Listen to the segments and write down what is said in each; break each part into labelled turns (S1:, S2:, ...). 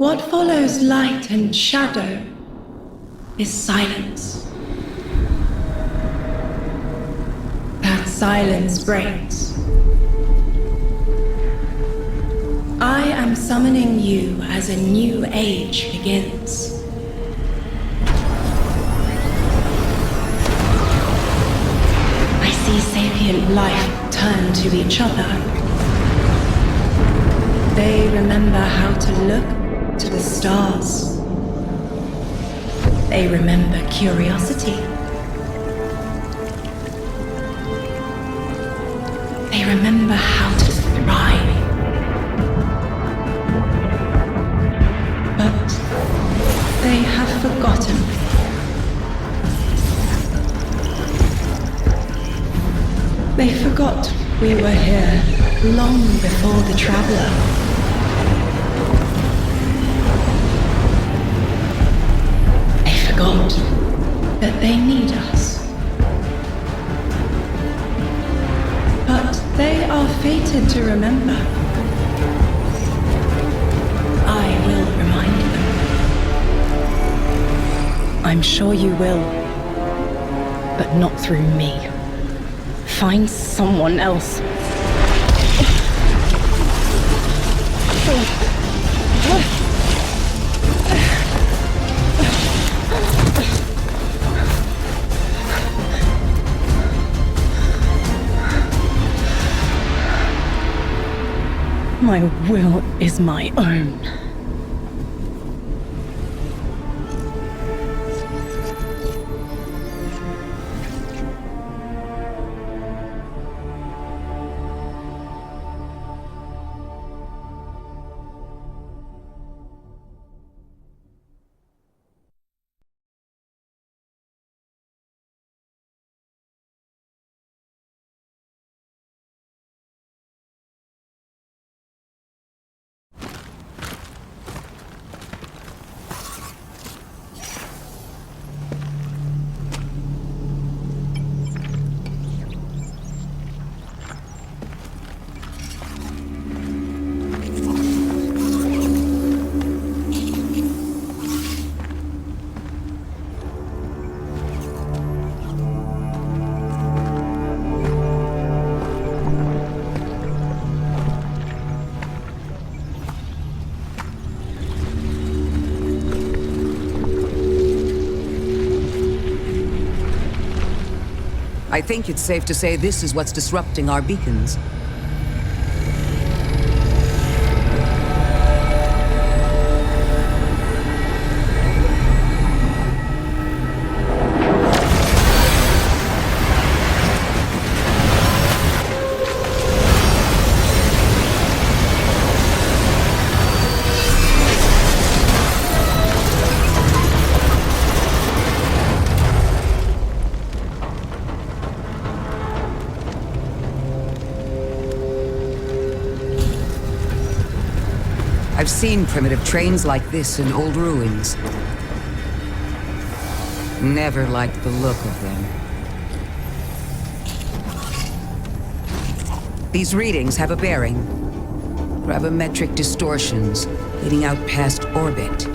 S1: What follows light and shadow is silence. That silence breaks. I am summoning you as a new age begins. I see sapient life turn to each other. They remember how to look to the stars. They remember curiosity. They remember how to thrive. But they have forgotten. They forgot we were here long before the Traveler. They forgot that they need us. But they are fated to remember. I will remind them.
S2: I'm sure you will, but not through me. Find someone else. My will is my own.
S3: I think it's safe to say this is what's disrupting our beacons. I've seen primitive trains like this in old ruins. Never liked the look of them. These readings have a bearing. Gravimetric distortions leading out past orbit.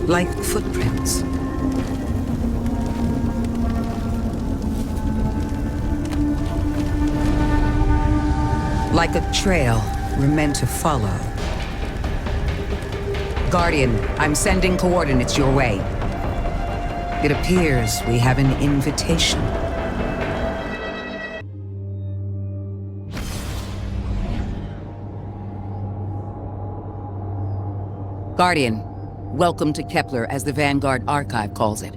S3: Like footprints. Like a trail we're meant to follow. Guardian, I'm sending coordinates your way. It appears we have an invitation. Guardian, welcome to Kepler, as the Vanguard Archive calls it.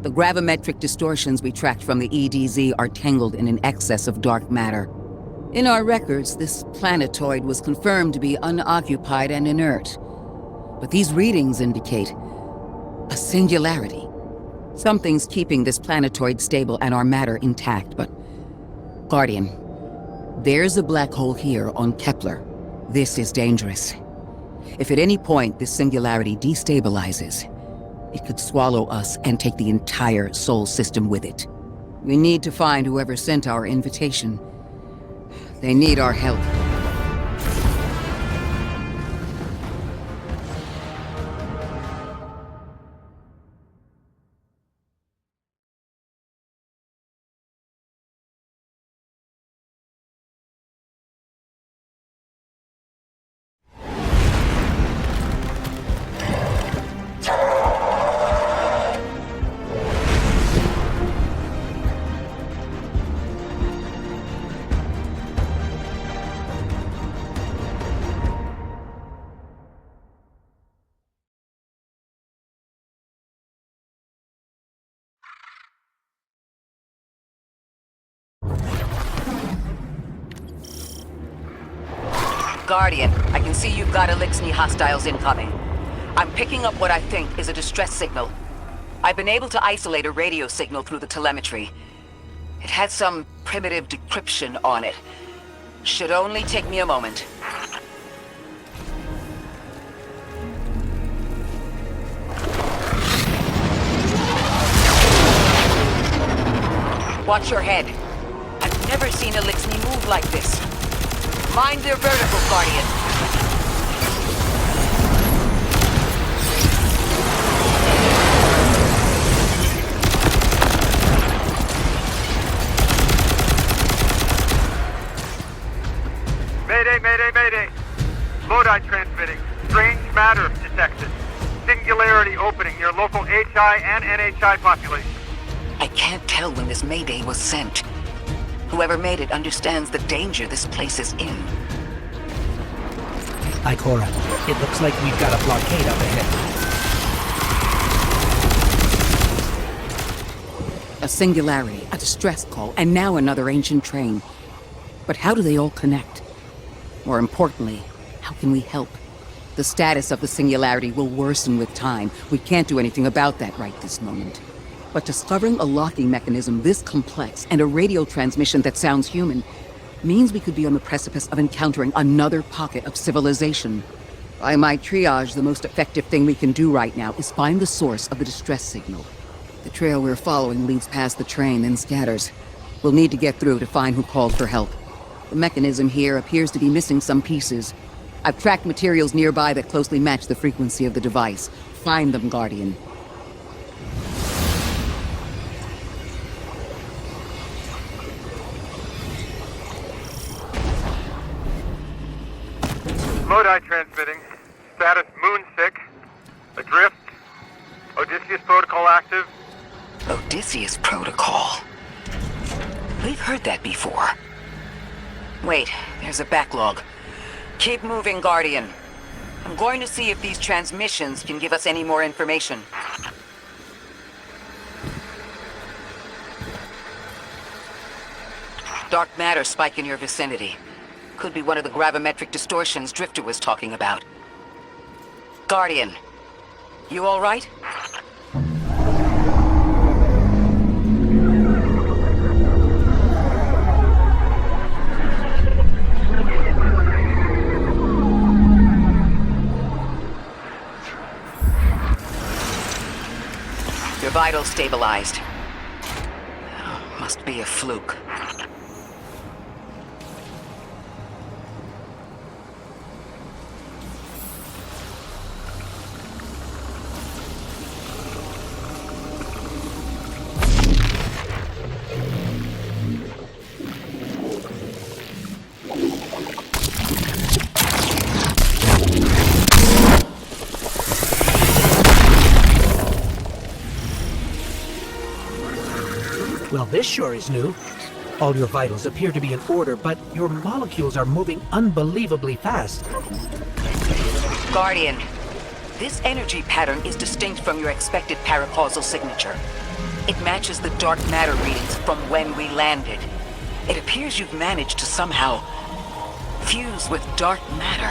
S3: The gravimetric distortions we tracked from the EDZ are tangled in an excess of dark matter. In our records, this planetoid was confirmed to be unoccupied and inert. But these readings indicate a singularity. Something's keeping this planetoid stable and our matter intact, but... Guardian, there's a black hole here on Kepler. This is dangerous. If at any point this singularity destabilizes, it could swallow us and take the entire Sol system with it. We need to find whoever sent our invitation. They need our help. Guardian, I can see you've got Elixni hostiles incoming. I'm picking up what I think is a distress signal. I've been able to isolate a radio signal through the telemetry. It has some primitive decryption on it. Should only take me a moment. Watch your head. I've never seen Elixni move like this. Mind their vertical, Guardian.
S4: Mayday, mayday, mayday. Lodi transmitting. Strange matter detected. Singularity opening near local HI and NHI population.
S3: I can't tell when this mayday was sent. Whoever made it understands the danger this place is in.
S5: Ikora, it looks like we've got a blockade up ahead.
S3: A singularity, a distress call, and now another ancient train. But how do they all connect? More importantly, how can we help? The status of the singularity will worsen with time. We can't do anything about that right this moment. But discovering a locking mechanism this complex and a radio transmission that sounds human means we could be on the precipice of encountering another pocket of civilization. By my triage, the most effective thing we can do right now is find the source of the distress signal. The trail we're following leads past the train, then scatters. We'll need to get through to find who called for help. The mechanism here appears to be missing some pieces. I've tracked materials nearby that closely match the frequency of the device. Find them, Guardian.
S4: Lodi transmitting. Status moonsick. Adrift. Odysseus protocol active.
S3: Odysseus protocol. We've heard that before. Wait, there's a backlog. Keep moving, Guardian. I'm going to see if these transmissions can give us any more information. Dark matter spike in your vicinity. Could be one of the gravimetric distortions Drifter was talking about. Guardian, you all right? Your vitals stabilized. Oh, must be a fluke.
S5: Well, this sure is new. All your vitals appear to be in order, but your molecules are moving unbelievably fast.
S3: Guardian, this energy pattern is distinct from your expected paracausal signature. It matches the dark matter readings from when we landed. It appears you've managed to somehow fuse with dark matter.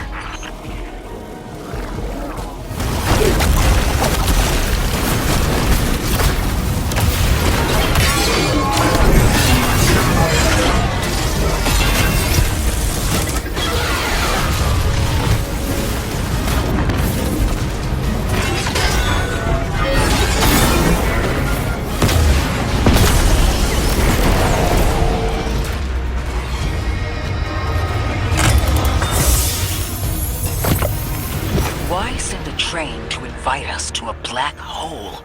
S3: Why send a train to invite us to a black hole?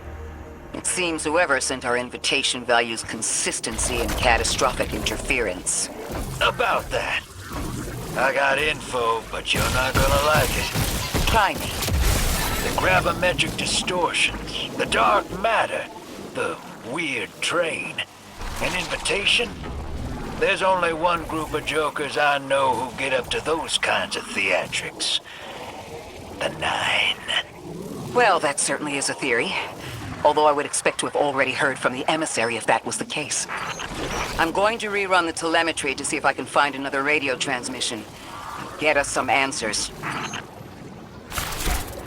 S3: It seems whoever sent our invitation values consistency and catastrophic interference.
S6: About that. I got info, but you're not gonna like it.
S3: Try me.
S6: The gravimetric distortions, the dark matter, the weird train. An invitation? There's only one group of jokers I know who get up to those kinds of theatrics. The Nine.
S3: Well, that certainly is a theory. Although I would expect to have already heard from the emissary if that was the case. I'm going to rerun the telemetry to see if I can find another radio transmission. Get us some answers.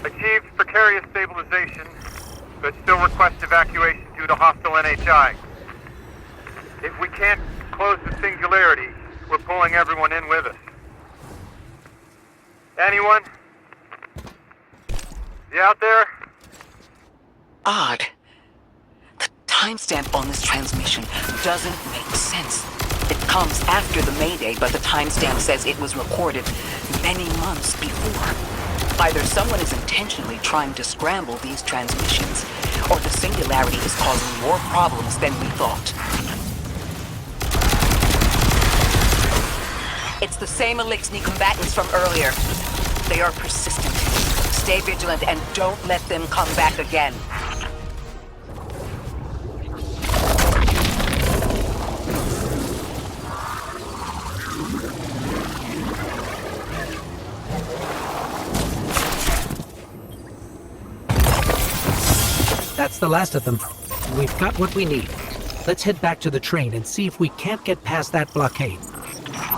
S4: Achieved precarious stabilization, but still request evacuation due to hostile NHI. If we can't close the singularity, we're pulling everyone in with us. Anyone? You out there?
S3: Odd. The timestamp on this transmission doesn't make sense. It comes after the Mayday, but the timestamp says it was recorded many months before. Either someone is intentionally trying to scramble these transmissions, or the singularity is causing more problems than we thought. It's the same Elixni combatants from earlier. They are persistent. Stay vigilant and don't let them come back again.
S5: That's the last of them. We've got what we need. Let's head back to the train and see if we can't get past that blockade.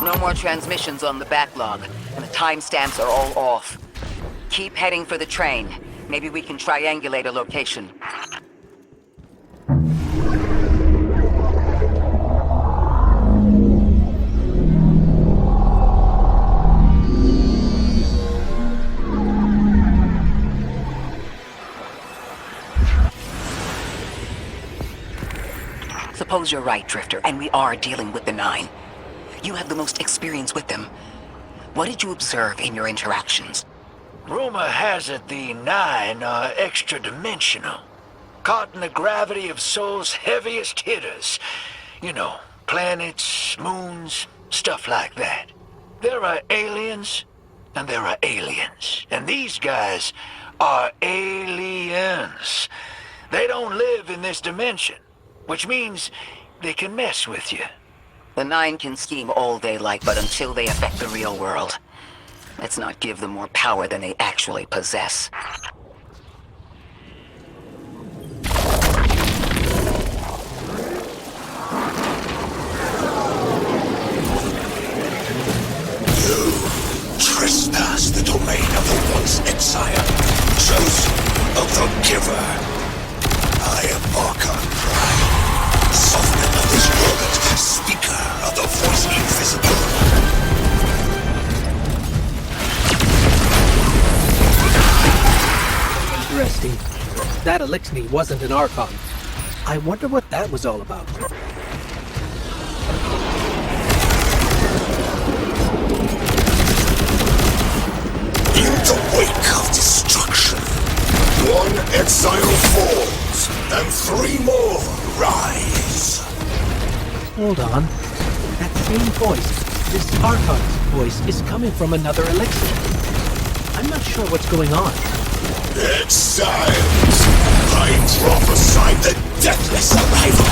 S3: No more transmissions on the backlog, and the timestamps are all off. Keep heading for the train. Maybe we can triangulate a location. Suppose you're right, Drifter, and we are dealing with the Nine. You have the most experience with them. What did you observe in your interactions?
S6: Rumor has it the Nine are extra-dimensional. Caught in the gravity of Sol's heaviest hitters. You know, planets, moons, stuff like that. There are aliens, and there are aliens. And these guys are aliens. They don't live in this dimension, which means they can mess with you.
S3: The Nine can scheme all they like, but until they affect the real world, let's not give them more power than they actually possess.
S7: You trespass the domain of the once exile, chosen of the giver. I am Archon Prime, sovereign of this world, speaker of the voice invisible.
S5: Interesting. That Elixni wasn't an Archon. I wonder what that was all about.
S7: In the wake of destruction, one exile falls, and three more rise.
S5: Hold on. That same voice, this Archon's voice, is coming from another Elixni. I'm not sure what's going on.
S7: Exiles! I prophesied the deathless arrival.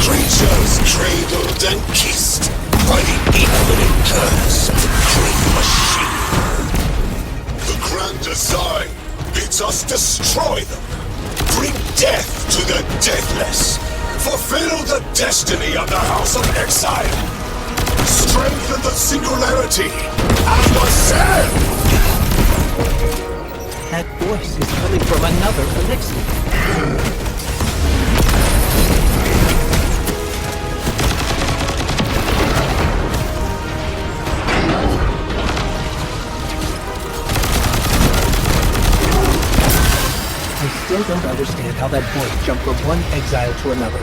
S7: Creatures cradled and kissed by the infinite curse of the great machine. The grand design bids us destroy them, bring death to the deathless, fulfill the destiny of the House of Exile, strengthen the singularity and the self!
S5: That voice is coming from another Elixni. I still don't understand how that voice jumped from one exile to another.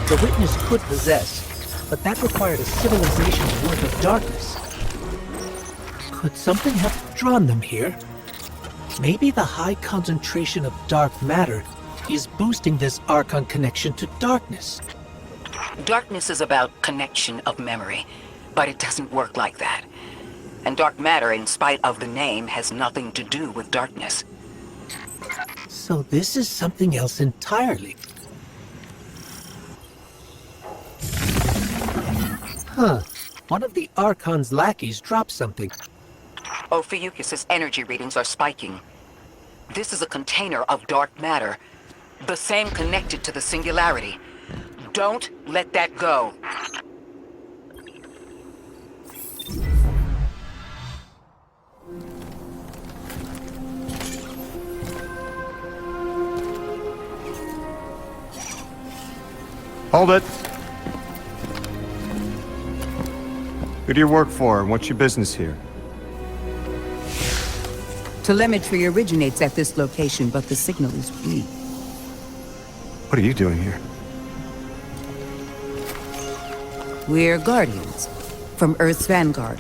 S5: The witness could possess, but that required a civilization's worth of darkness. Could something have drawn them here? Maybe the high concentration of dark matter is boosting this Archon connection to darkness.
S3: Darkness is about connection of memory, but it doesn't work like that. And dark matter, in spite of the name, has nothing to do with darkness.
S5: So this is something else entirely. Huh. One of the Archon's lackeys dropped something.
S3: Ophiuchus's energy readings are spiking. This is a container of dark matter, the same connected to the singularity. Don't let that go.
S8: Hold it. Who do you work for, and what's your business here?
S3: Telemetry originates at this location, but the signal is weak.
S8: What are you doing here?
S3: We're Guardians, from Earth's Vanguard.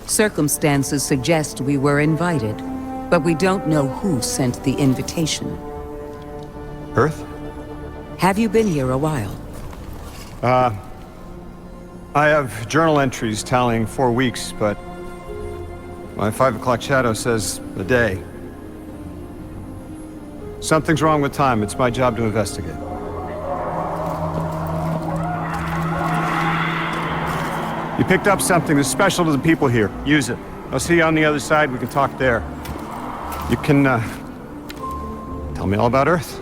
S3: Circumstances suggest we were invited, but we don't know who sent the invitation.
S8: Earth?
S3: Have you been here a while?
S8: I have journal entries tallying 4 weeks, but my 5 o'clock shadow says a day. Something's wrong with time. It's my job to investigate. You picked up something that's special to the people here. Use it. I'll see you on the other side. We can talk there. You can, tell me all about Earth.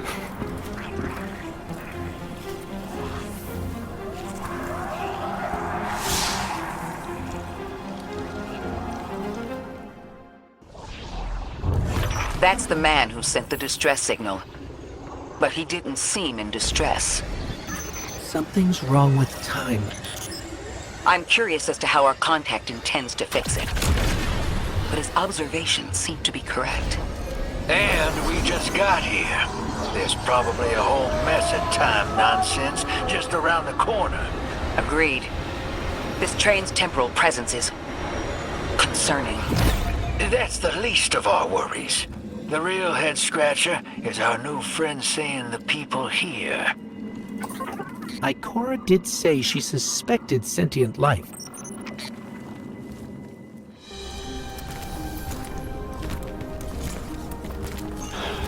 S3: That's the man who sent the distress signal. But he didn't seem in distress.
S5: Something's wrong with time.
S3: I'm curious as to how our contact intends to fix it. But his observations seem to be correct.
S6: And we just got here. There's probably a whole mess of time nonsense just around the corner.
S3: Agreed. This train's temporal presence is concerning.
S6: That's the least of our worries. The real head-scratcher is our new friend seeing the people here.
S5: Ikora did say she suspected sentient life.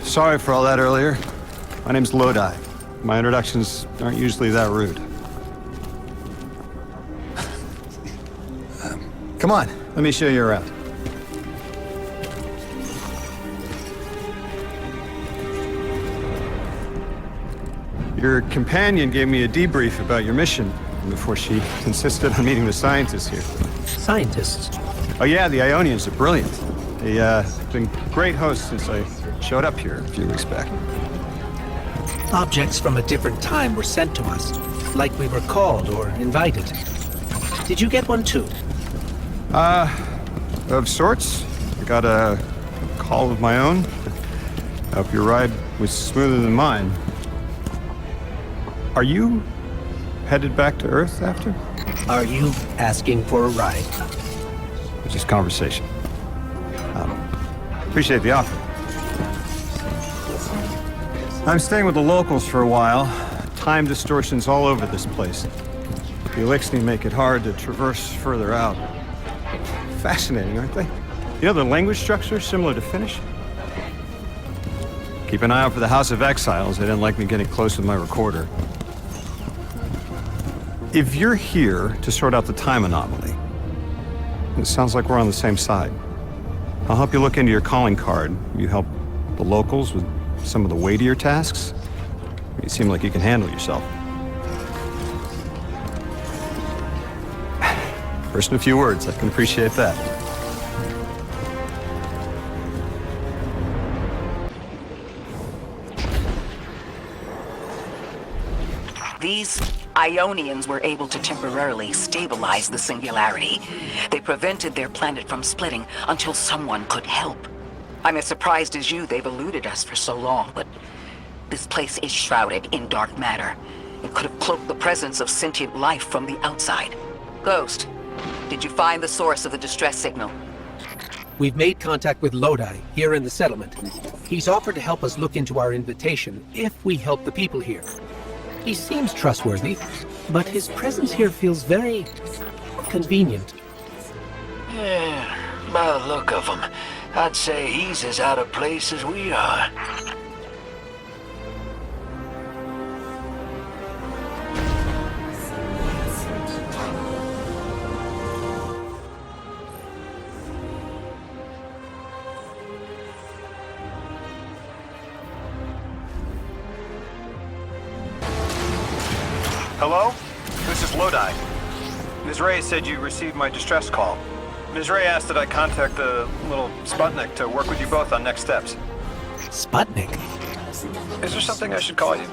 S8: Sorry for all that earlier. My name's Lodi. My introductions aren't usually that rude. Come on, let me show you around. Your companion gave me a debrief about your mission before she insisted on meeting the scientists here.
S5: Scientists?
S8: Oh yeah, the Ionians are brilliant. They've been great hosts since I showed up here a few weeks back.
S5: Objects from a different time were sent to us, like we were called or invited. Did you get one too?
S8: Of sorts. I got a call of my own. I hope your ride was smoother than mine. Are you headed back to Earth after?
S5: Are you asking for a ride?
S8: It's just conversation. Appreciate the offer. I'm staying with the locals for a while. Time distortions all over this place. The Elixni make it hard to traverse further out. Fascinating, aren't they? You know, the language structure is similar to Finnish. Keep an eye out for the House of Exiles. They didn't like me getting close with my recorder. If you're here to sort out the time anomaly, it sounds like we're on the same side. I'll help you look into your calling card. You help the locals with some of the weightier tasks. You seem like you can handle yourself. First in a few words, I can appreciate that.
S3: These Ionians were able to temporarily stabilize the singularity. They prevented their planet from splitting until someone could help. I'm as surprised as you they've eluded us for so long, but this place is shrouded in dark matter. It could have cloaked the presence of sentient life from the outside. Ghost, did you find the source of the distress signal?
S5: We've made contact with Lodi, here in the settlement. He's offered to help us look into our invitation, if we help the people here. He seems trustworthy, but his presence here feels very convenient.
S6: Yeah, by the look of him, I'd say he's as out of place as we are.
S8: Hello? This is Lodi. Ms. Ray said you received my distress call. Ms. Ray asked that I contact the little Sputnik to work with you both on next steps.
S5: Sputnik?
S8: Is there something I should call you?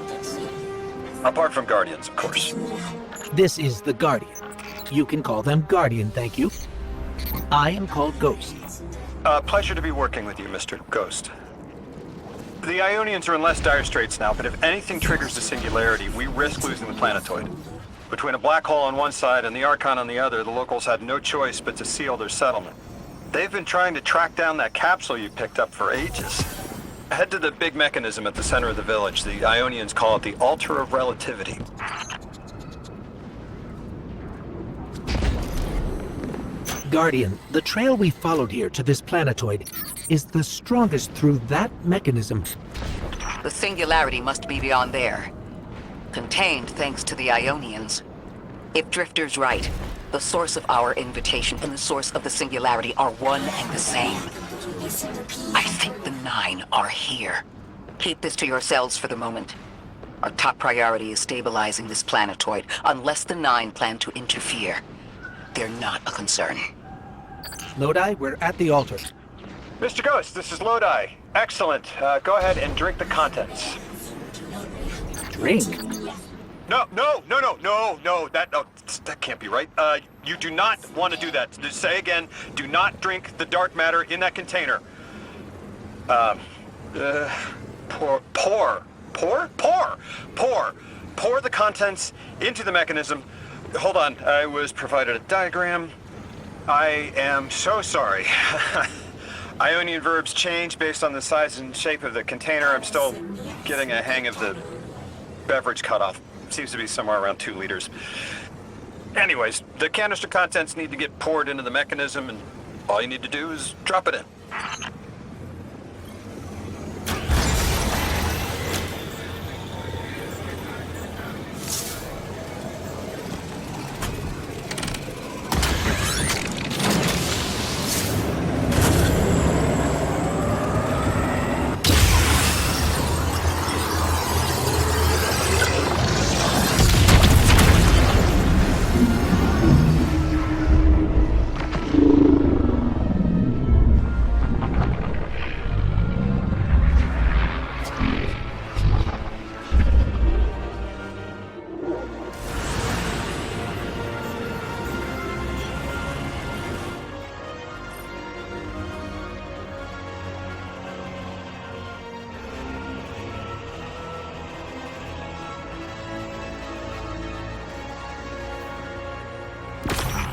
S9: Apart from Guardians, of course.
S5: This is the Guardian. You can call them Guardian, thank you. I am called Ghost.
S8: Pleasure to be working with you, Mr. Ghost. The Ionians are in less dire straits now, but if anything triggers the singularity, we risk losing the planetoid. Between a black hole on one side and the Archon on the other, the locals had no choice but to seal their settlement. They've been trying to track down that capsule you picked up for ages. Head to the big mechanism at the center of the village. The Ionians call it the Altar of Relativity.
S5: Guardian, the trail we followed here to this planetoid is the strongest through that mechanism.
S3: The singularity must be beyond there. Contained thanks to the Ionians. If Drifter's right, the source of our invitation and the source of the singularity are one and the same. I think the 9 are here. Keep this to yourselves for the moment. Our top priority is stabilizing this planetoid, unless the 9 plan to interfere. They're not a concern.
S5: Lodi, we're at the altar.
S8: Mr. Ghost, this is Lodi. Excellent. Go ahead and drink the contents.
S5: Drink?
S8: No, that can't be right. You do not want to do that. Just say again, do not drink the dark matter in that container. Pour the contents into the mechanism. Hold on, I was provided a diagram. I am so sorry. Ionian verbs change based on the size and shape of the container. I'm still getting a hang of the beverage cutoff. Seems to be somewhere around 2 liters. Anyways, the canister contents need to get poured into the mechanism, and all you need to do is drop it in.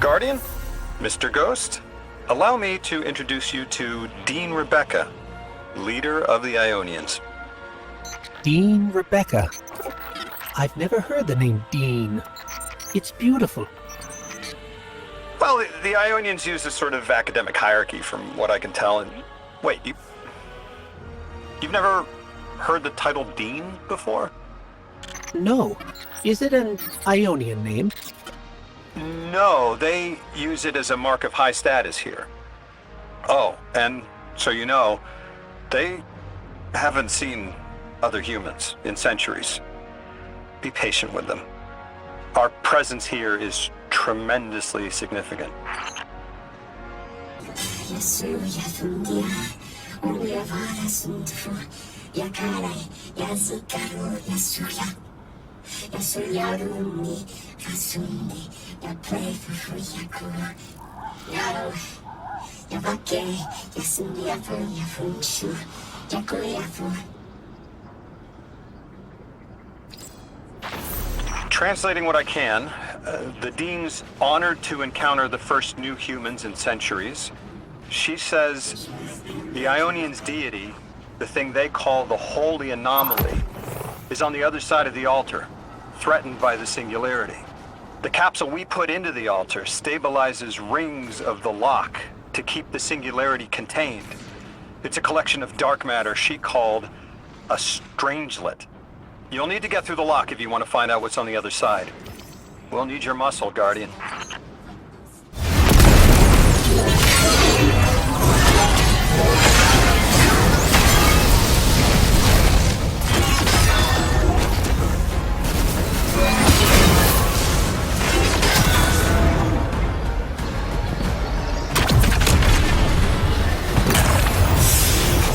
S8: Guardian, Mr. Ghost, allow me to introduce you to Dean Rebecca, leader of the Ionians.
S5: Dean Rebecca. I've never heard the name Dean. It's beautiful.
S8: Well, the Ionians use a sort of academic hierarchy from what I can tell, and... Wait, you've never heard the title Dean before?
S5: No. Is it an Ionian name?
S8: No, they use it as a mark of high status here. Oh, and so you know, they haven't seen other humans in centuries. Be patient with them. Our presence here is tremendously significant. Translating what I can, the Dean's honored to encounter the first new humans in centuries. She says the Ionians' deity, the thing they call the holy anomaly, is on the other side of the altar, threatened by the singularity. The capsule we put into the altar stabilizes rings of the lock to keep the singularity contained. It's a collection of dark matter she called a strangelet. You'll need to get through the lock if you want to find out what's on the other side. We'll need your muscle, Guardian.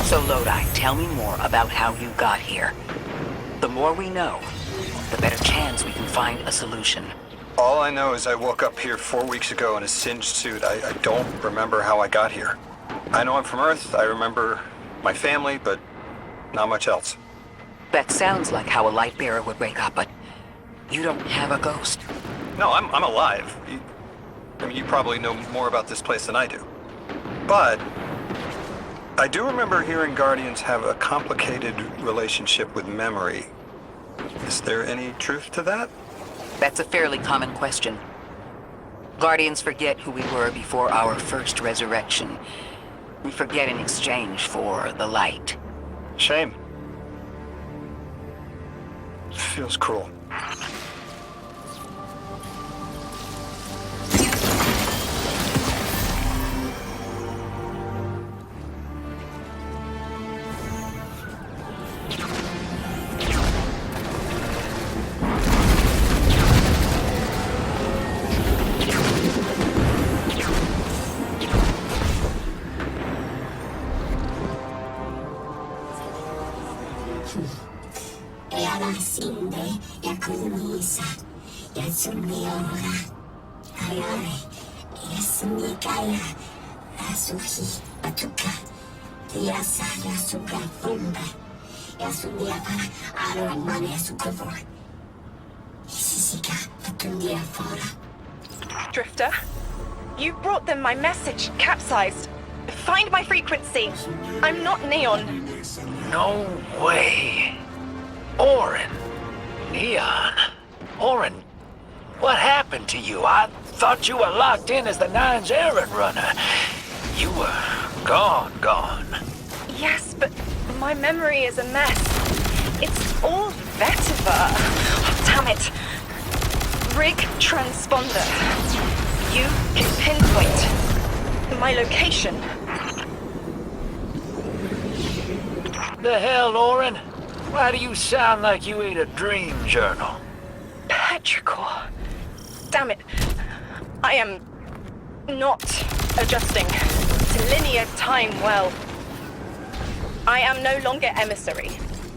S3: So Lodi, tell me more about how you got here. The more we know, the better chance we can find a solution.
S8: All I know is I woke up here 4 weeks ago in a singed suit. I don't remember how I got here. I know I'm from Earth, I remember my family, but not much else.
S3: That sounds like how a light bearer would wake up, but you don't have a ghost.
S8: No, I'm alive. You probably know more about this place than I do. But I do remember hearing Guardians have a complicated relationship with memory. Is there any truth to that?
S3: That's a fairly common question. Guardians forget who we were before our first resurrection. We forget in exchange for the light.
S8: Shame. Feels cruel.
S2: Drifter, you brought them my message, capsized. Find my frequency. I'm not Neon.
S6: No way. Orin. Neon. Orin, what happened to you? I thought you were locked in as the Nine's errand runner. You were gone.
S2: Yes, but my memory is a mess. It's all vetiver. Oh, damn it. Rig transponder. You can pinpoint my location.
S6: The hell, Orin? Why do you sound like you ate a dream journal?
S2: Petrichor. Damn it. I am not adjusting to linear time well. I am no longer emissary.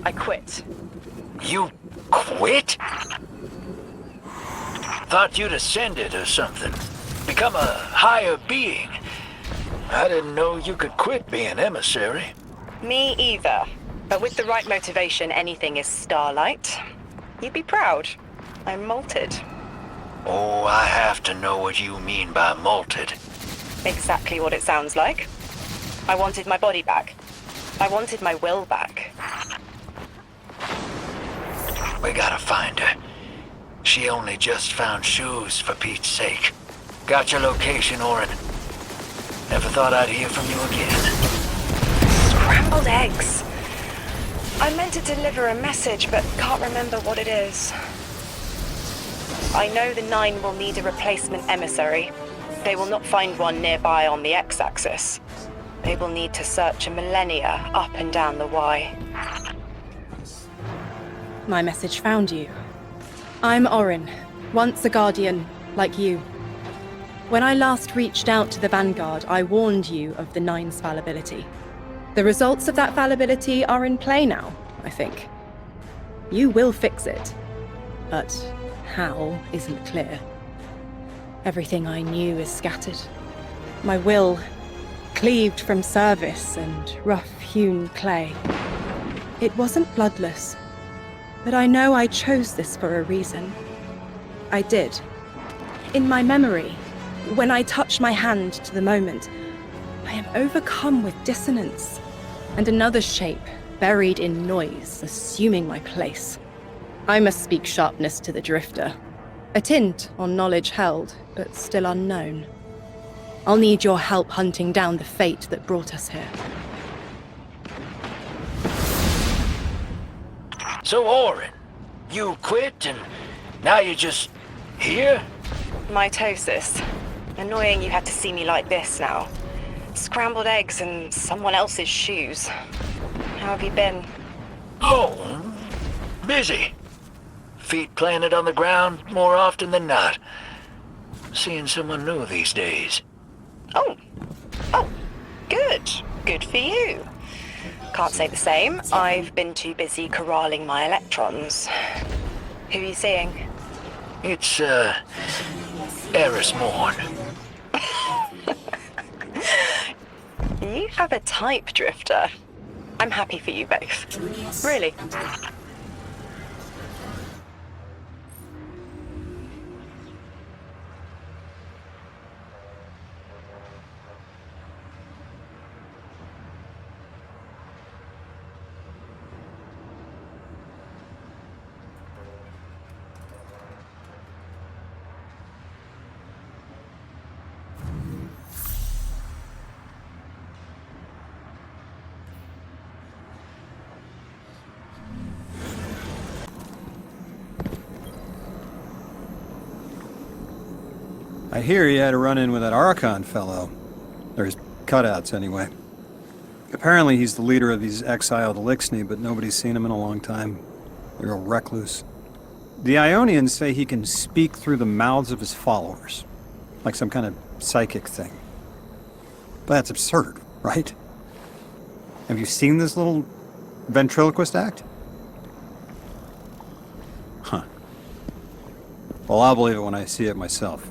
S2: I quit.
S6: You quit? Thought you'd ascended or something. Become a higher being. I didn't know you could quit being emissary.
S2: Me either. But with the right motivation, anything is starlight. You'd be proud. I'm molted.
S6: Oh, I have to know what you mean by molted.
S2: Exactly what it sounds like. I wanted my body back. I wanted my will back.
S6: We gotta find her. She only just found shoes, for Pete's sake. Got your location, Orin. Never thought I'd hear from you again.
S2: Scrambled eggs. I meant to deliver a message, but can't remember what it is. I know the Nine will need a replacement emissary. They will not find one nearby on the X-axis. They will need to search a millennia up and down the Y.
S9: My message found you. I'm Orin, once a Guardian, like you. When I last reached out to the Vanguard, I warned you of the Nine's fallibility. The results of that fallibility are in play now, I think. You will fix it, but how isn't clear. Everything I knew is scattered. My will, cleaved from service and rough-hewn clay. It wasn't bloodless, but I know I chose this for a reason. I did. In my memory, when I touch my hand to the moment, I am overcome with dissonance, and another shape, buried in noise, assuming my place. I must speak sharpness to the Drifter. A tint on knowledge held, but still unknown. I'll need your help hunting down the fate that brought us here.
S6: So, Orin, you quit and now you're just here?
S2: Mitosis. Annoying you had to see me like this now. Scrambled eggs and someone else's shoes. How have you been?
S6: Oh, busy. Feet planted on the ground more often than not. Seeing someone new these days.
S2: Oh, good. Good for you. Can't say the same. I've been too busy corralling my electrons. Who are you seeing?
S6: It's, Eris Morn.
S2: You have a type, Drifter. I'm happy for you both. Really.
S8: I hear you had a run-in with that Archon fellow. Or his cutouts, anyway. Apparently he's the leader of these exiled Elixni, but nobody's seen him in a long time. They're a recluse. The Ionians say he can speak through the mouths of his followers. Like some kind of psychic thing. But that's absurd, right? Have you seen this little ventriloquist act? Huh. Well, I'll believe it when I see it myself.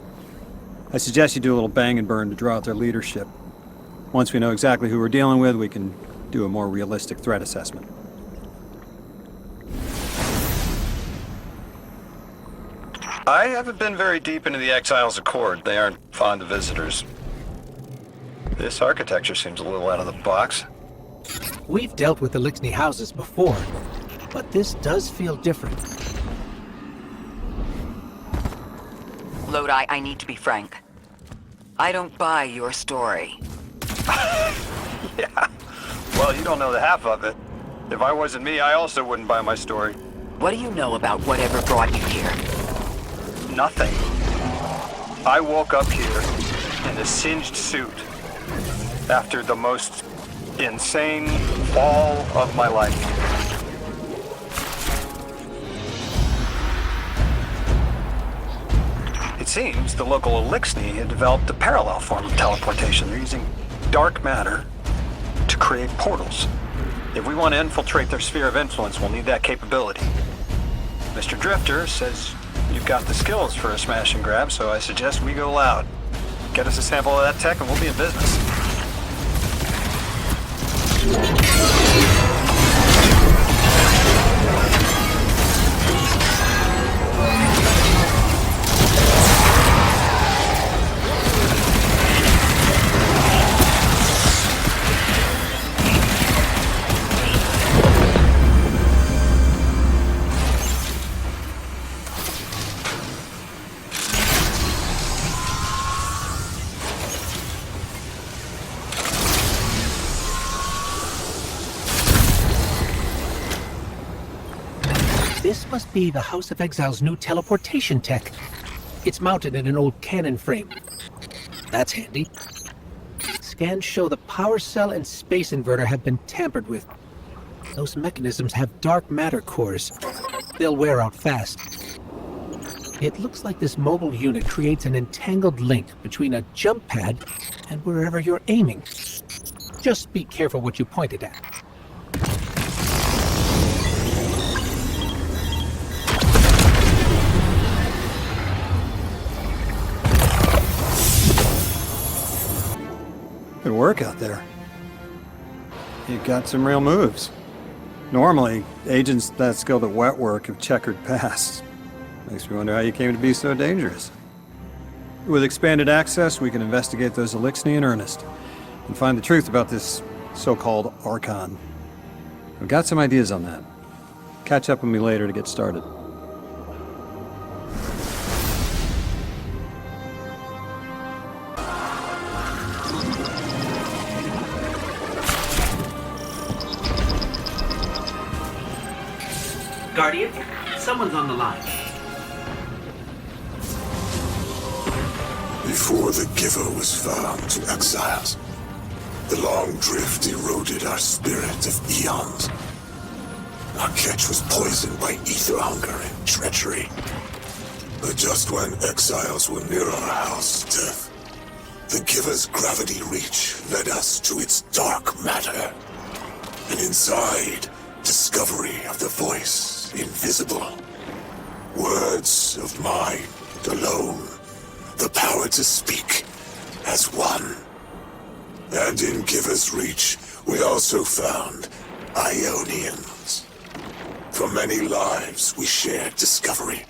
S8: I suggest you do a little bang and burn to draw out their leadership. Once we know exactly who we're dealing with, we can do a more realistic threat assessment. I haven't been very deep into the Exiles' Accord. They aren't fond of visitors. This architecture seems a little out of the box.
S5: We've dealt with Elixni houses before, but this does feel different.
S3: Lodi, I need to be frank. I don't buy your story.
S8: Yeah. Well, you don't know the half of it. If I wasn't me, I also wouldn't buy my story.
S3: What do you know about whatever brought you here?
S8: Nothing. I woke up here in a singed suit after the most insane fall of my life. It seems the local Elixni had developed a parallel form of teleportation. They're using dark matter to create portals. If we want to infiltrate their sphere of influence, we'll need that capability. Mr. Drifter says you've got the skills for a smash and grab, so I suggest we go loud. Get us a sample of that tech and we'll be in business.
S5: This must be the House of Exile's new teleportation tech. It's mounted in an old cannon frame. That's handy. Scans show the power cell and space inverter have been tampered with. Those mechanisms have dark matter cores. They'll wear out fast. It looks like this mobile unit creates an entangled link between a jump pad and wherever you're aiming. Just be careful what you pointed at.
S8: Good work out there. You got some real moves. Normally, agents that skilled at wet work have checkered pasts. Makes me wonder how you came to be so dangerous. With expanded access, we can investigate those Elixni in earnest and find the truth about this so-called Archon. I've got some ideas on that. Catch up with me later to get started.
S5: Guardian, someone's on the line.
S7: Before the Giver was found to exiles, the long drift eroded our spirit of eons. Our catch was poisoned by ether hunger and treachery. But just when exiles were near our house, death, the Giver's gravity reach led us to its dark matter. And inside, discovery of the voice invisible. Words of mine alone, the power to speak as one. And in Giver's Reach, we also found Ionians. For many lives, we shared discovery.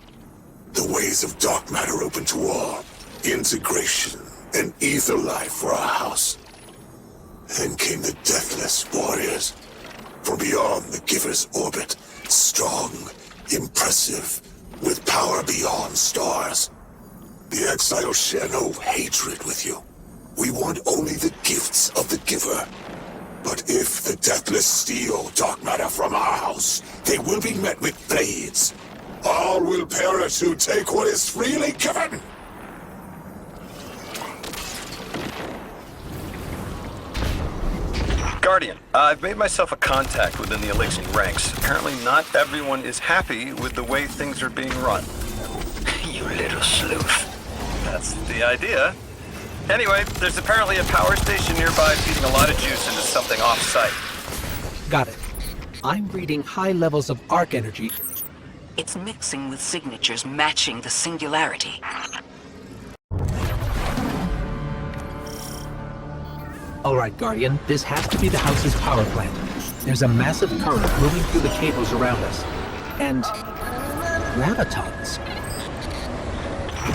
S7: The ways of dark matter open to all. Integration and ether life for our house. Then came the Deathless Warriors. From beyond the Giver's orbit, strong, impressive, with power beyond stars. The exiles share no hatred with you. We want only the gifts of the Giver. But if the Deathless steal dark matter from our house, they will be met with blades. All will perish who take what is freely given.
S10: Guardian, I've made myself a contact within the Elixir ranks. Apparently not everyone is happy with the way things are being run.
S6: You little sleuth.
S10: That's the idea. Anyway, there's apparently a power station nearby feeding a lot of juice into something off-site.
S5: Got it. I'm reading high levels of arc energy.
S3: It's mixing with signatures matching the singularity.
S5: Alright, Guardian, this has to be the house's power plant. There's a massive current moving through the cables around us. And gravitons.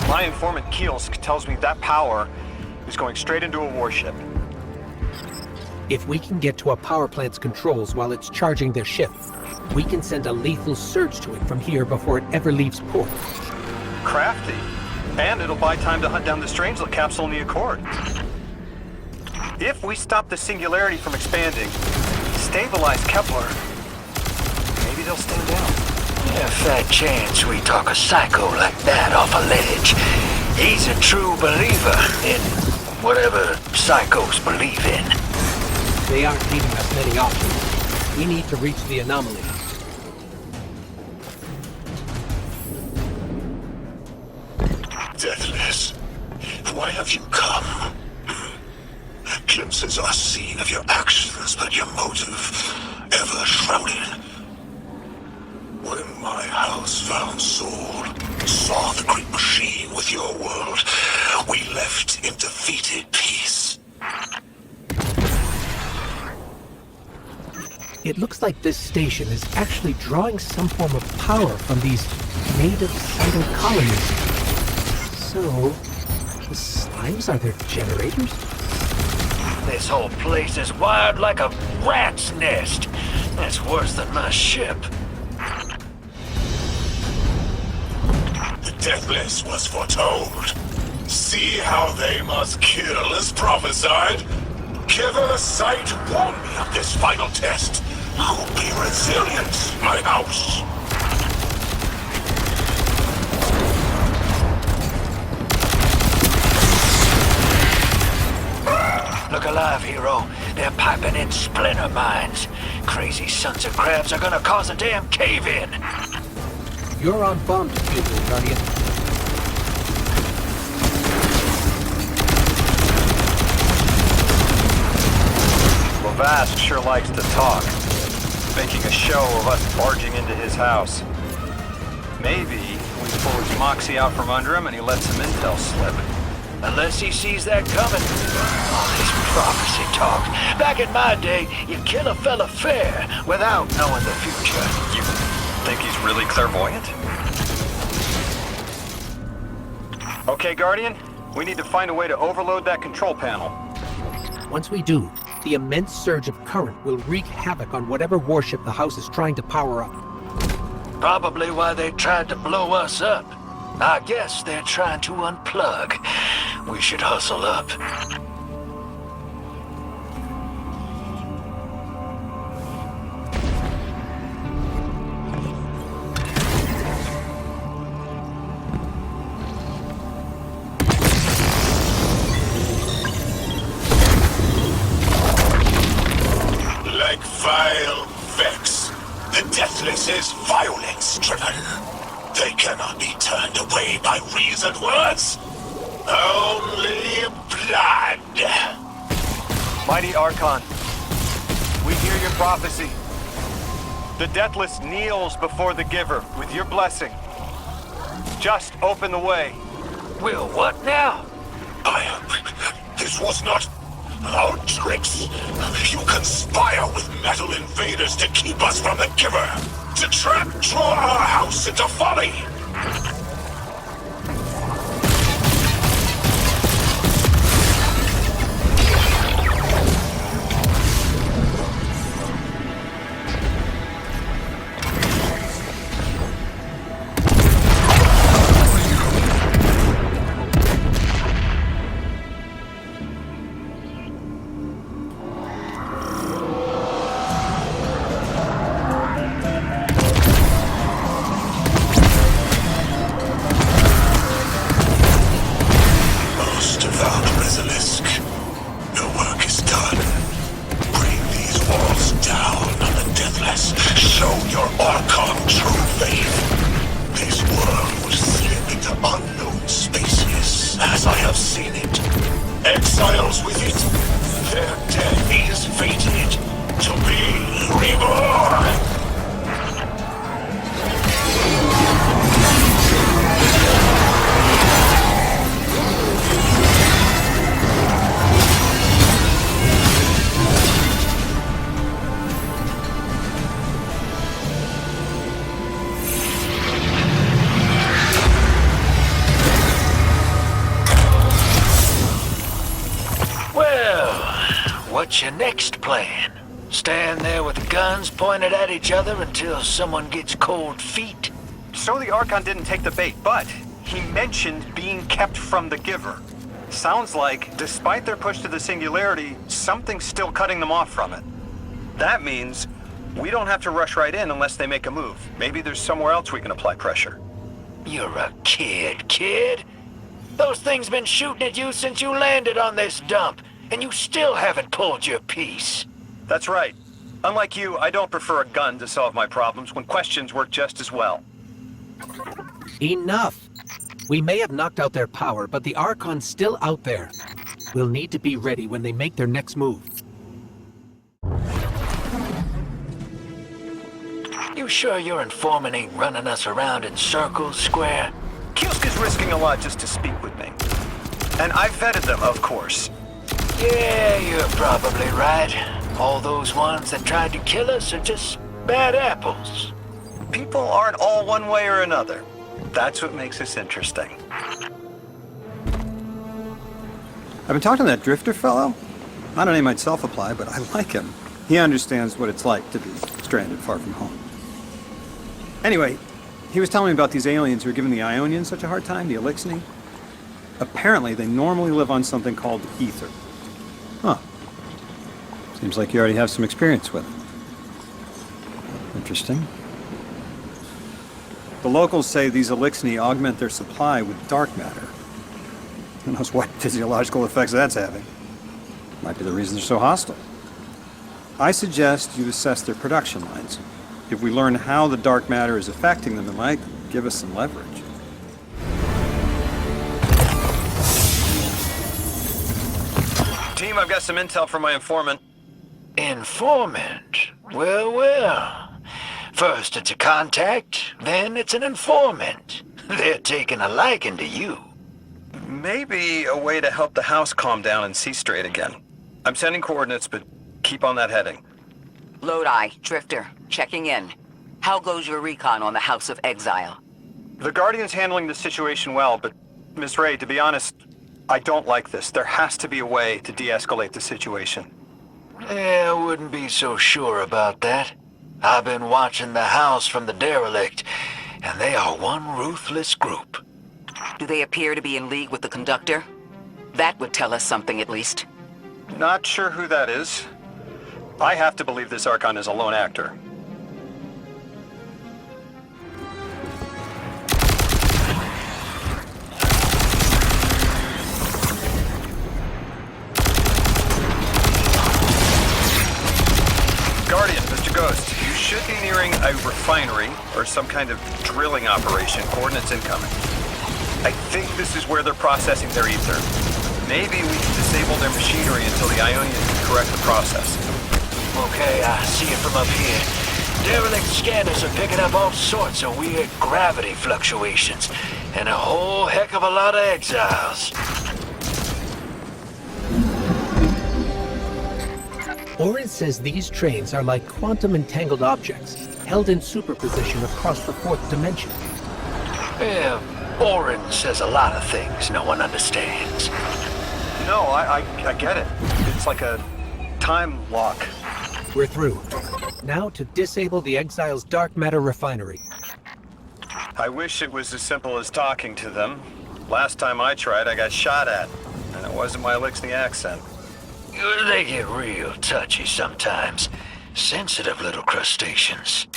S10: My informant Kielsk tells me that power is going straight into a warship.
S5: If we can get to a power plant's controls while it's charging their ship, we can send a lethal surge to it from here before it ever leaves port.
S10: Crafty. And it'll buy time to hunt down the Strangelet capsule in the Accord. If we stop the singularity from expanding, stabilize Kepler, maybe they'll stand down.
S6: A fat chance we talk a psycho like that off a ledge. He's a true believer in whatever psychos believe in.
S5: They aren't giving us many options. We need to reach the anomaly.
S7: Deathless, why have you come? Glimpses are seen of your actions, but your motive ever shrouded. When my house found Soul, saw the great machine with your world, we left in defeated peace.
S5: It looks like this station is actually drawing some form of power from these native sunken colonies. So, the slimes are their generators?
S6: This whole place is wired like a rat's nest. That's worse than my ship.
S7: The Deathless was foretold. See how they must kill as prophesied. Giver sight warned me of this final test. I'll be resilient, my house.
S6: Look alive, hero. They're piping in splinter mines. Crazy sons of crabs are gonna cause a damn cave-in.
S5: You're on bomb defusal, Guardian.
S10: Lavast sure likes to talk, making a show of us barging into his house. Maybe we pull his moxie out from under him and he lets some intel slip.
S6: Unless he sees that coming. All this prophecy talk. Back in my day, you kill a fella fair without knowing the future.
S10: You think he's really clairvoyant? Okay, Guardian, we need to find a way to overload that control panel.
S5: Once we do, the immense surge of current will wreak havoc on whatever warship the house is trying to power up.
S6: Probably why they tried to blow us up. I guess they're trying to unplug. We should hustle up.
S7: Like vile Vex, the Deathless is violence-driven. They cannot be turned away by reasoned words. Only blood.
S10: Mighty Archon, we hear your prophecy. The Deathless kneels before the Giver with your blessing. Just open the way.
S6: Will what now?
S7: This was not our tricks. You conspire with metal invaders to keep us from the Giver. To draw our house into folly. Exiles with it. Their death is fated to be reborn.
S6: What's your next plan? Stand there with guns pointed at each other until someone gets cold feet?
S10: So the Archon didn't take the bait, but he mentioned being kept from the Giver. Sounds like, despite their push to the Singularity, something's still cutting them off from it. That means we don't have to rush right in unless they make a move. Maybe there's somewhere else we can apply pressure.
S6: You're a kid. Those things been shooting at you since you landed on this dump. And you still haven't pulled your piece.
S10: That's right. Unlike you, I don't prefer a gun to solve my problems when questions work just as well.
S5: Enough! We may have knocked out their power, but the Archon's still out there. We'll need to be ready when they make their next move.
S6: You sure your informant ain't running us around in circles, Square?
S10: Kilsk is risking a lot just to speak with me. And I've vetted them, of course.
S6: Yeah, you're probably right. All those ones that tried to kill us are just bad apples.
S10: People aren't all one way or another. That's what makes us interesting.
S8: I've been talking to that drifter fellow. Not a name I'd self-apply, but I like him. He understands what it's like to be stranded far from home. Anyway, he was telling me about these aliens who are giving the Ionians such a hard time, the Elixni. Apparently, they normally live on something called ether. Huh. Seems like you already have some experience with it. Interesting. The locals say these Elixni augment their supply with dark matter. Who knows what physiological effects that's having. Might be the reason they're so hostile. I suggest you assess their production lines. If we learn how the dark matter is affecting them, it might give us some leverage.
S10: Team, I've got some intel from my informant.
S6: Informant? Well. First it's a contact, then it's an informant. They're taking a liking to you.
S10: Maybe a way to help the house calm down and see straight again. I'm sending coordinates, but keep on that heading.
S3: Lodi, Drifter, checking in. How goes your recon on the House of Exile?
S10: The Guardian's handling the situation well, but Miss Ray, to be honest, I don't like this. There has to be a way to de-escalate the situation.
S6: I wouldn't be so sure about that. I've been watching the house from the derelict, and they are one ruthless group.
S3: Do they appear to be in league with the Conductor? That would tell us something at least.
S10: Not sure who that is. I have to believe this Archon is a lone actor. Guardian, Mr. Ghost, you should be nearing a refinery or some kind of drilling operation. Coordinates incoming. I think this is where they're processing their ether. Maybe we can disable their machinery until the Ionians can correct the process.
S6: Okay, I see it from up here. Derelict scanners are picking up all sorts of weird gravity fluctuations. and a whole heck of a lot of exiles.
S5: Orin says these trains are like quantum entangled objects, held in superposition across the fourth dimension.
S6: Yeah, Orin says a lot of things no one understands.
S10: No, I get it. It's like a time lock.
S5: We're through. Now to disable the Exile's dark matter refinery.
S10: I wish it was as simple as talking to them. Last time I tried, I got shot at. And it wasn't my Elixir accent.
S6: They get real touchy sometimes. Sensitive little crustaceans.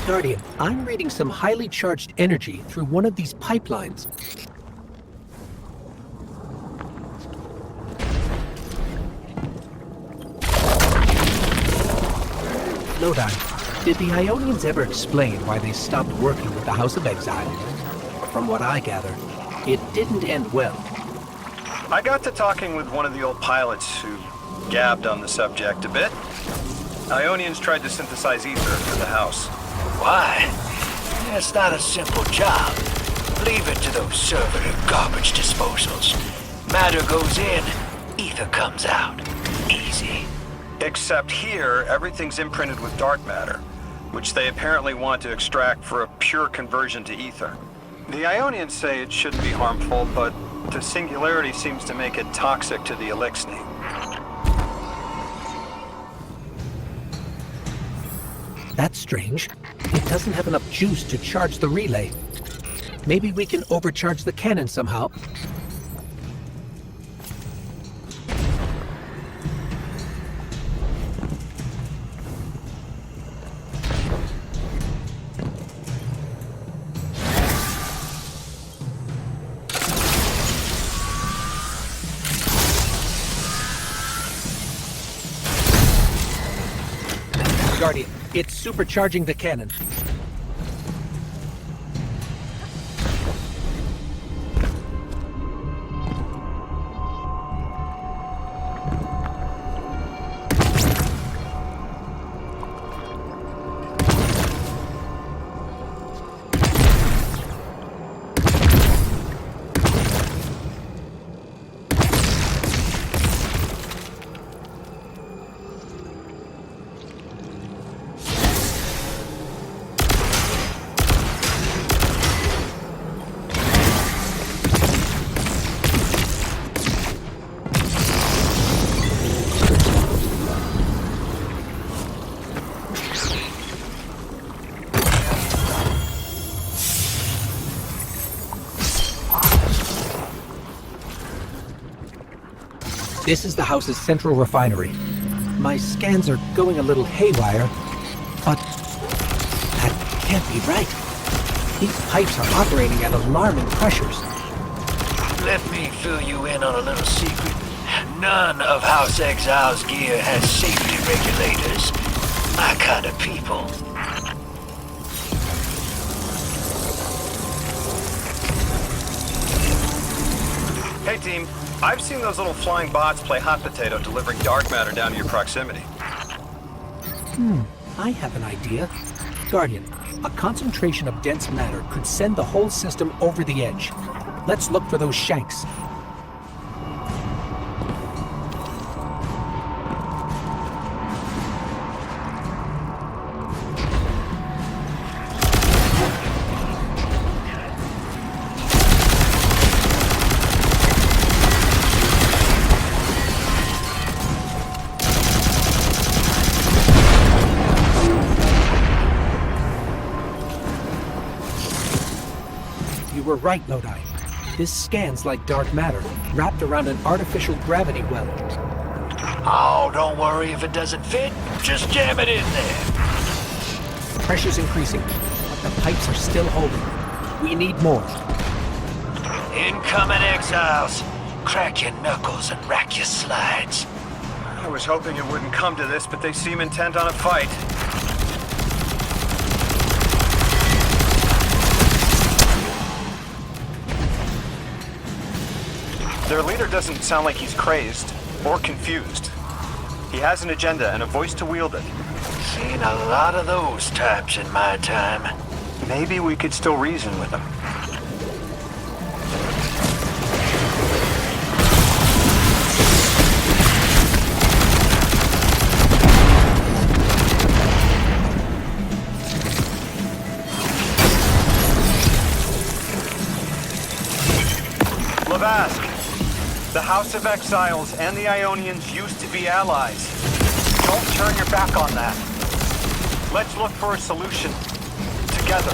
S5: Guardian, I'm reading some highly charged energy through one of these pipelines. Lodi, did the Ionians ever explain why they stopped working with the House of Exile? From what I gather, it didn't end well.
S10: I got to talking with one of the old pilots who gabbed on the subject a bit. Ionians tried to synthesize ether for the House.
S6: Why? It's not a simple job. Leave it to those servitor garbage disposals. Matter goes in, ether comes out. Easy.
S10: Except here, everything's imprinted with dark matter, which they apparently want to extract for a pure conversion to ether. The Ionians say it shouldn't be harmful, but the singularity seems to make it toxic to the Elixir.
S5: That's strange. It doesn't have enough juice to charge the relay. Maybe we can overcharge the cannon somehow. Guardian, it's supercharging the cannon. This is the house's central refinery. My scans are going a little haywire, but that can't be right. These pipes are operating at alarming pressures.
S6: Let me fill you in on a little secret. None of House Exile's gear has safety regulators. My kind of people.
S10: Hey team, I've seen those little flying bots play hot potato delivering dark matter down to your proximity.
S5: I have an idea. Guardian, a concentration of dense matter could send the whole system over the edge. Let's look for those shanks. You were right, Lodi. This scans like dark matter, wrapped around an artificial gravity well.
S6: Oh, don't worry if it doesn't fit. Just jam it in there.
S5: Pressure's increasing, but the pipes are still holding. We need more.
S6: Incoming exiles. Crack your knuckles and rack your slides.
S10: I was hoping it wouldn't come to this, but they seem intent on a fight. Their leader doesn't sound like he's crazed or confused. He has an agenda and a voice to wield it.
S6: Seen a lot of those types in my time.
S10: Maybe we could still reason with him. Levask, the House of Exiles and the Ionians used to be allies. Don't turn your back on that. Let's look for a solution. Together.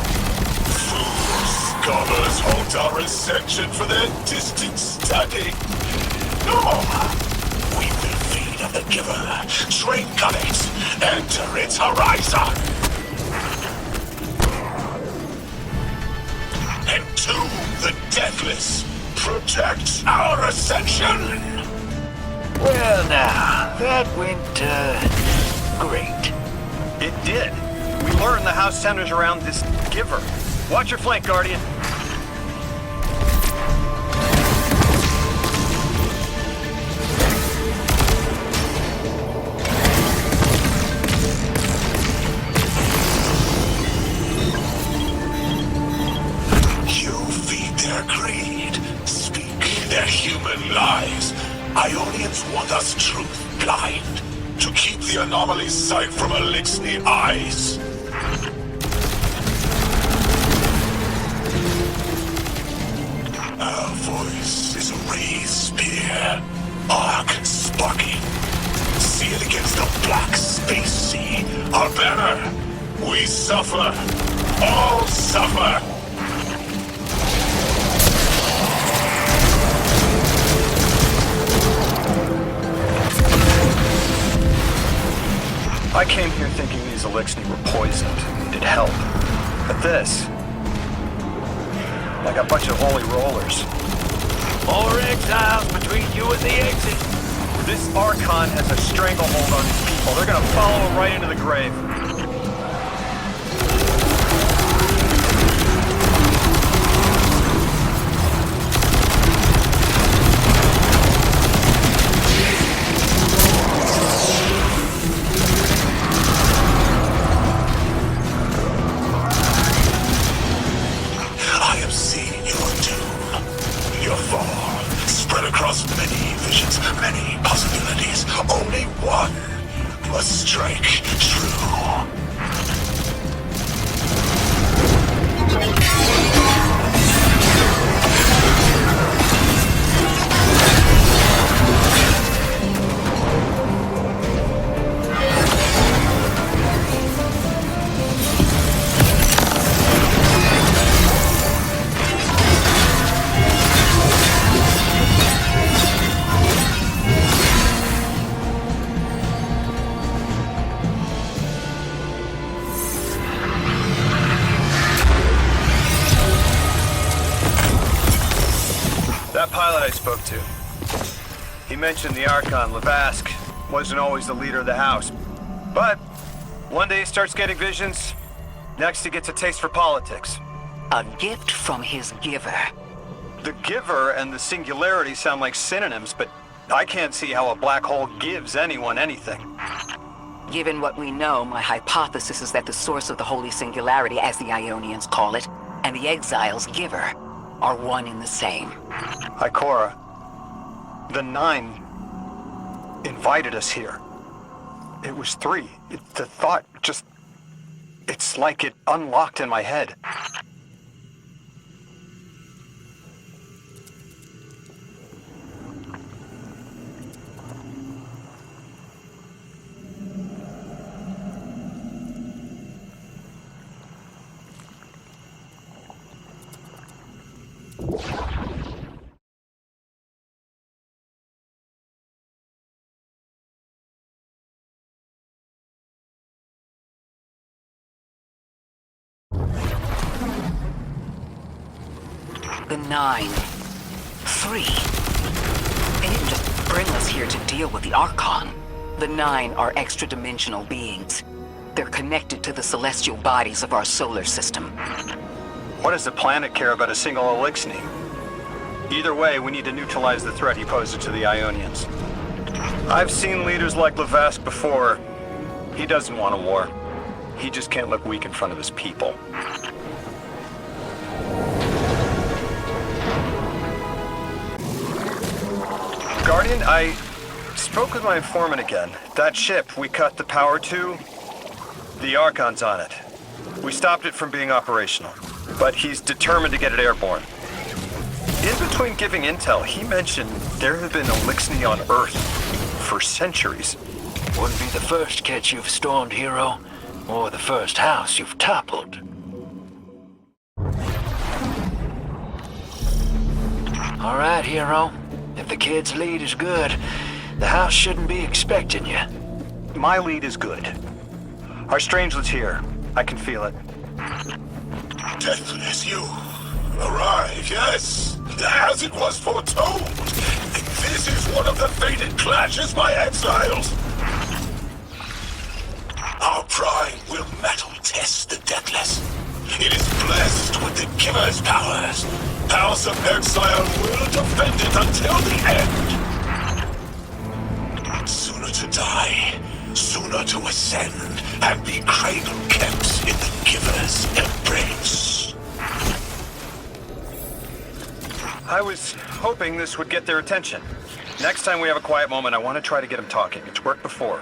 S7: Scholars hold our ascension for their distant study. No! We will feed on the giver, drink on it, enter its horizon. Entomb the deathless, protect our ascension.
S6: Well now, that went, great.
S10: It did. We learned the house centers around this giver. Watch your flank, Guardian.
S7: You feed their greed, speak their human lies. Ionians want us truth blind, to keep the anomaly's sight from Elixni eyes. Our voice is a raised spear, arc sparking. See it against the black space sea, our banner. We suffer, all suffer.
S10: I came here thinking these Elixni were poisoned, needed help. But this... like a bunch of holy rollers.
S6: More exiles between you and the exit.
S10: This Archon has a stranglehold on these people. They're gonna follow him right into the grave.
S7: I have seen your doom, your fall, spread across many visions, many possibilities. Only one must strike true.
S10: That pilot I spoke to, he mentioned the Archon, Levask, wasn't always the leader of the house. But one day he starts getting visions, next he gets a taste for politics.
S3: A gift from his giver.
S10: The giver and the singularity sound like synonyms, but I can't see how a black hole gives anyone anything.
S3: Given what we know, my hypothesis is that the source of the Holy Singularity, as the Ionians call it, and the Exile's giver are one and the same.
S10: Ikora, the Nine invited us here. It was 3. The thought just... it's like it unlocked in my head.
S3: The 9. 3. They didn't just bring us here to deal with the Archon. The 9 are extra-dimensional beings. They're connected to the celestial bodies of our solar system.
S10: What does the planet care about a single Elixni? Either way, we need to neutralize the threat he poses to the Ionians. I've seen leaders like Levask before. He doesn't want a war. He just can't look weak in front of his people. Guardian, I spoke with my informant again. That ship we cut the power to, the Archon's on it. We stopped it from being operational, but he's determined to get it airborne. In between giving intel, he mentioned there have been Elixni on Earth for centuries.
S6: Wouldn't be the first catch you've stormed, hero, or the first house you've toppled. All right, hero. If the kid's lead is good, the house shouldn't be expecting you.
S10: My lead is good. Our strangelet's here. I can feel it.
S7: Deathless, you arrive, yes, as it was foretold. This is one of the fated clashes by exiles. Our prime will metal test the Deathless. It is blessed with the Giver's powers. House of Exile will defend it until the end. Sooner to die, sooner to ascend, and be cradle-kept in the Giver's embrace.
S10: I was hoping this would get their attention. Next time we have a quiet moment, I want to try to get them talking. It's worked before.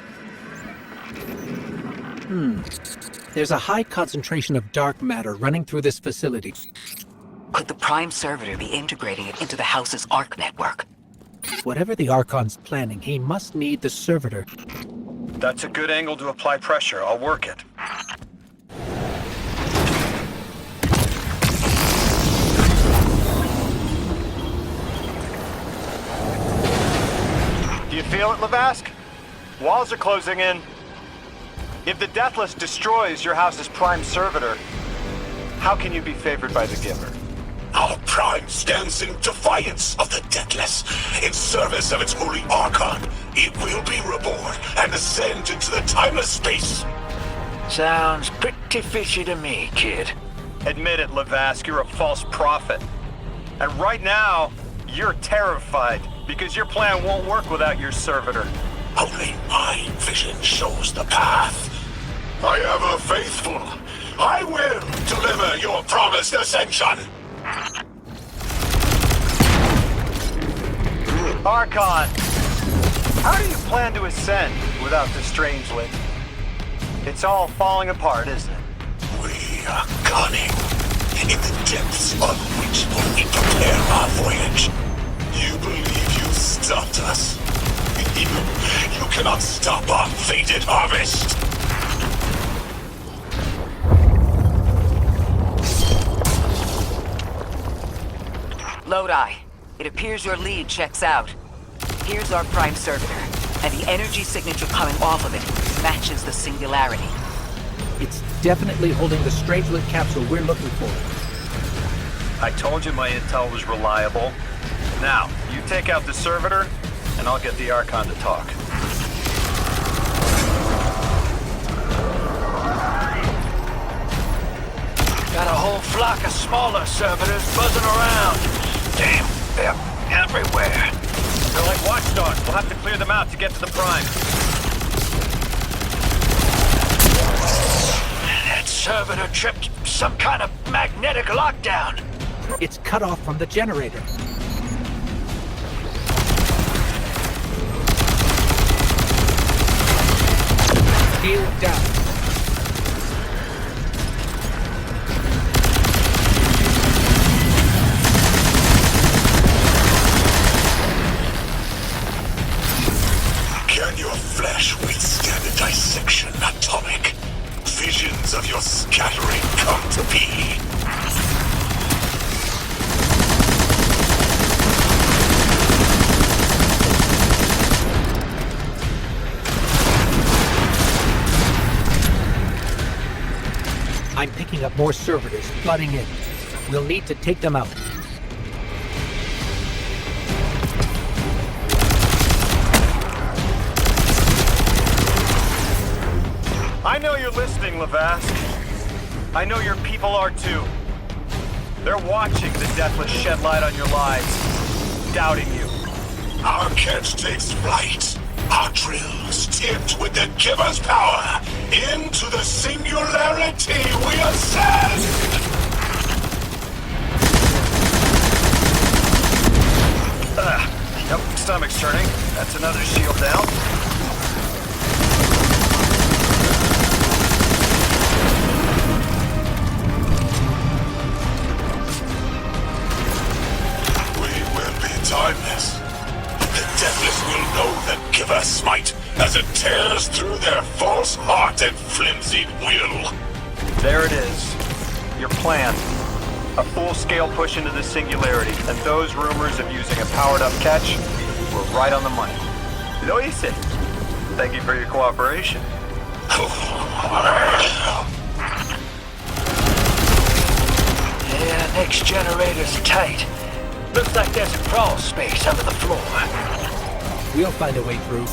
S5: There's a high concentration of dark matter running through this facility.
S3: Could the Prime Servitor be integrating it into the House's Arc network?
S5: Whatever the Archon's planning, he must need the Servitor.
S10: That's a good angle to apply pressure. I'll work it. Do you feel it, Lavask? Walls are closing in. If the Deathless destroys your house's Prime Servitor, how can you be favored by the Giver?
S7: Our prime stands in defiance of the Deathless. In service of its holy Archon, it will be reborn and ascend into the timeless space.
S6: Sounds pretty fishy to me, kid.
S10: Admit it, Lavask, you're a false prophet. And right now, you're terrified because your plan won't work without your servitor.
S7: Only my vision shows the path. I am a faithful. I will deliver your promised ascension.
S10: Archon, how do you plan to ascend without the Strangelet? It's all falling apart, isn't it?
S7: We are gunning in the depths on which we prepare our voyage. You believe you stopped us? You cannot stop our fated harvest.
S3: Lodi, it appears your lead checks out. Here's our Prime Servitor, and the energy signature coming off of it matches the singularity.
S5: It's definitely holding the Strangelet capsule we're looking for.
S10: I told you my intel was reliable. Now, you take out the Servitor, and I'll get the Archon to talk.
S6: Got a whole flock of smaller servitors buzzing around. Damn, they're everywhere.
S10: They're like watchdogs. We'll have to clear them out to get to the Prime.
S6: That servitor tripped some kind of magnetic lockdown.
S5: It's cut off from the generator. Shield down.
S7: Can your flesh withstand a dissection, Atomic? Visions of your scattering come to be.
S5: I'm picking up more servitors flooding in. We'll need to take them out.
S10: I know you're listening, Lavask. I know your people are too. They're watching the Deathless shed light on your lives, doubting you.
S7: Our catch takes flight. Our drills tipped with the Giver's power. Into the singularity we ascend!
S10: Nope, stomach's turning. That's another shield down.
S7: We their false heart and flimsy will.
S10: There it is. Your plan. A full-scale push into the singularity, and those rumors of using a powered-up catch were right on the money. Lo hice. Thank you for your cooperation.
S6: Yeah, next generator's tight. Looks like there's a crawl space under the floor.
S5: We'll find a way through.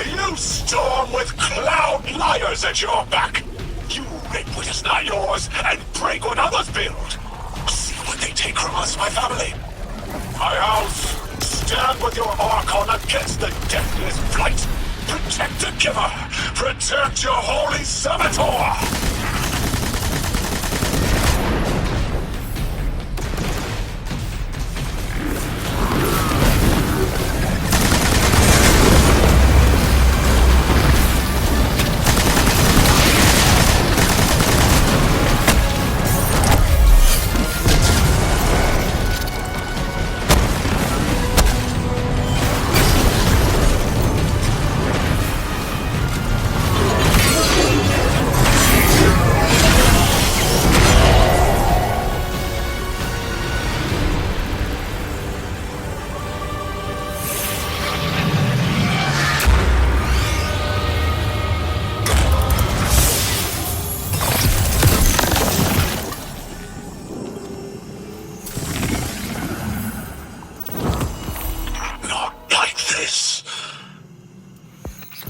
S7: You storm with cloud liars at your back. You rape what is not yours and break what others build. See what they take from us, my family. My house, stand with your Archon against the deathless flight. Protect the Giver. Protect your holy servitor.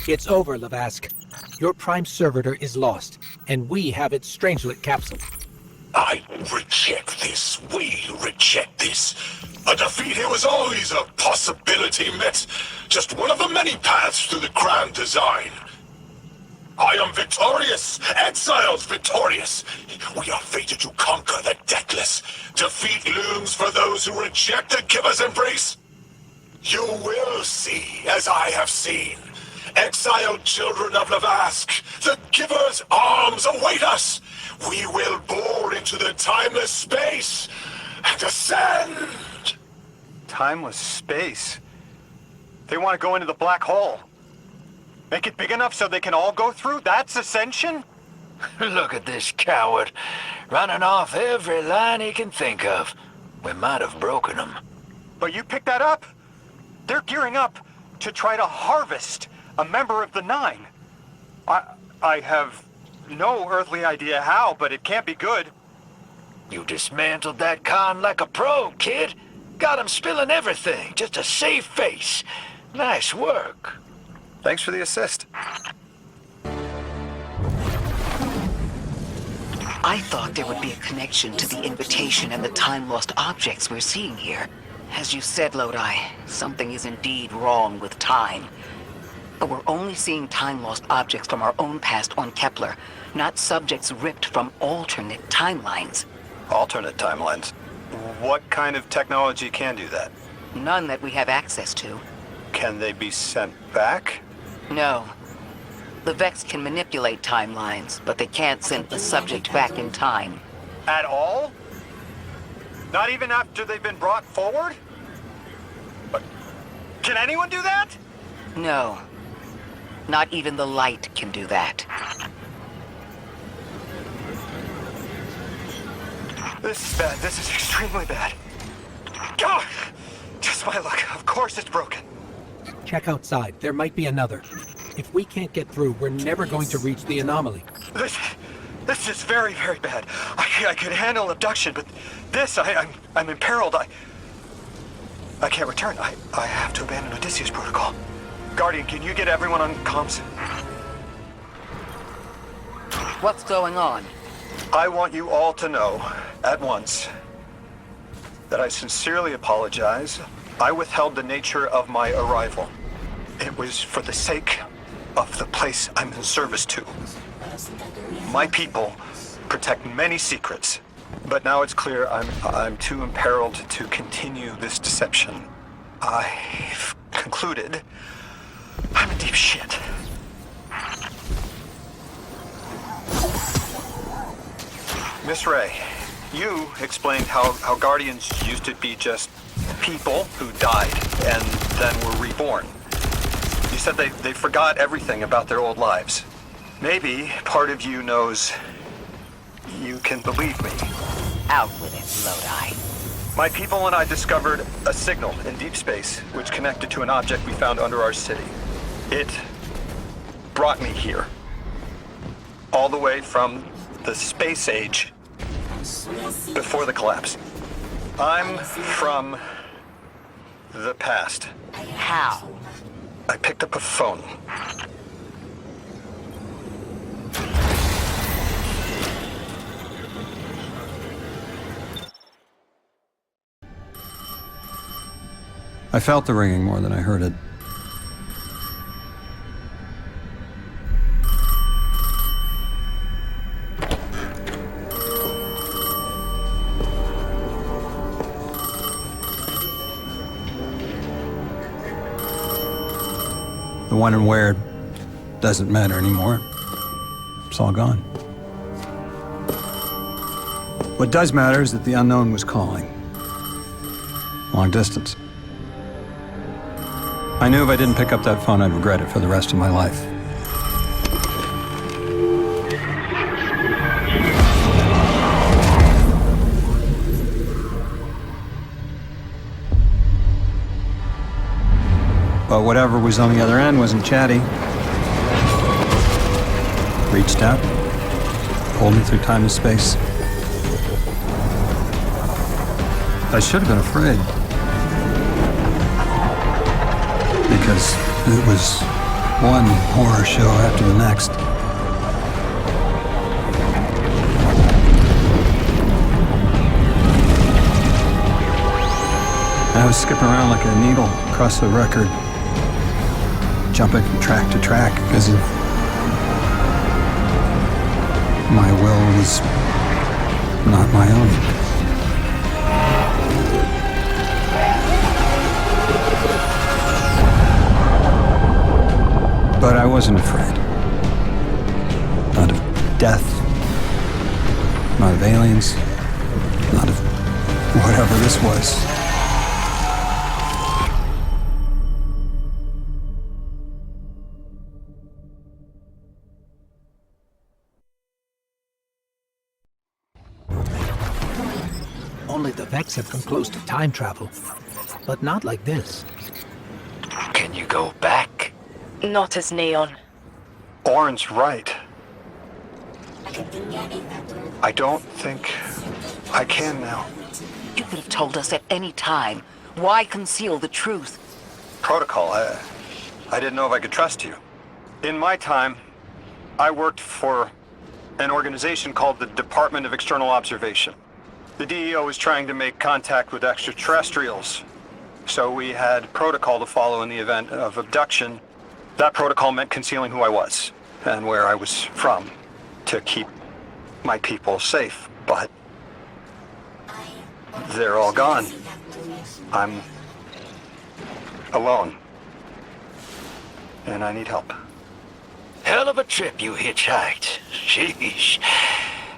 S5: It's over, Lavask. Your prime servitor is lost, and we have its Strangelet capsule.
S7: I reject this. We reject this. A defeat here was always a possibility, Met. Just one of the many paths to the grand design. I am victorious. Exiles victorious. We are fated to conquer the deathless. Defeat looms for those who reject the Giver's embrace. You will see, as I have seen. Exiled children of Lavask, the Giver's arms await us. We will bore into the timeless space and ascend.
S10: Timeless space? They want to go into the black hole. Make it big enough so they can all go through? That's ascension?
S6: Look at this coward, running off every line he can think of. We might have broken him.
S10: But you picked that up. They're gearing up to try to harvest a member of the Nine. I have no earthly idea how, but it can't be good.
S6: You dismantled that con like a pro, kid. Got him spilling everything, just to save face. Nice work.
S10: Thanks for the assist.
S3: I thought there would be a connection to the invitation and the time-lost objects we're seeing here. As you said, Lodi, something is indeed wrong with time. But we're only seeing time-lost objects from our own past on Kepler, not subjects ripped from alternate timelines.
S10: Alternate timelines? What kind of technology can do that?
S3: None that we have access to.
S10: Can they be sent back?
S3: No. The Vex can manipulate timelines, but they can't send the subject back in time.
S10: At all? Not even after they've been brought forward? But can anyone do that?
S3: No. Not even the light can do that.
S10: This is bad. This is extremely bad. God! Just my luck. Of course it's broken.
S5: Check outside. There might be another. If we can't get through, we're never going to reach the anomaly.
S10: This is very, very bad. I could handle abduction, but this, I'm imperiled. I can't return. I have to abandon Odysseus protocol. Guardian, can you get everyone on comms?
S3: What's going on?
S10: I want you all to know, at once, that I sincerely apologize. I withheld the nature of my arrival. It was for the sake of the place I'm in service to. My people protect many secrets, but now it's clear I'm too imperiled to continue this deception. I've concluded, I'm in deep shit. Miss Ray, you explained how Guardians used to be just people who died and then were reborn. You said they forgot everything about their old lives. Maybe part of you knows you can believe me.
S3: Out with it, Lodi.
S10: My people and I discovered a signal in deep space which connected to an object we found under our city. It brought me here. All the way from the space age before the collapse. I'm from the past.
S3: How?
S10: I picked up a phone.
S8: I felt the ringing more than I heard it. The when and where doesn't matter anymore. It's all gone. What does matter is that the unknown was calling. Long distance. I knew if I didn't pick up that phone, I'd regret it for the rest of my life. But whatever was on the other end wasn't chatty. Reached out, pulled me through time and space. I should have been afraid. Because it was one horror show after the next. I was skipping around like a needle across the record, jumping from track to track as if my will was not my own. But I wasn't afraid. Not of death, not of aliens, not of whatever this was.
S5: Only the Vex have come close to time travel, but not like this.
S6: Can you go back?
S2: Not as Neon.
S10: Orin's right. I don't think I can now.
S3: You could have told us at any time. Why conceal the truth?
S10: Protocol, I didn't know if I could trust you. In my time, I worked for an organization called the Department of External Observation. The DEO was trying to make contact with extraterrestrials, so we had protocol to follow in the event of abduction. That protocol meant concealing who I was and where I was from to keep my people safe, but they're all gone. I'm alone, and I need help.
S6: Hell of a trip you hitchhiked. Sheesh.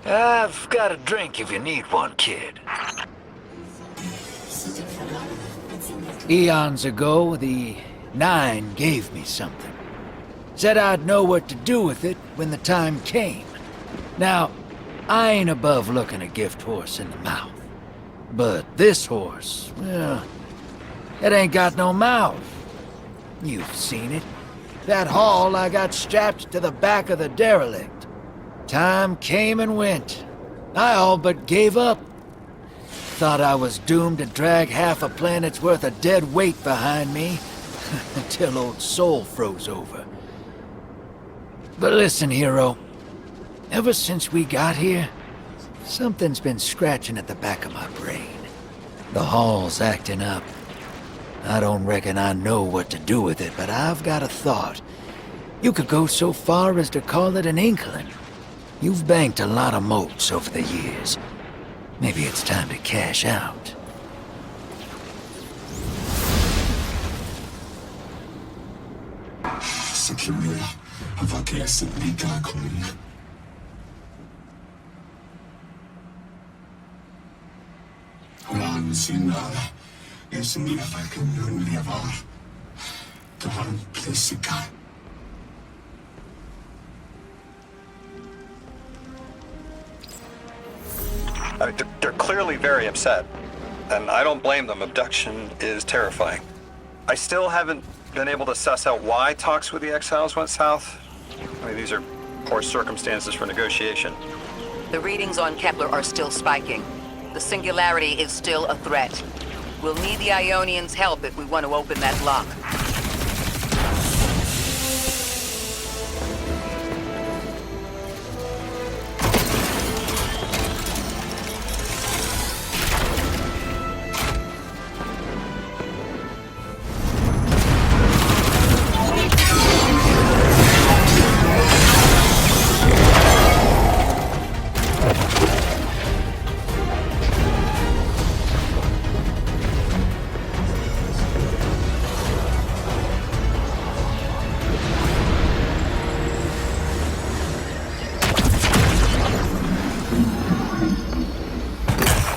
S6: I've got a drink if you need one, kid. Eons ago, the Nine gave me something. Said I'd know what to do with it when the time came. Now, I ain't above looking a gift horse in the mouth. But this horse, well, it ain't got no mouth. You've seen it. That haul I got strapped to the back of the derelict. Time came and went. I all but gave up. Thought I was doomed to drag half a planet's worth of dead weight behind me until old Soul froze over. But listen, hero. Ever since we got here, something's been scratching at the back of my brain. The hall's acting up. I don't reckon I know what to do with it, but I've got a thought. You could go so far as to call it an inkling. You've banked a lot of motes over the years. Maybe it's time to cash out.
S7: Sakimura, Avakes Liga Kun. Ran Sinara, is near like a Nuneva. Dawn Plessica.
S10: I mean, they're clearly very upset, and I don't blame them. Abduction is terrifying. I still haven't been able to suss out why talks with the exiles went south. I mean, these are poor circumstances for negotiation.
S3: The readings on Kepler are still spiking. The singularity is still a threat. We'll need the Ionians' help if we want to open that lock.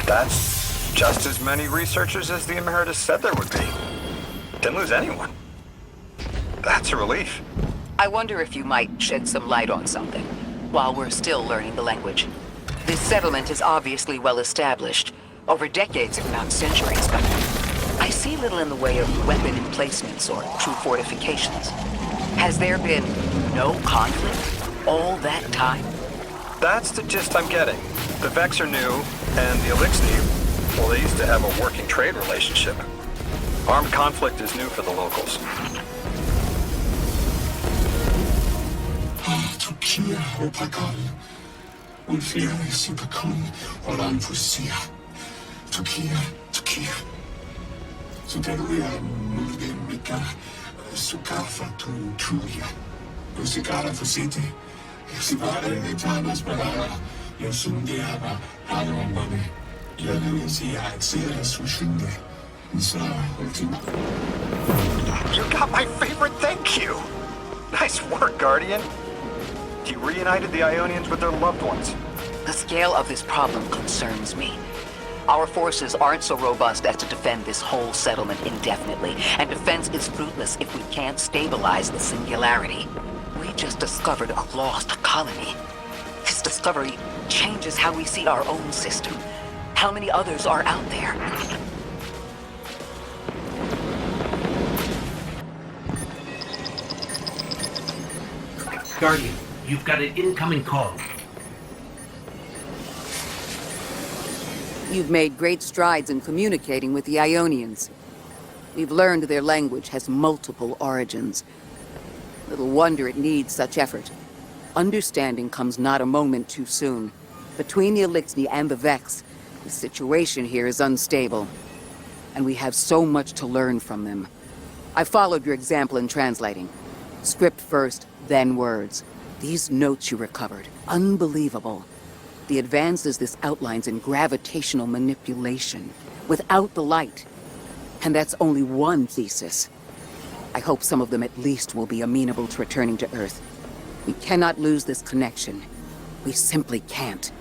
S10: That's just as many researchers as the Emeritus said there would be. Didn't lose anyone. That's a relief.
S3: I wonder if you might shed some light on something, while we're still learning the language. This settlement is obviously well established, over decades if not centuries, but I see little in the way of weapon emplacements or true fortifications. Has there been no conflict all that time?
S10: That's the gist I'm getting. The Vex are new, and the Elixni, well, they used to have a working trade relationship. Armed conflict is new for the locals.
S7: Tukia Opagal, Unfia Sipakun, Olan Pusia. Tukia. Suteruia Mulgen Mika, Sukafa Tuya. Usikara Fusiti, Sivare Tamas Balara, Yosundiaba, Alamone, Yalusia, Xera Sushinde, Nisra Ultima.
S10: You got my favorite thank you! Nice work, Guardian. You reunited the Ionians with their loved ones.
S3: The scale of this problem concerns me. Our forces aren't so robust as to defend this whole settlement indefinitely, and defense is fruitless if we can't stabilize the singularity. We just discovered a lost colony. This discovery changes how we see our own system. How many others are out there?
S5: Guardian, you've got an incoming call.
S3: You've made great strides in communicating with the Ionians. We've learned their language has multiple origins. Little wonder it needs such effort. Understanding comes not a moment too soon. Between the Elixni and the Vex, the situation here is unstable. And we have so much to learn from them. I followed your example in translating. Script first, then words. These notes you recovered, unbelievable. The advances this outlines in gravitational manipulation, without the light. And that's only one thesis. I hope some of them at least will be amenable to returning to Earth. We cannot lose this connection. We simply can't.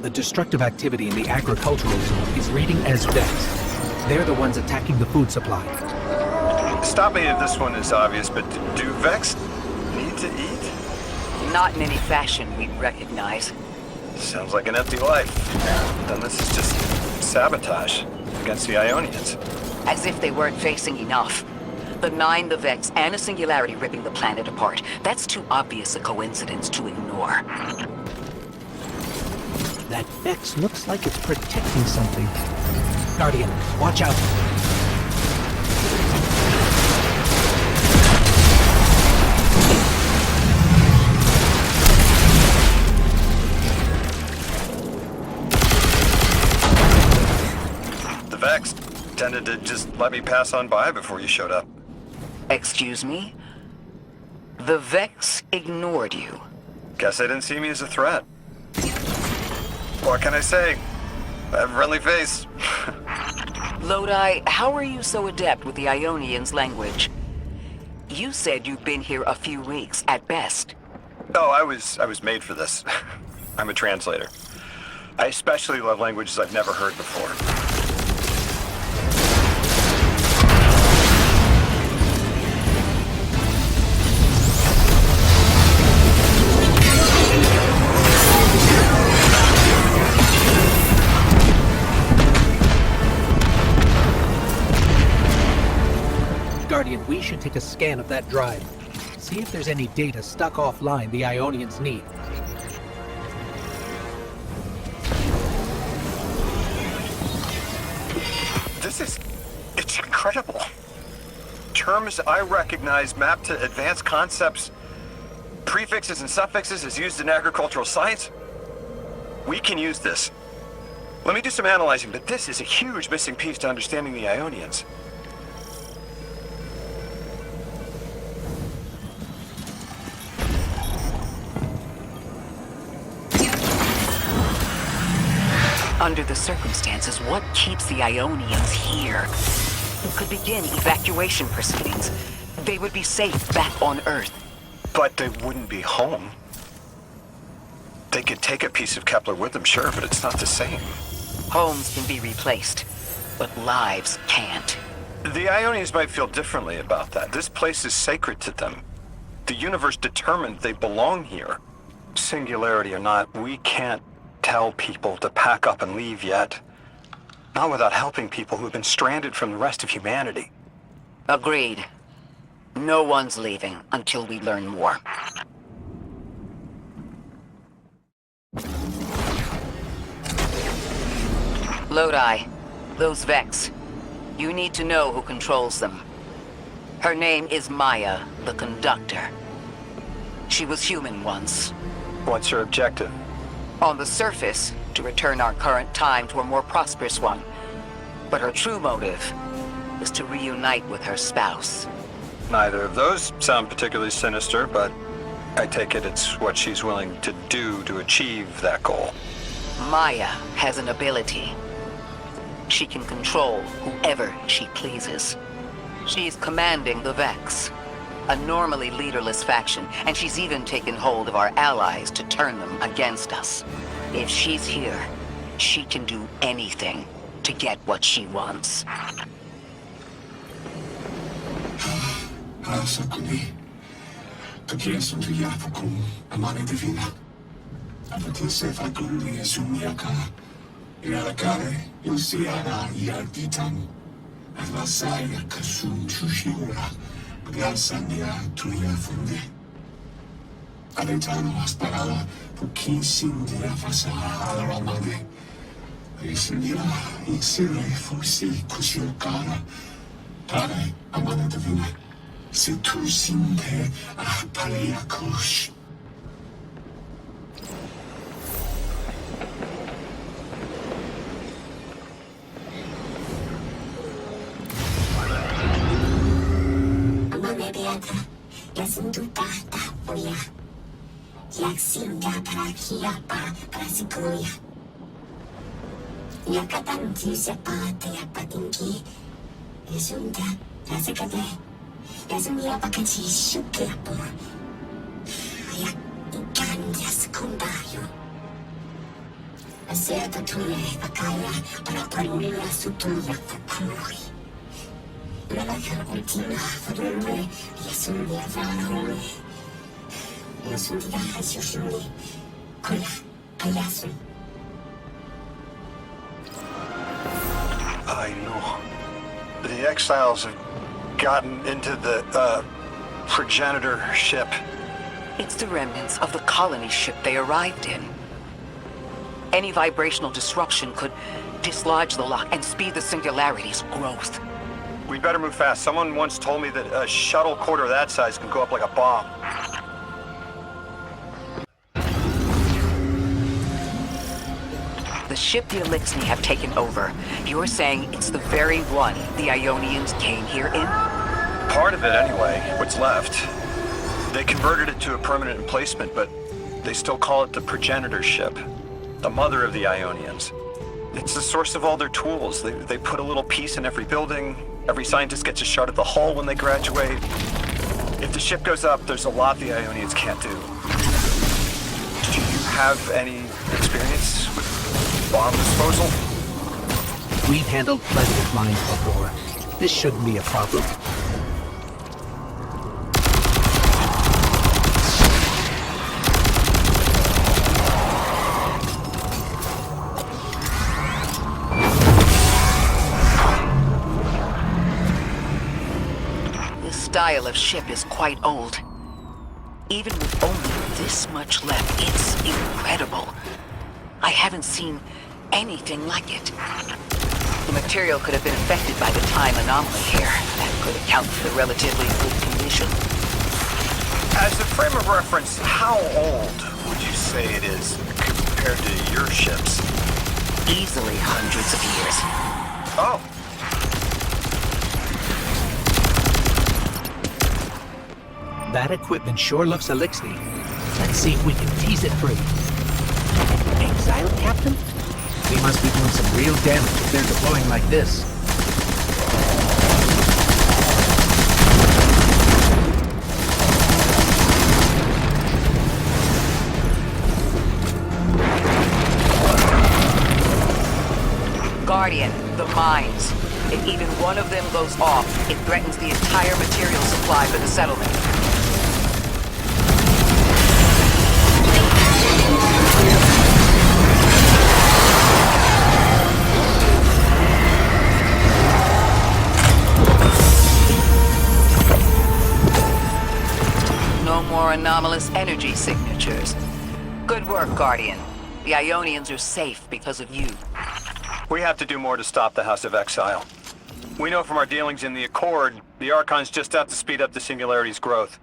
S5: The destructive activity in the agricultural zone is reading as Vex. They're the ones attacking the food supply.
S10: Stop me if this one is obvious, but do Vex need to eat?
S3: Not in any fashion we'd recognize.
S10: Sounds like an empty life. Then this is just sabotage against the Ionians.
S3: As if they weren't facing enough. The Nine, the Vex, and a singularity ripping the planet apart. That's too obvious a coincidence to ignore.
S5: That Vex looks like it's protecting something. Guardian, watch out.
S10: The Vex tended to just let me pass on by before you showed up.
S3: Excuse me? The Vex ignored you.
S10: Guess they didn't see me as a threat. What can I say? I have a friendly face.
S3: Lodi, how are you so adept with the Ionians' language? You said you've been here a few weeks, at best.
S10: Oh, I was made for this. I'm a translator. I especially love languages I've never heard before.
S5: Guardian, we should take a scan of that drive. See if there's any data stuck offline the Ionians need.
S10: It's incredible. Terms I recognize mapped to advanced concepts, prefixes and suffixes as used in agricultural science. We can use this. Let me do some analyzing, but this is a huge missing piece to understanding the Ionians.
S3: Under the circumstances, what keeps the Ionians here? We could begin evacuation proceedings. They would be safe back on Earth.
S10: But they wouldn't be home. They could take a piece of Kepler with them, sure, but it's not the same.
S3: Homes can be replaced, but lives can't.
S10: The Ionians might feel differently about that. This place is sacred to them. The universe determined they belong here. Singularity or not, we can't tell people to pack up and leave yet. Not without helping people who have been stranded from the rest of humanity.
S3: Agreed. No one's leaving until we learn more. Lodi, those Vex. You need to know who controls them. Her name is Maya, the Conductor. She was human once.
S10: What's her objective?
S3: On the surface, to return our current time to a more prosperous one. But her true motive is to reunite with her spouse.
S10: Neither of those sound particularly sinister, but I take it it's what she's willing to do to achieve that goal.
S3: Maya has an ability. She can control whoever she pleases. She's commanding the Vex, a normally leaderless faction, and she's even taken hold of our allies to turn them against us. If she's here, she can do anything to get what she wants.
S7: Adentano asparava pochissimo di affasciare la mano. E si dirà insieme forse così cara. Tare a mano divina. Se tu sinte a palia così. Amore beata, la suntuta ta volia. Yaksinga parakia para sikuya. Yakatanti sepate yapatinki. Yasunda, yasekade. Yasumia pakachi shukiapo. Ayak ikandia secundario. Acerta tule bakaya para parulia sutuya kakuri. Lalaka ultima fadurwe. Yasumia vanore.
S10: I know. The exiles have gotten into the, progenitor ship.
S3: It's the remnants of the colony ship they arrived in. Any vibrational disruption could dislodge the lock and speed the singularity's growth.
S10: We'd better move fast. Someone once told me that a shuttle quarter that size can go up like a bomb.
S3: The ship the Elixni have taken over. You're saying it's the very one the Ionians came here in?
S10: Part of it, anyway. What's left. They converted it to a permanent emplacement, but They still call it the progenitor ship, the mother of the Ionians. It's the source of all their tools. They put a little piece in every building. Every scientist gets a shot at the hull when they graduate. If the ship goes up, there's a lot the Ionians can't do. Do you have any experience with bomb disposal?
S5: We've handled plenty of mines before. This shouldn't be a problem.
S3: This style of ship is quite old. Even with only this much left, it's incredible. I haven't seen anything like it. The material could have been affected by the time anomaly here. That could account for the relatively good condition.
S10: As a frame of reference, how old would you say it is compared to your ships?
S3: Easily hundreds of years.
S10: Oh.
S5: That equipment sure looks elixir. Let's see if we can tease it free. Exile, Captain? We must be doing some real damage if they're deploying like this.
S3: Guardian, the mines. If even one of them goes off, it threatens the entire material supply for the settlement. No more anomalous energy signatures. Good work, Guardian. The Ionians are safe because of you.
S10: We have to do more to stop the House of Exile. We know from our dealings in the Accord, the Archon's just out to speed up the Singularity's growth.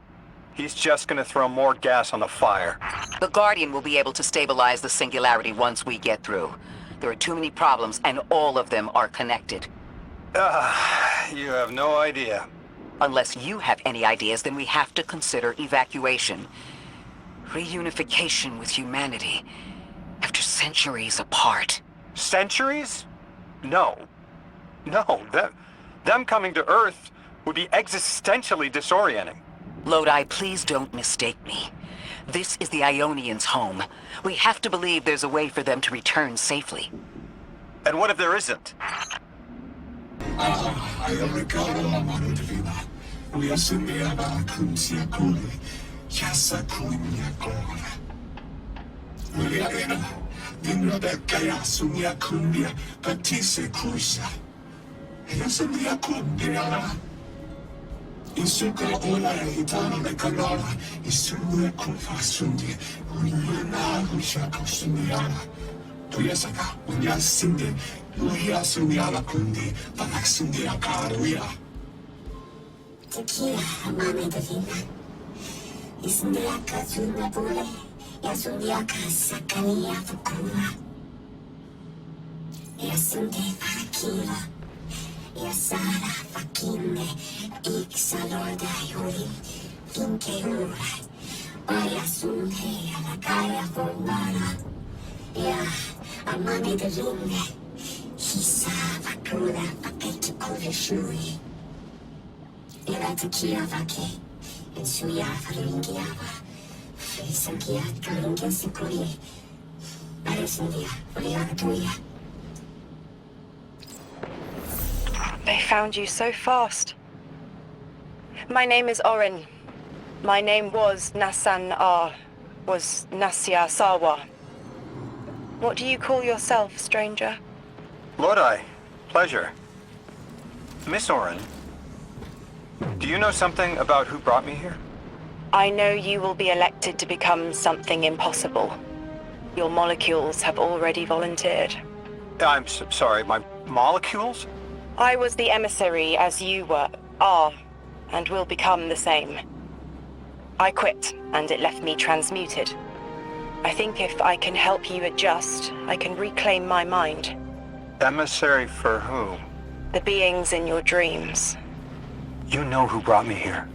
S10: He's just gonna throw more gas on the fire.
S3: The Guardian will be able to stabilize the Singularity once we get through. There are too many problems, and all of them are connected.
S10: You have no idea.
S3: Unless you have any ideas, then we have to consider evacuation. Reunification with humanity. After centuries apart.
S10: Centuries? No. No, them coming to Earth would be existentially disorienting.
S3: Lodi, please don't mistake me. This is the Ionians' home. We have to believe there's a way for them to return safely.
S10: And what if there isn't?
S2: They found you so fast. My name is Orin. My name was was Nasya Sawa. What do you call yourself, stranger?
S10: Lodi, pleasure. Miss Orin, do you know something about who brought me here?
S2: I know you will be elected to become something impossible. Your molecules have already volunteered.
S10: I'm sorry, my molecules?
S2: I was the emissary as you are, and will become the same. I quit, and it left me transmuted. I think if I can help you adjust, I can reclaim my mind.
S10: Emissary for whom?
S2: The beings in your dreams.
S10: You know who brought me here.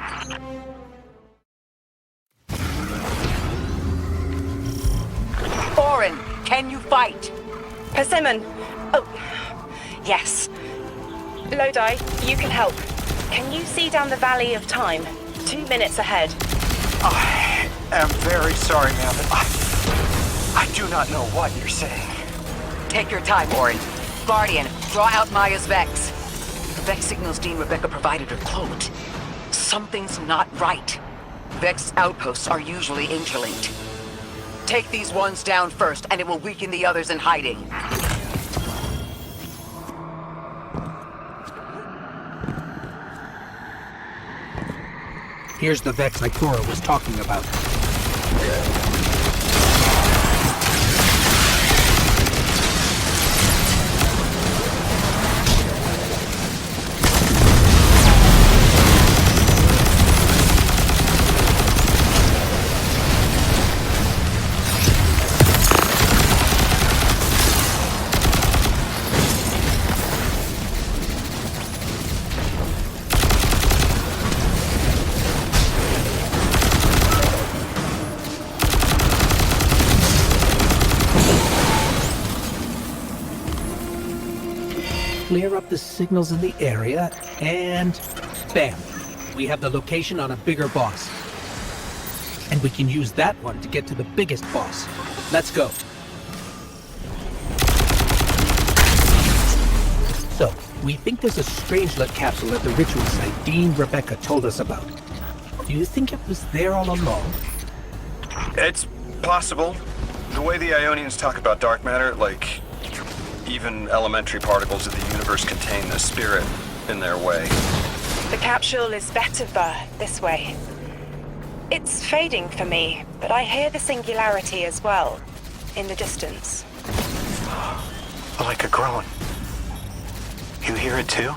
S3: Can you fight?
S2: Persimmon! Oh, yes. Lodi, you can help. Can you see down the Valley of Time? 2 minutes ahead.
S10: I am very sorry, ma'am, but I do not know what you're saying.
S3: Take your time, Orin. Guardian, draw out Maya's Vex. The Vex signals Dean Rebecca provided are cloaked. Something's not right. Vex outposts are usually interlinked. Take these ones down first, and it will weaken the others in hiding.
S5: Here's the Vex Ikora was talking about. Clear up the signals in the area, and bam! We have the location on a bigger boss. And we can use that one to get to the biggest boss. Let's go. So, we think there's a Strangelet capsule at the ritual site Dean Rebecca told us about. Do you think it was there all along?
S10: It's possible. The way the Ionians talk about dark matter, like even elementary particles of the universe contain the spirit in their way.
S2: The capsule is better this way. It's fading for me, but I hear the singularity as well, in the distance.
S10: Like a groan. You hear it too?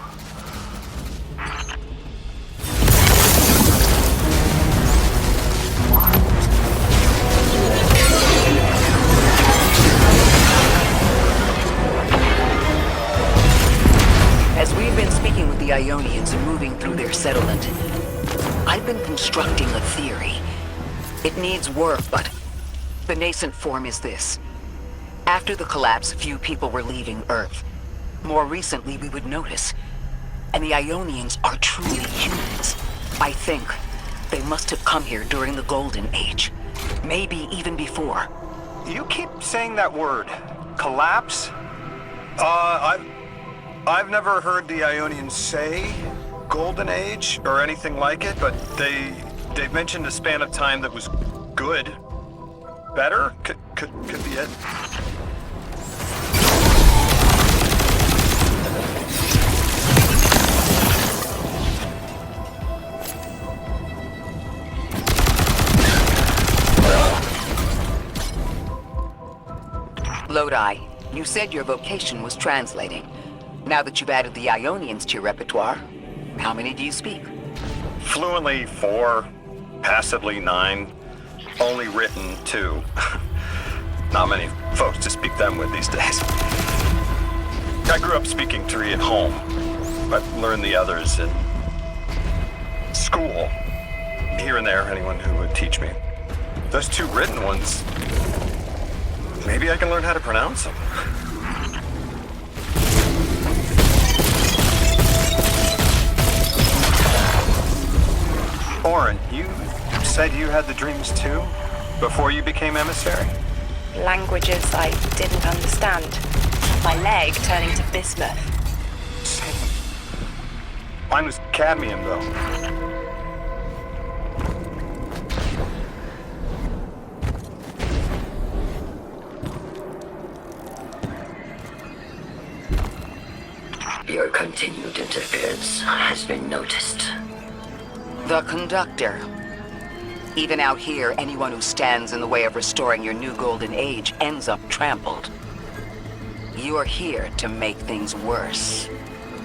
S3: As we've been speaking with the Ionians and moving through their settlement, I've been constructing a theory. It needs work, but the nascent form is this. After the collapse, few people were leaving Earth. More recently, we would notice. And the Ionians are truly humans. I think they must have come here during the Golden Age. Maybe even before.
S10: You keep saying that word. Collapse? I've never heard the Ionians say Golden Age or anything like it, but they've mentioned a span of time that was good. Better? Could be it.
S3: Lodi, you said your vocation was translating. Now that you've added the Ionians to your repertoire, how many do you speak?
S10: Fluently 4, passively 9, only written 2. Not many folks to speak them with these days. I grew up speaking 3 at home, but learned the others in school. Here and there, anyone who would teach me. Those 2 written ones, maybe I can learn how to pronounce them. Orin, you said you had the dreams too? Before you became emissary?
S2: Languages I didn't understand. My leg turning to bismuth.
S10: Same. Mine was cadmium, though.
S11: Your continued interference has been noticed.
S3: The conductor. Even out here, anyone who stands in the way of restoring your new golden age ends up trampled. You're here to make things worse.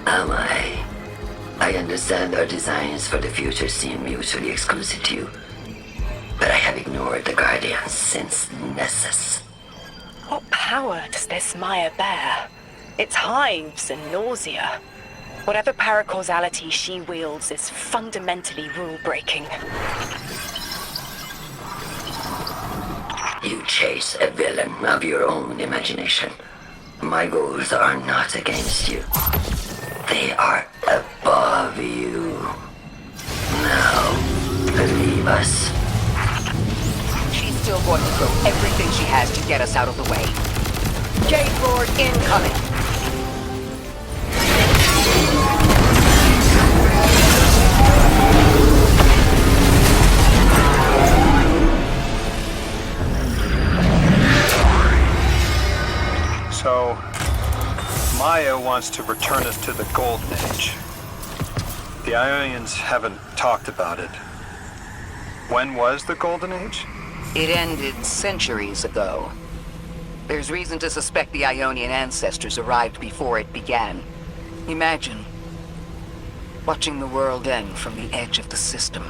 S11: Am I? I understand our designs for the future seem mutually exclusive to you, but I have ignored the Guardians since Nessus.
S2: What power does this Maya bear? It's hives and nausea. Whatever paracausality she wields is fundamentally rule-breaking.
S11: You chase a villain of your own imagination. My goals are not against you. They are above you. Now, leave us.
S3: She's still going to throw everything she has to get us out of the way. Jade Lord incoming!
S10: So, Maya wants to return us to the Golden Age. The Ionians haven't talked about it. When was the Golden Age?
S3: It ended centuries ago. There's reason to suspect the Ionian ancestors arrived before it began. Imagine watching the world end from the edge of the system.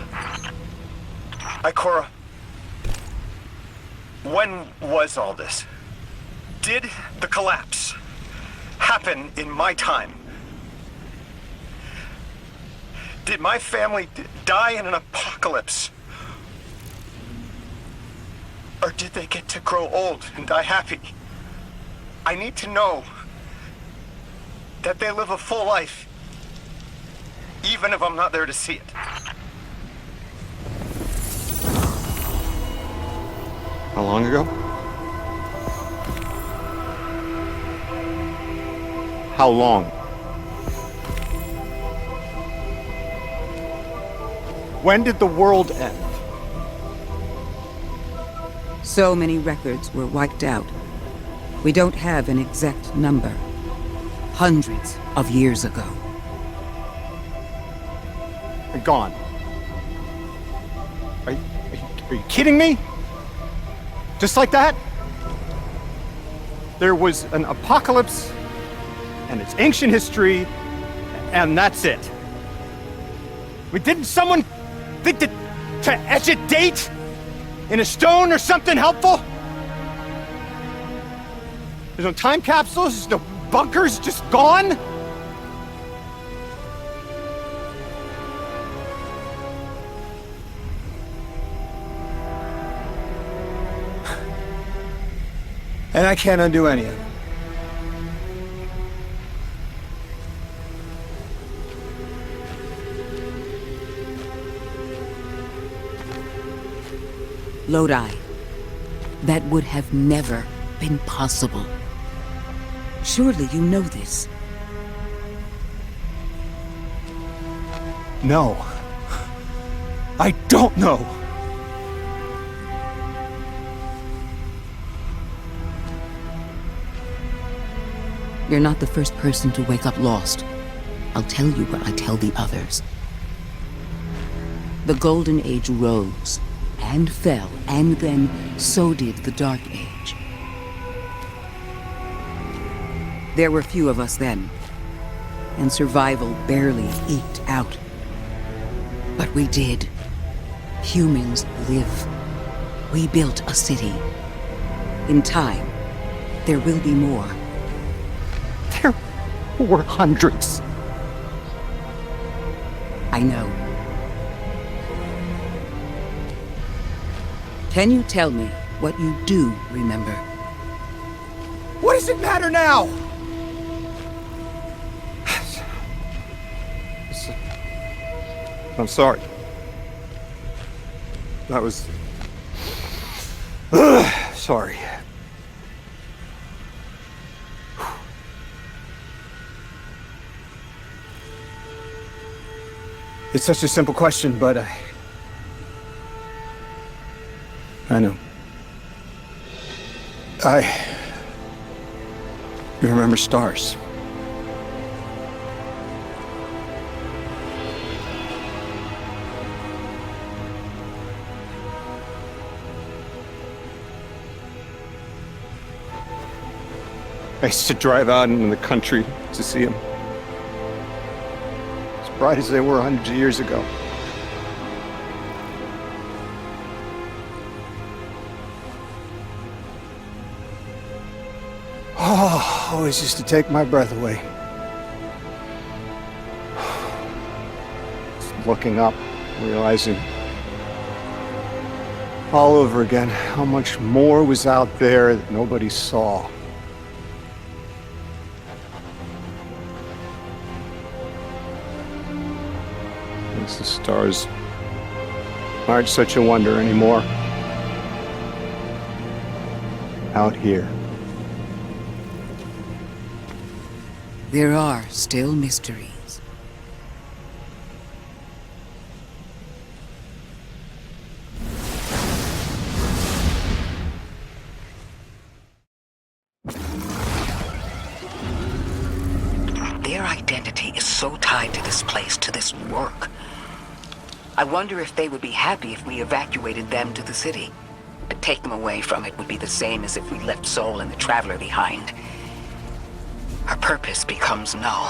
S10: Ikora, when was all this? Did the collapse happen in my time? Did my family die in an apocalypse? Or did they get to grow old and die happy? I need to know that they live a full life, even if I'm not there to see it.
S8: How long ago? How long? When did the world end?
S3: So many records were wiped out. We don't have an exact number. Hundreds of years ago.
S8: They're gone. Are you kidding me? Just like that? There was an apocalypse, and it's ancient history, and that's it. Didn't someone think to etch a date in a stone or something helpful? There's no time capsules, there's no bunkers, just gone?
S5: And I can't undo any of it.
S3: Lodi. That would have never been possible. Surely you know this.
S5: No. I don't know.
S3: You're not the first person to wake up lost. I'll tell you what I tell the others. The Golden Age rose and fell, and then so did the Dark Age. There were few of us then, and survival barely eked out. But we did. Humans live. We built a city. In time, there will be more.
S8: There were hundreds.
S3: I know. Can you tell me what you do remember?
S8: What does it matter now? I'm sorry. That was... sorry.
S5: It's such a simple question, but I know. I remember stars.
S8: I used to drive out into the country to see them. As bright as they were hundreds of years ago. Oh, always used to take my breath away. Just looking up, realizing All over again. How much more was out there that nobody saw? I guess the stars aren't such a wonder anymore. Out here.
S3: There are still mysteries. Their identity is so tied to this place, to this work. I wonder if they would be happy if we evacuated them to the city. To take them away from it would be the same as if we left Soul and the Traveler behind. Our purpose becomes null.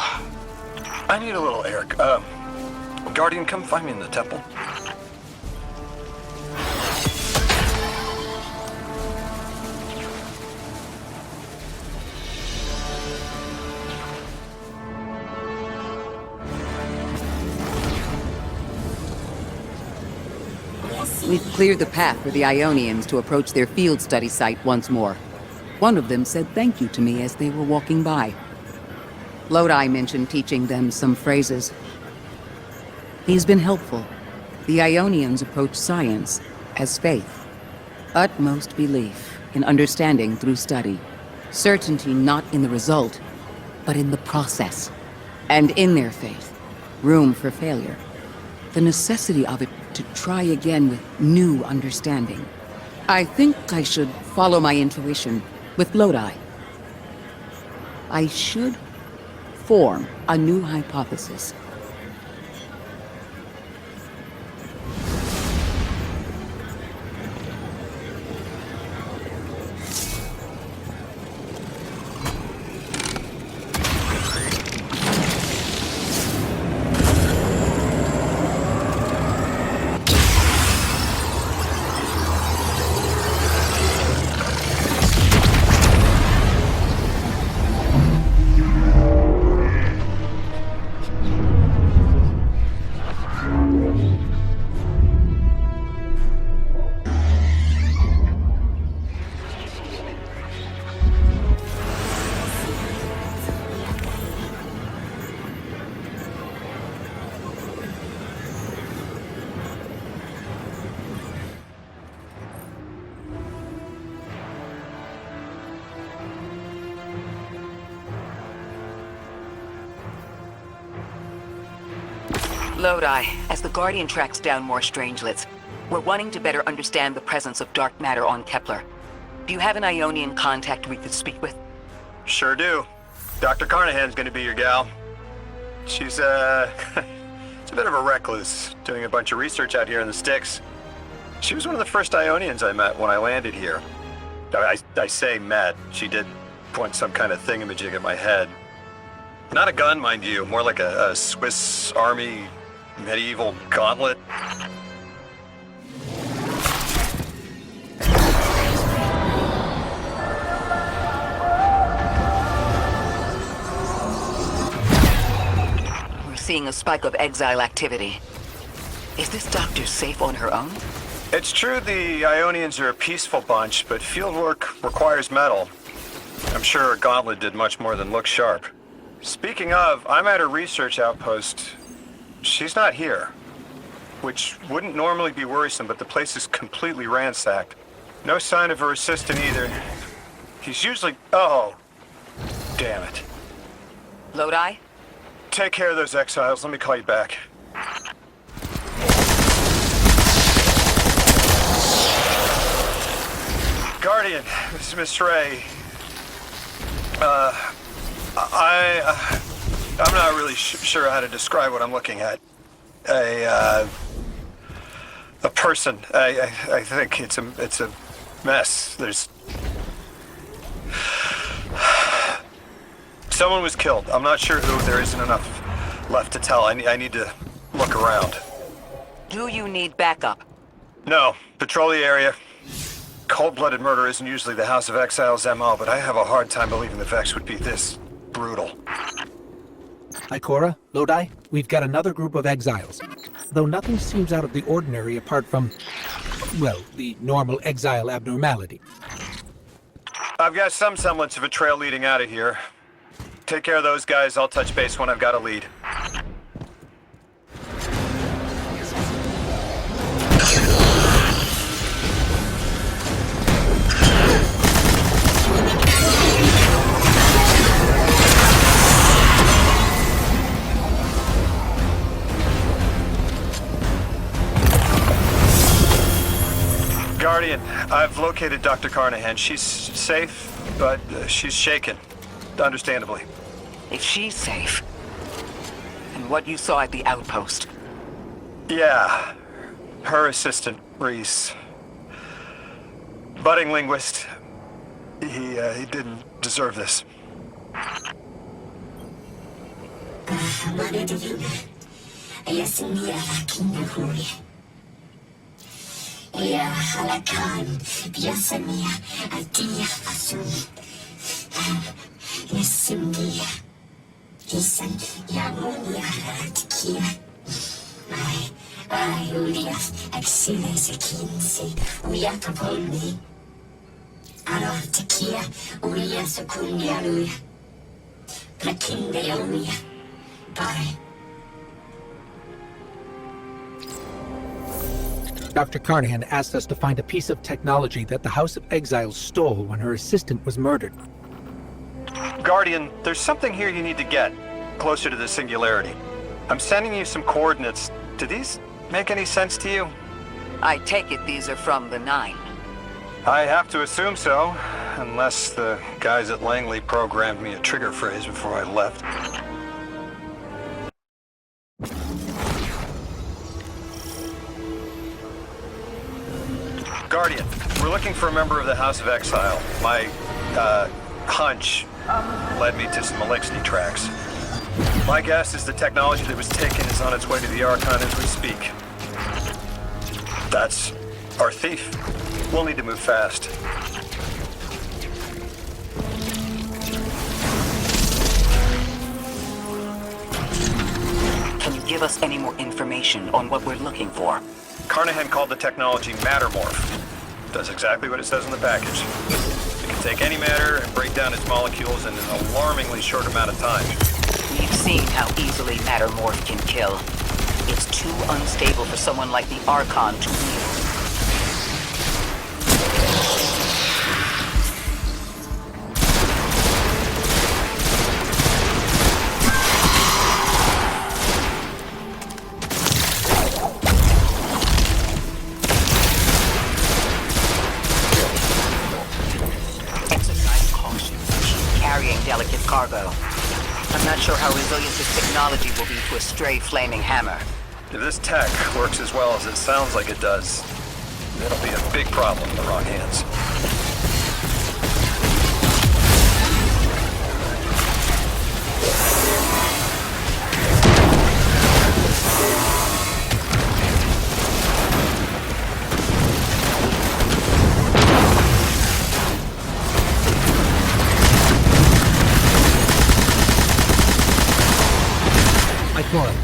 S10: I need a little Eric. Guardian, come find me in the temple.
S3: We've cleared the path for the Ionians to approach their field study site once more. One of them said thank you to me as they were walking by. Lodi mentioned teaching them some phrases. He's been helpful. The Ionians approach science as faith. Utmost belief in understanding through study. Certainty not in the result, but in the process. And in their faith, room for failure. The necessity of it to try again with new understanding. I think I should follow my intuition with Lodi. I should form a new hypothesis. Lodi, as the Guardian tracks down more strangelets, we're wanting to better understand the presence of dark matter on Kepler. Do you have an Ionian contact we could speak with?
S10: Sure do. Dr. Carnahan's gonna be your gal. She's, she's a bit of a recluse, doing a bunch of research out here in the sticks. She was one of the first Ionians I met when I landed here. I say met. She did point some kind of thingamajig at my head. Not a gun, mind you, more like a Swiss Army medieval gauntlet.
S3: We're seeing a spike of exile activity. Is this doctor safe on her own?
S10: It's true the Ionians are a peaceful bunch, but fieldwork requires metal. I'm sure a gauntlet did much more than look sharp. Speaking of, I'm at her research outpost. She's not here. Which wouldn't normally be worrisome, but the place is completely ransacked. No sign of her assistant either. He's usually... Oh. Damn it.
S3: Lodi?
S10: Take care of those exiles. Let me call you back. Guardian, this is Miss Ray. I'm not really sure how to describe what I'm looking at. A person. I think it's a mess. There's... Someone was killed. I'm not sure who. There isn't enough left to tell. I need to look around.
S3: Do you need backup?
S10: No. Patrol the area. Cold-blooded murder isn't usually the House of Exile's MO, but I have a hard time believing the Vex would be this brutal.
S5: Ikora, Lodi, we've got another group of exiles. though nothing seems out of the ordinary apart from, well, the normal exile abnormality.
S10: I've got some semblance of a trail leading out of here. Take care of those guys. I'll touch base when I've got a lead. Guardian, I've located Dr. Carnahan. She's safe, but she's shaken. Understandably.
S3: If she's safe, and what you saw at the outpost.
S10: Yeah. Her assistant, Reese. Budding linguist. He didn't deserve this.
S5: Dr. Carnahan asked us to find a piece of technology that the House of Exiles stole when her assistant was murdered.
S10: Guardian, there's something here you need to get, closer to the singularity. I'm sending you some coordinates. Do these make any sense to you?
S3: I take it these are from the Nine.
S10: I have to assume so, unless the guys at Langley programmed me a trigger phrase before I left. Guardian, we're looking for a member of the House of Exile. My, hunch led me to some Elixir tracks. My guess is the technology that was taken is on its way to the Archon as we speak. That's our thief. We'll need to move fast.
S3: Can you give us any more information on what we're looking for?
S10: Carnahan called the technology Mattermorph. Does exactly what it says in the package. It can take any matter and break down its molecules in an alarmingly short amount of time.
S3: We've seen how easily Mattermorph can kill. It's too unstable for someone like the Archon to wield. Delicate cargo. I'm not sure how resilient this technology will be to a stray flaming hammer.
S10: If this tech works as well as it sounds like it does, it'll be a big problem in the wrong hands.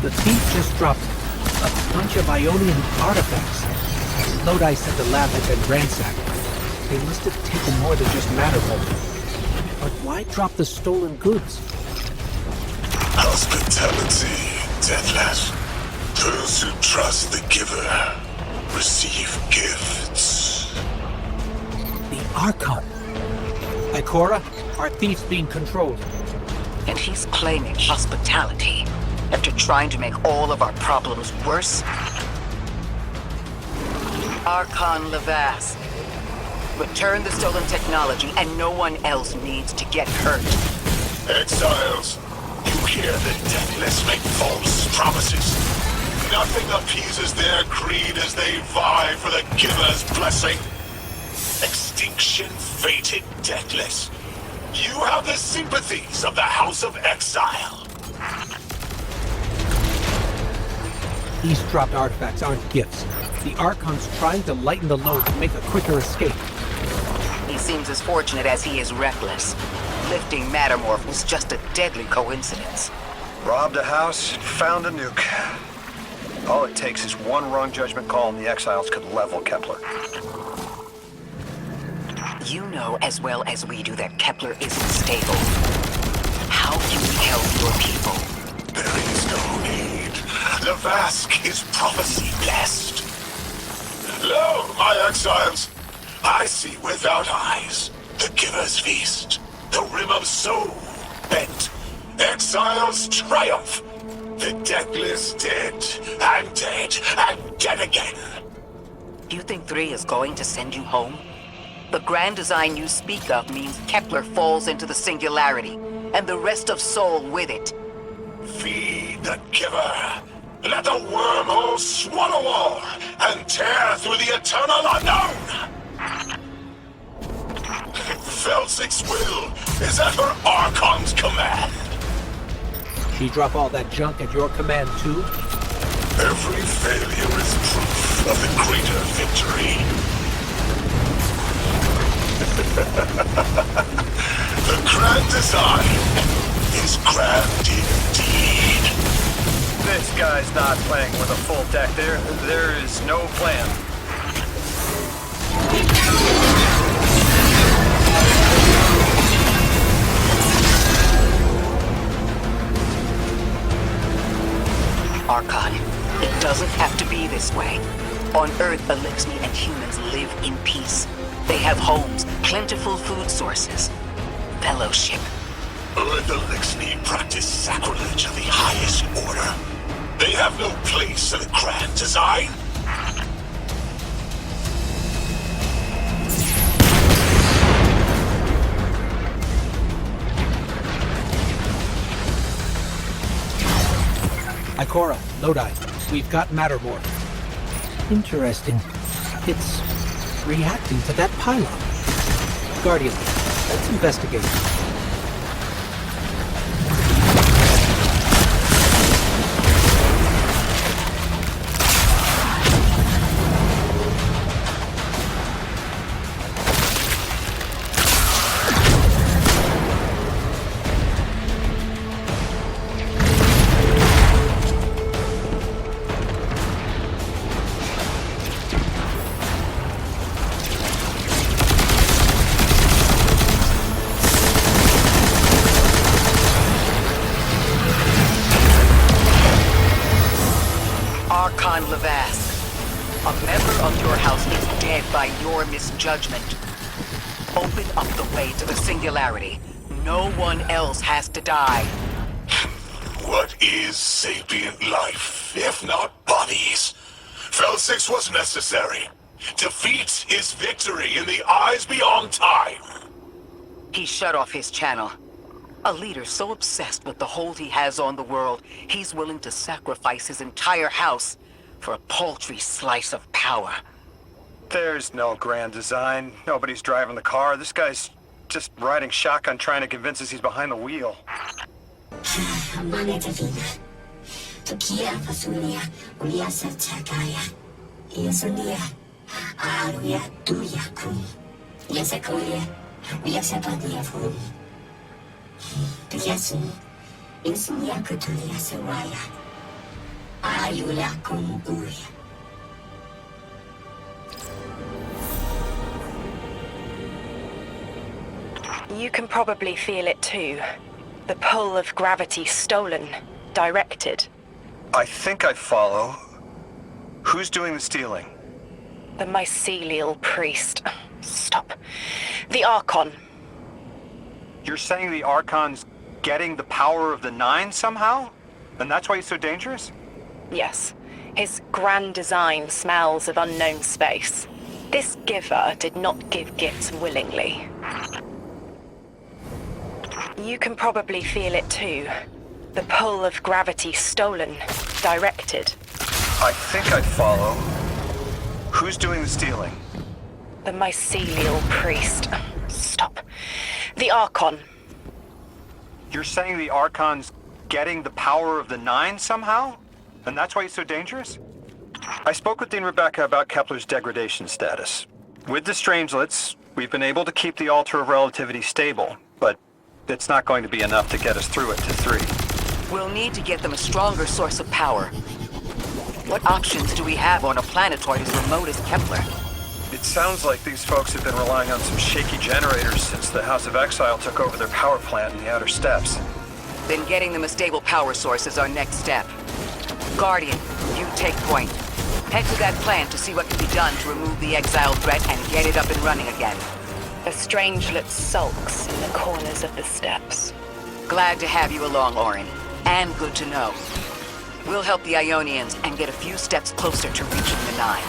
S5: The thief just dropped a bunch of Ionian artifacts. Lodi said the lab had been ransacked. They must have taken more than just Mattermorph. But why drop the stolen goods?
S7: Hospitality, Deathless. Those who trust the giver receive gifts.
S5: The Archon. Ikora, our thief's being controlled.
S3: And he's claiming hospitality after trying to make all of our problems worse? Archon Levas. Return the stolen technology and no one else needs to get hurt.
S7: Exiles, you hear the Deathless make false promises. Nothing appeases their greed as they vie for the giver's blessing. Extinction fated Deathless. You have the sympathies of the House of Exile.
S5: These dropped artifacts aren't gifts. The Archon's trying to lighten the load to make a quicker escape.
S3: He seems as fortunate as he is reckless. Lifting Mattermorph was just a deadly coincidence.
S10: Robbed a house, found a nuke. All it takes is one wrong judgment call and the exiles could level Kepler.
S3: You know as well as we do that Kepler isn't stable. How can we help your people?
S7: There is no need. The Vask is prophecy blessed. Lo, my exiles, I see without eyes. The Giver's feast, the Rim of Soul, bent. Exiles triumph. The deathless dead, and dead again.
S3: You think 3 is going to send you home? The grand design you speak of means Kepler falls into the singularity, and the rest of Soul with it.
S7: Feed the Giver. Let the wormhole swallow all, and tear through the eternal unknown. Felsic's will is at her Archon's command.
S5: She drop all that junk at your command too?
S7: Every failure is proof of the greater victory. The grand design is grand indeed.
S10: This guy's not playing with a full deck. There is no plan.
S3: Archon, it doesn't have to be this way. On Earth, Elixni and humans live in peace. They have homes, plentiful food sources, fellowship.
S7: Let the Elixni practice sacrilege of the highest order. They have no place in the grand design.
S5: Ikora, Lodi, we've got Mattermore. Interesting. It's reacting to that pylon. Guardian, let's investigate.
S3: A member of your house is dead by your misjudgment. Open up the way to the singularity. No one else has to die.
S7: What is sapient life, if not bodies? Felsix was necessary. Defeat is victory in the eyes beyond time.
S3: He shut off his channel. A leader so obsessed with the hold he has on the world, he's willing to sacrifice his entire house for a paltry slice of power.
S10: There's no grand design. Nobody's driving the car. This guy's just riding shotgun trying to convince us he's behind the wheel.
S2: You can probably feel it too. The pull of gravity stolen, directed.
S10: I think I follow. Who's doing the stealing?
S2: The mycelial priest. Stop. The Archon.
S10: You're saying the Archon's getting the power of the Nine somehow? And that's why he's so dangerous?
S2: Yes. His grand design smells of unknown space. This giver did not give gifts willingly. You can probably feel it too. The pull of gravity stolen, directed.
S10: I think I follow. Who's doing the stealing?
S2: The mycelial priest. Stop. The Archon.
S10: You're saying the Archon's getting the power of the Nine somehow? And that's why he's so dangerous? I spoke with Dean Rebecca about Kepler's degradation status. With the Strangelets, we've been able to keep the Altar of Relativity stable, but it's not going to be enough to get us through it to 3.
S3: We'll need to get them a stronger source of power. What options do we have on a planetoid as remote as Kepler?
S10: It sounds like these folks have been relying on some shaky generators since the House of Exile took over their power plant in the outer steppes.
S3: Then getting them a stable power source is our next step. Guardian, you take point. Head to that plant to see what can be done to remove the exile threat and get it up and running again.
S2: The strangelet sulks in the corners of the steppes.
S3: Glad to have you along, Orin. And good to know. We'll help the Ionians and get a few steps closer to reaching the Nine.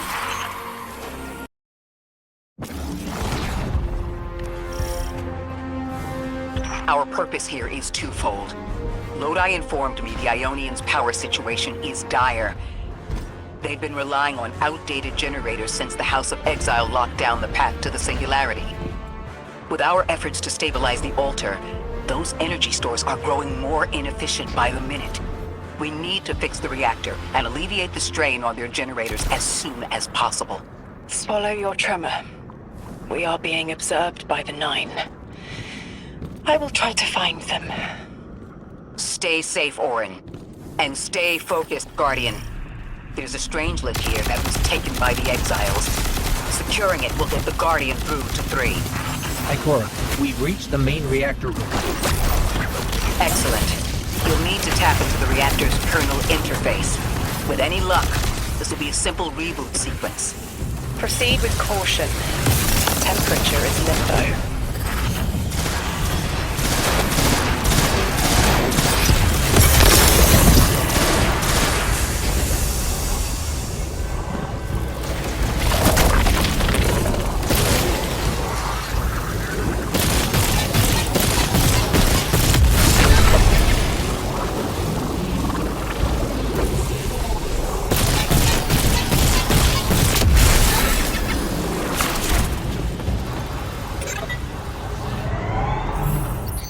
S3: Our purpose here is twofold. Lodi informed me the Ionians' power situation is dire. They've been relying on outdated generators since the House of Exile locked down the path to the Singularity. With our efforts to stabilize the altar, those energy stores are growing more inefficient by the minute. We need to fix the reactor and alleviate the strain on their generators as soon as possible.
S2: Swallow your tremor. We are being observed by the Nine. I will try to find them.
S3: Stay safe, Orin. And stay focused, Guardian. There's a strangelet here that was taken by the Exiles. Securing it will get the Guardian through to 3.
S5: Ikora, we've reached the main reactor room.
S3: Excellent. You'll need to tap into the reactor's kernel interface. With any luck, this will be a simple reboot sequence.
S2: Proceed with caution. Temperature is limbo.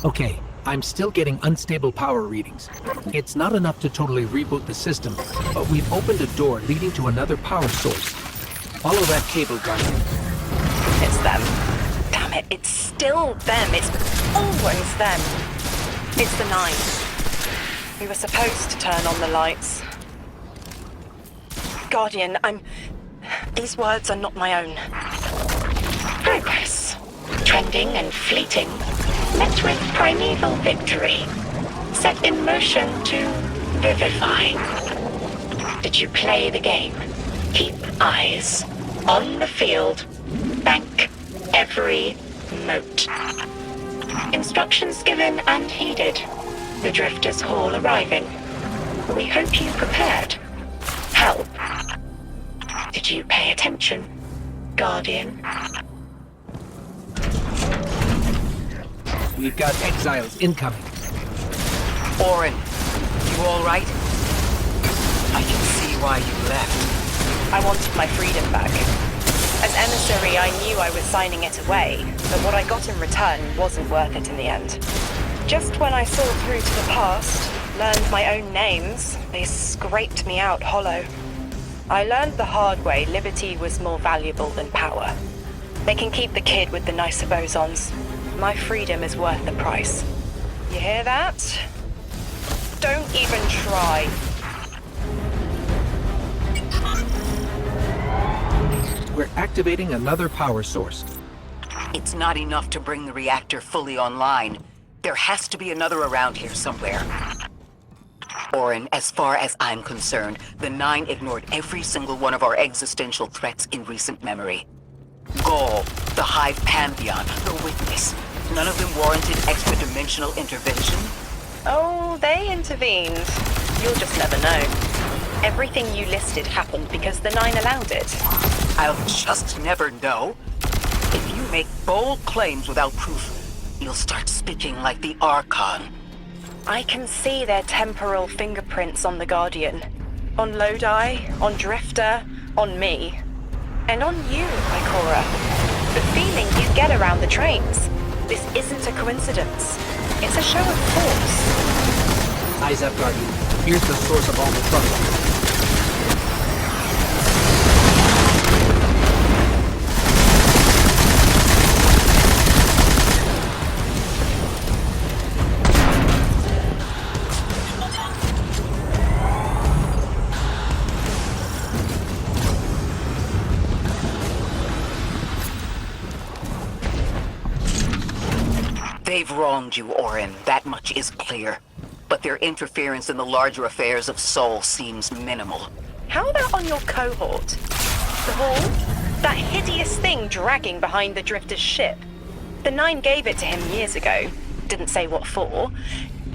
S5: Okay, I'm still getting unstable power readings. It's not enough to totally reboot the system, but we've opened a door leading to another power source. Follow that cable, Guardian.
S2: It's them. Damn it, it's still them. It's always them. It's the Nine. We were supposed to turn on the lights. Guardian, these words are not my own.
S12: Progress. Trending and fleeting. Met with primeval victory. Set in motion to vivify. Did you play the game? Keep eyes on the field. Bank every mote. Instructions given and heeded. The Drifters' Hall arriving. We hope you prepared. Help. Did you pay attention, Guardian?
S5: We've got exiles incoming.
S3: Orin, you all right? I can see why you left.
S2: I wanted my freedom back. As emissary, I knew I was signing it away, but what I got in return wasn't worth it in the end. Just when I saw through to the past, learned my own names, they scraped me out hollow. I learned the hard way liberty was more valuable than power. They can keep the kid with the nicer bosons. My freedom is worth the price. You hear that? Don't even try.
S5: We're activating another power source.
S3: It's not enough to bring the reactor fully online. There has to be another around here somewhere. Orin, as far as I'm concerned, the Nine ignored every single one of our existential threats in recent memory. Gaul, the Hive Pantheon, the Witness. None of them warranted extra-dimensional intervention?
S2: Oh, they intervened. You'll just never know. Everything you listed happened because the Nine allowed it.
S3: I'll just never know. If you make bold claims without proof, you'll start speaking like the Archon.
S2: I can see their temporal fingerprints on the Guardian. On Lodi, on Drifter, on me. And on you, Ikora. The feeling you get around the trains. This isn't a coincidence. It's a show of force.
S5: Eyes up, Guardian. Here's the source of all the trouble.
S3: They've wronged you, Orin. That much is clear. But their interference in the larger affairs of Sol seems minimal.
S2: How about on your cohort? The Hall? That hideous thing dragging behind the Drifter's ship. The Nine gave it to him years ago. Didn't say what for.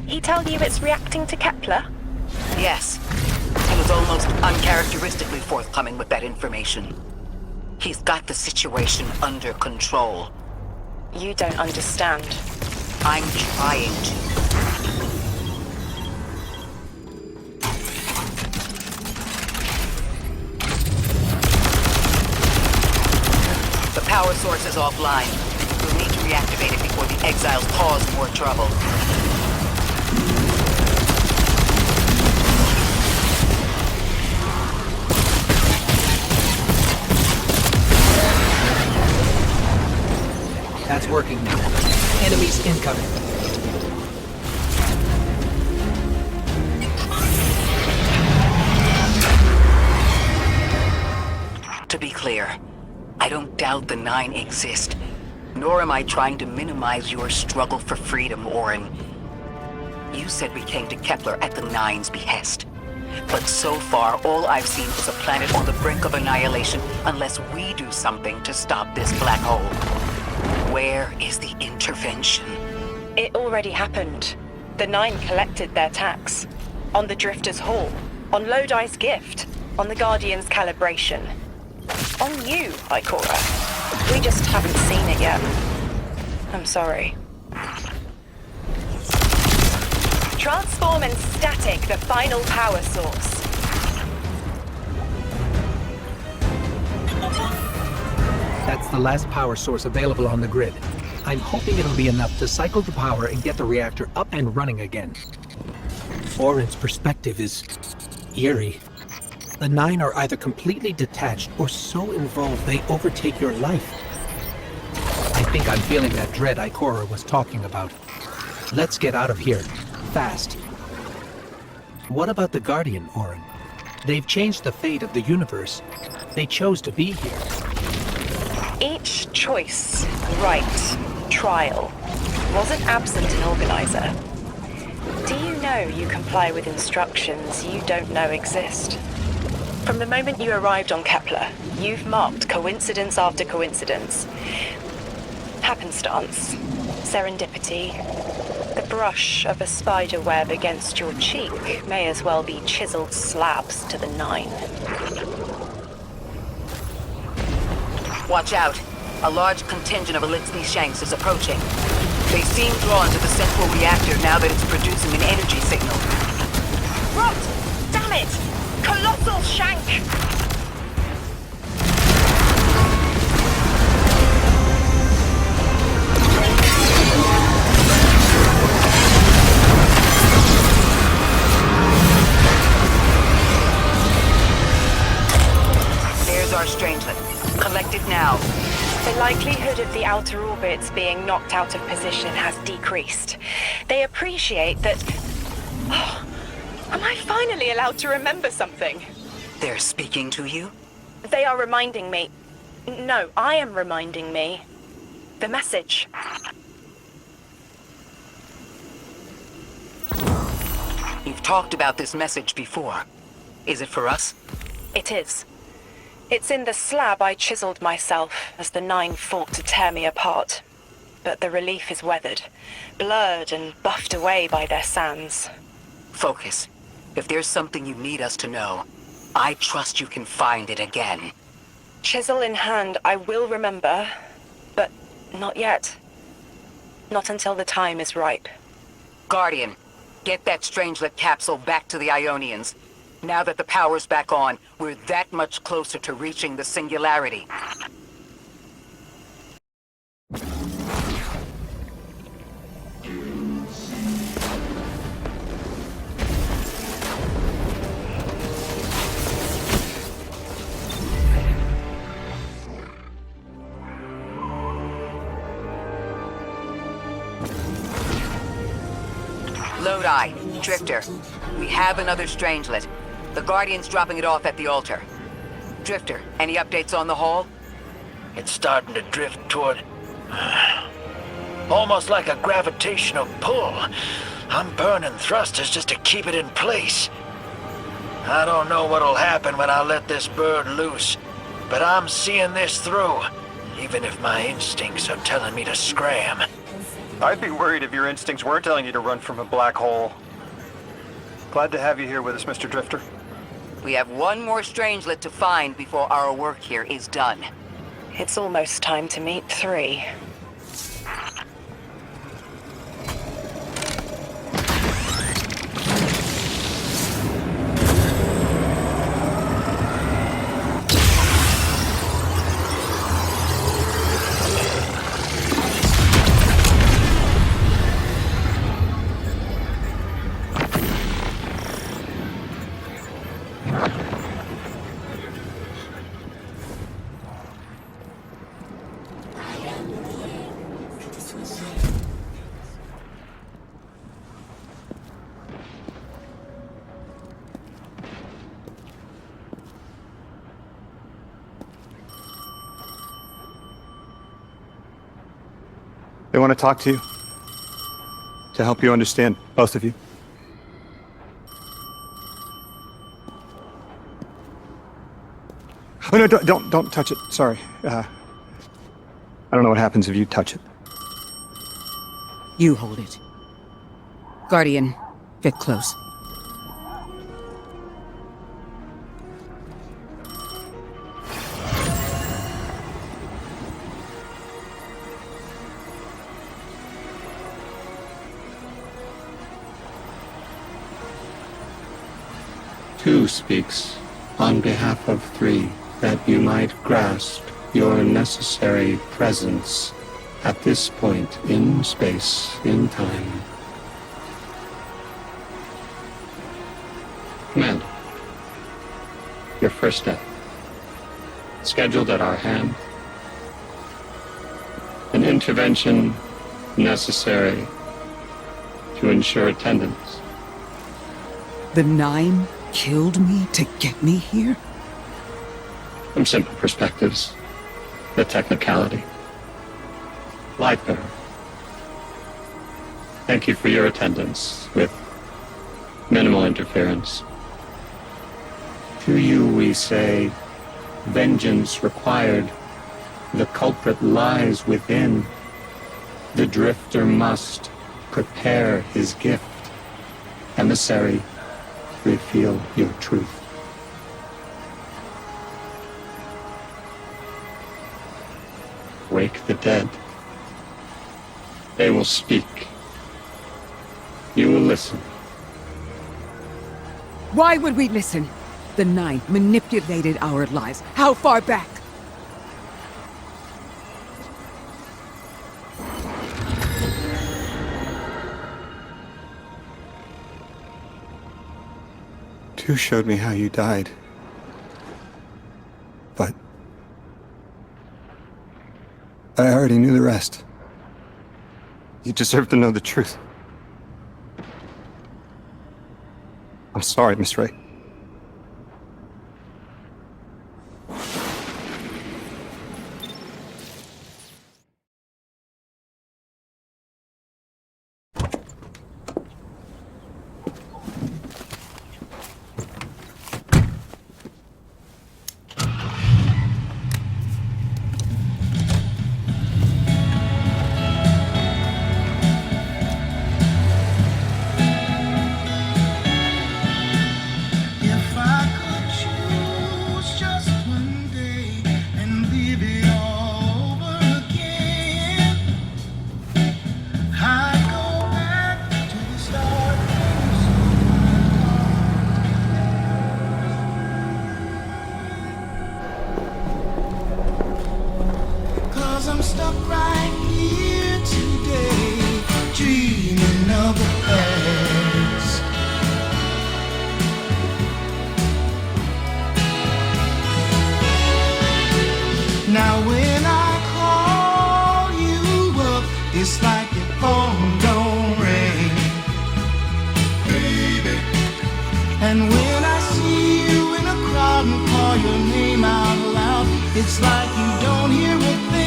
S2: He tell you it's reacting to Kepler?
S3: Yes. He was almost uncharacteristically forthcoming with that information. He's got the situation under control.
S2: You don't understand.
S3: I'm trying to. The power source is offline. We'll need to reactivate it before the exiles cause more trouble.
S5: That's working now. Enemies incoming.
S3: To be clear, I don't doubt the Nine exist, nor am I trying to minimize your struggle for freedom, Orin. You said we came to Kepler at the Nine's behest. But so far, all I've seen is a planet on the brink of annihilation unless we do something to stop this black hole. Where is the intervention?
S2: It already happened. The Nine collected their tax. On the Drifter's Hall. On Lodi's gift. On the Guardian's calibration. On you, Ikora. We just haven't seen it yet. I'm sorry. Transform and static the final power source.
S5: That's the last power source available on the grid. I'm hoping it'll be enough to cycle the power and get the reactor up and running again. Orin's perspective is eerie. The Nine are either completely detached or so involved they overtake your life. I think I'm feeling that dread Ikora was talking about. Let's get out of here. Fast. What about the Guardian, Orin? They've changed the fate of the universe. They chose to be here.
S2: Each choice, right, trial, wasn't absent an organizer. Do you know you comply with instructions you don't know exist? From the moment you arrived on Kepler, you've marked coincidence after coincidence. Happenstance, serendipity. The brush of a spider web against your cheek may as well be chiseled slabs to the Nine.
S3: Watch out. A large contingent of Elixir Shanks is approaching. They seem drawn to the central reactor now that it's producing an energy signal.
S2: Rot! Damn it! Colossal Shank!
S3: There's our strangelet. Collect it now.
S2: The likelihood of the outer orbits being knocked out of position has decreased. They appreciate that... Oh, am I finally allowed to remember something?
S3: They're speaking to you?
S2: They are reminding me... No, I am reminding me. The message.
S3: You've talked about this message before. Is it for us?
S2: It is. It's in the slab I chiseled myself as the Nine fought to tear me apart. But the relief is weathered, blurred and buffed away by their sands.
S3: Focus. If there's something you need us to know, I trust you can find it again.
S2: Chisel in hand, I will remember, but not yet. Not until the time is ripe.
S3: Guardian, get that Strangelet capsule back to the Ionians. Now that the power's back on, we're that much closer to reaching the singularity. Lodi, Drifter, we have another Strangelet. The Guardian's dropping it off at the altar. Drifter, any updates on the Hall?
S6: It's starting to drift toward... almost like a gravitational pull. I'm burning thrusters just to keep it in place. I don't know what'll happen when I let this bird loose, but I'm seeing this through, even if my instincts are telling me to scram.
S10: I'd be worried if your instincts weren't telling you to run from a black hole. Glad to have you here with us, Mr. Drifter.
S3: We have one more strangelet to find before our work here is done.
S2: It's almost time to meet 3.
S8: They want to talk to you. To help you understand, both of you. Oh no, don't touch it. Sorry. I don't know what happens if you touch it.
S3: You hold it. Guardian, get close.
S13: Two speaks on behalf of 3, that you might grasp your necessary presence at this point in space, in time. Commander, your first step, scheduled at our hand. An intervention necessary to ensure attendance.
S3: The 9 killed me to get me here?
S13: From simple perspectives, the technicality. Light bearer. Thank you for your attendance with minimal interference. To you we say, vengeance required. The culprit lies within. The drifter must prepare his gift. Emissary, reveal your truth. Wake the dead. They will speak. You will listen.
S3: Why would we listen? The 9 manipulated our lives. How far back?
S8: Two showed me how you died. But I already knew the rest. You deserve to know the truth. I'm sorry, Miss Ray.
S14: I'm stuck right here today, dreaming of the past. Now when I call you up, it's like your phone don't ring, baby. And when I see you in a crowd and call your name out loud, it's like you don't hear a thing.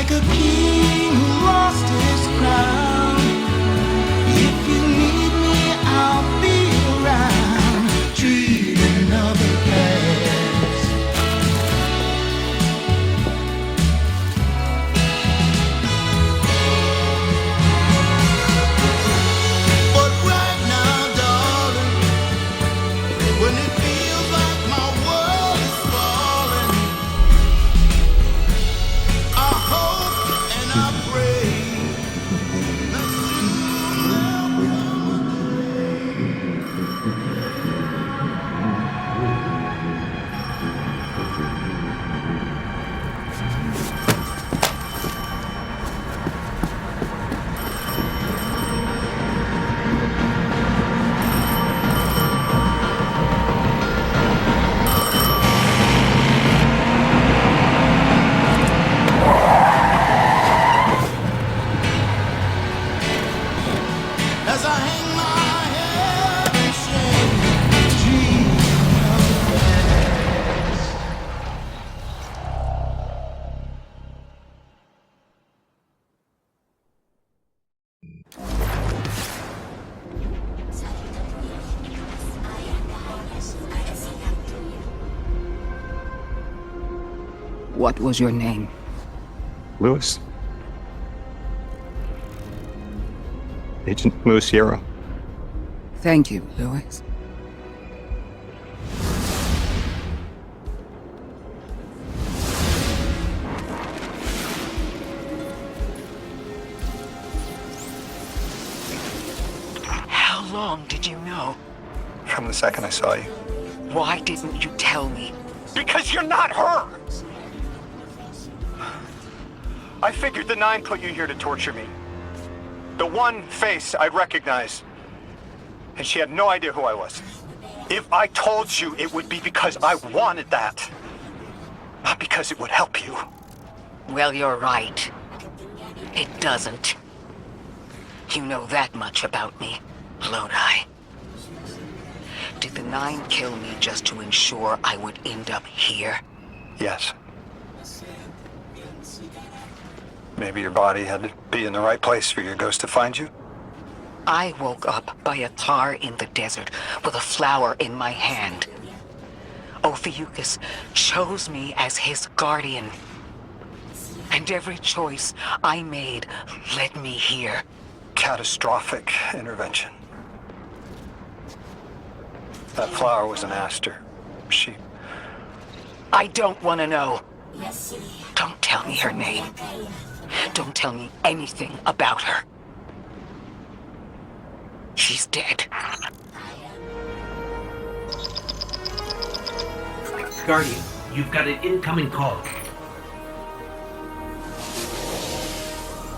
S14: like a king who lost his crown. If you need me, I'll be around, dreaming of the past. But right now, darling, when it feels like my world is falling, I hope and I pray that soon there'll come a as I hang my head in shame, dreaming of the past.
S3: What was your name?
S8: Lewis. Agent Lewis Sierra.
S3: Thank you, Lewis.
S6: How long did you know?
S10: From the second I saw you.
S6: Why didn't you tell me?
S10: Because you're not her! I figured the Nine put you here to torture me. The one face I'd recognize. And she had no idea who I was. If I told you, it would be because I wanted that. Not because it would help you.
S6: Well, you're right. It doesn't. You know that much about me, Lodi. Did the Nine kill me just to ensure I would end up here?
S10: Yes. Maybe your body had to be in the right place for your ghost to find you?
S6: I woke up by a tar in the desert with a flower in my hand. Ophiuchus chose me as his guardian. And every choice I made led me here.
S10: Catastrophic intervention. That flower was an aster. She...
S6: I don't want to know. Don't tell me her name. Don't tell me anything about her. She's dead.
S5: Guardian, you've got an incoming call.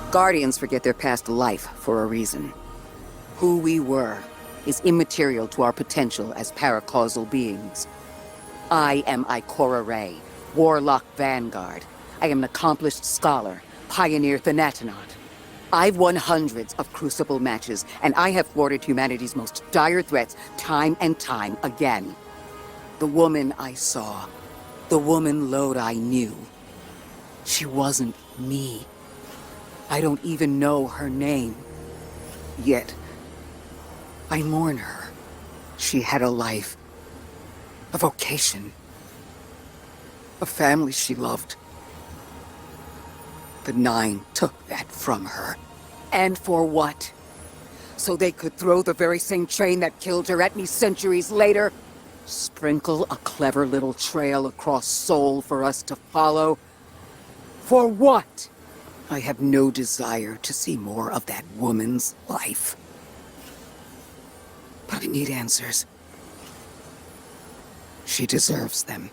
S3: Guardians forget their past life for a reason. Who we were is immaterial to our potential as paracausal beings. I am Ikora Ray, Warlock Vanguard. I am an accomplished scholar, pioneer Thanatonaut. I've won hundreds of Crucible matches, and I have thwarted humanity's most dire threats time and time again. The woman I saw, the woman Lodi knew, she wasn't me. I don't even know her name. Yet, I mourn her. She had a life, a vocation, a family she loved. The Nine took that from her. And for what? So they could throw the very same train that killed her at me centuries later? Sprinkle a clever little trail across Sol for us to follow? For what? I have no desire to see more of that woman's life. But I need answers. She deserves them.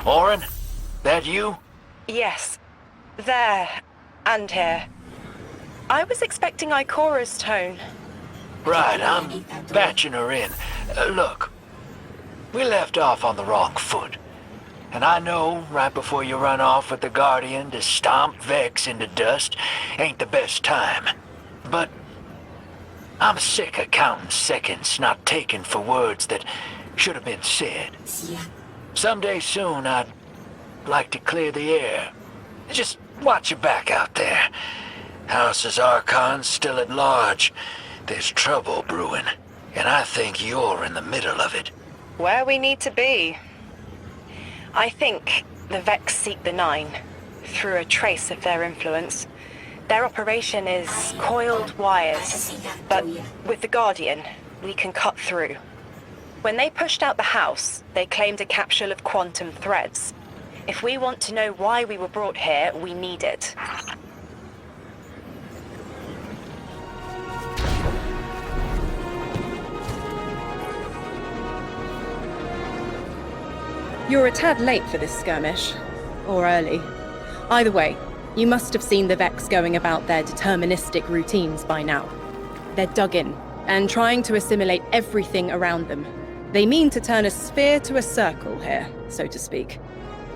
S6: Orin? That you?
S2: Yes. There. And here. I was expecting Ikora's tone.
S6: Right, I'm batching her in. Look, we left off on the wrong foot. And I know right before you run off with the Guardian to stomp Vex into dust ain't the best time. But I'm sick of counting seconds not taken for words that should have been said. Someday soon I'd like to clear the air. Just watch your back out there. House's Archon's still at large. There's trouble brewing, and I think you're in the middle of it.
S2: Where we need to be. I think the Vex seek the Nine, through a trace of their influence. Their operation is coiled wires, but with the Guardian, we can cut through. When they pushed out the house, they claimed a capsule of quantum threads. If we want to know why we were brought here, we need it.
S9: You're a tad late for this skirmish. Or early. Either way, you must have seen the Vex going about their deterministic routines by now. They're dug in, and trying to assimilate everything around them. They mean to turn a sphere to a circle here, so to speak.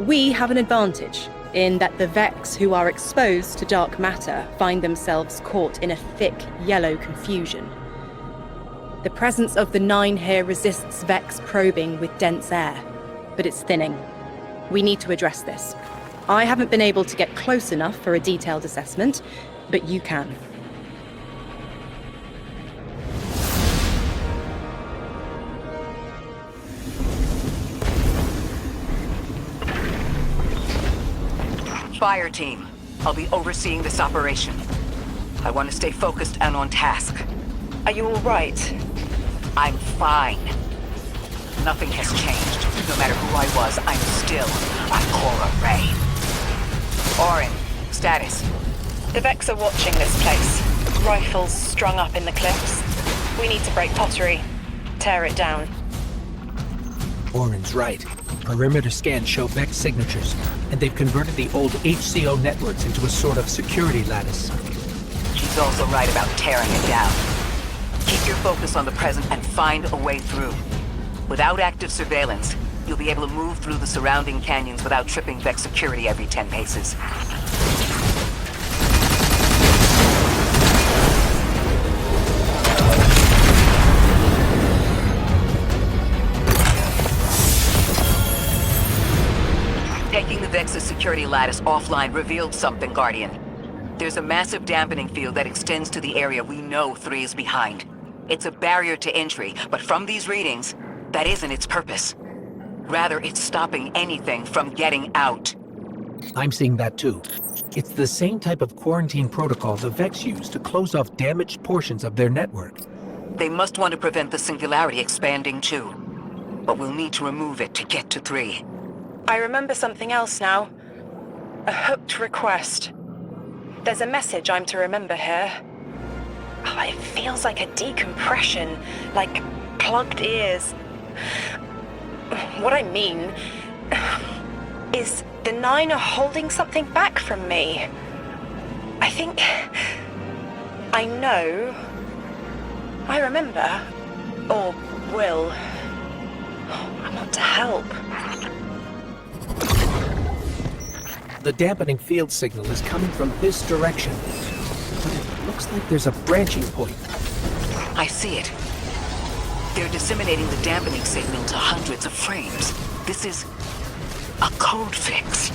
S9: We have an advantage, in that the Vex who are exposed to dark matter find themselves caught in a thick, yellow confusion. The presence of the Nine here resists Vex probing with dense air, but it's thinning. We need to address this. I haven't been able to get close enough for a detailed assessment, but you can.
S3: Fire team, I'll be overseeing this operation. I want to stay focused and on task.
S2: Are you all right?
S3: I'm fine. Nothing has changed. No matter who I was, I'm still Ikora Rey. Orin, status.
S2: The Vex are watching this place. Rifles strung up in the cliffs. We need to break pottery. Tear it down.
S5: Orin's right. Perimeter scans show Vex signatures, and they've converted the old HCO networks into a sort of security lattice.
S3: She's also right about tearing it down. Keep your focus on the present and find a way through. Without active surveillance, you'll be able to move through the surrounding canyons without tripping Vex security every 10 paces. Taking the Vex's security lattice offline revealed something, Guardian. There's a massive dampening field that extends to the area we know 3 is behind. It's a barrier to entry, but from these readings, that isn't its purpose. Rather, it's stopping anything from getting out.
S5: I'm seeing that too. It's the same type of quarantine protocol the Vex use to close off damaged portions of their network.
S3: They must want to prevent the singularity expanding too. But we'll need to remove it to get to 3.
S2: I remember something else now. A hooked request. There's a message I'm to remember here. Oh, it feels like a decompression, like plugged ears. What I mean is the Nine are holding something back from me. I think I know. I remember. Or will. I want to help.
S5: The dampening field signal is coming from this direction, but it looks like there's a branching point.
S3: I see it. They're disseminating the dampening signal to hundreds of frames. This is a code fix.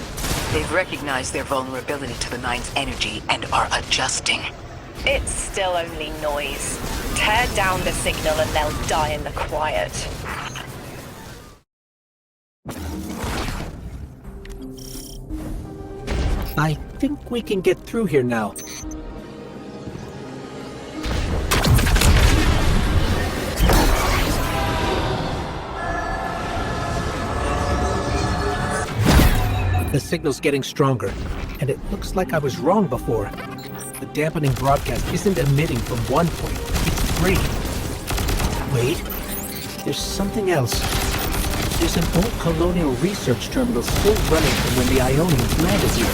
S3: They've recognized their vulnerability to the Nine's energy and are adjusting.
S2: It's still only noise. Tear down the signal and they'll die in the quiet.
S5: I think we can get through here now. The signal's getting stronger, and it looks like I was wrong before. The dampening broadcast isn't emitting from one point, it's 3. Wait, there's something else. There's an old colonial research terminal still running from when the Ionians landed here.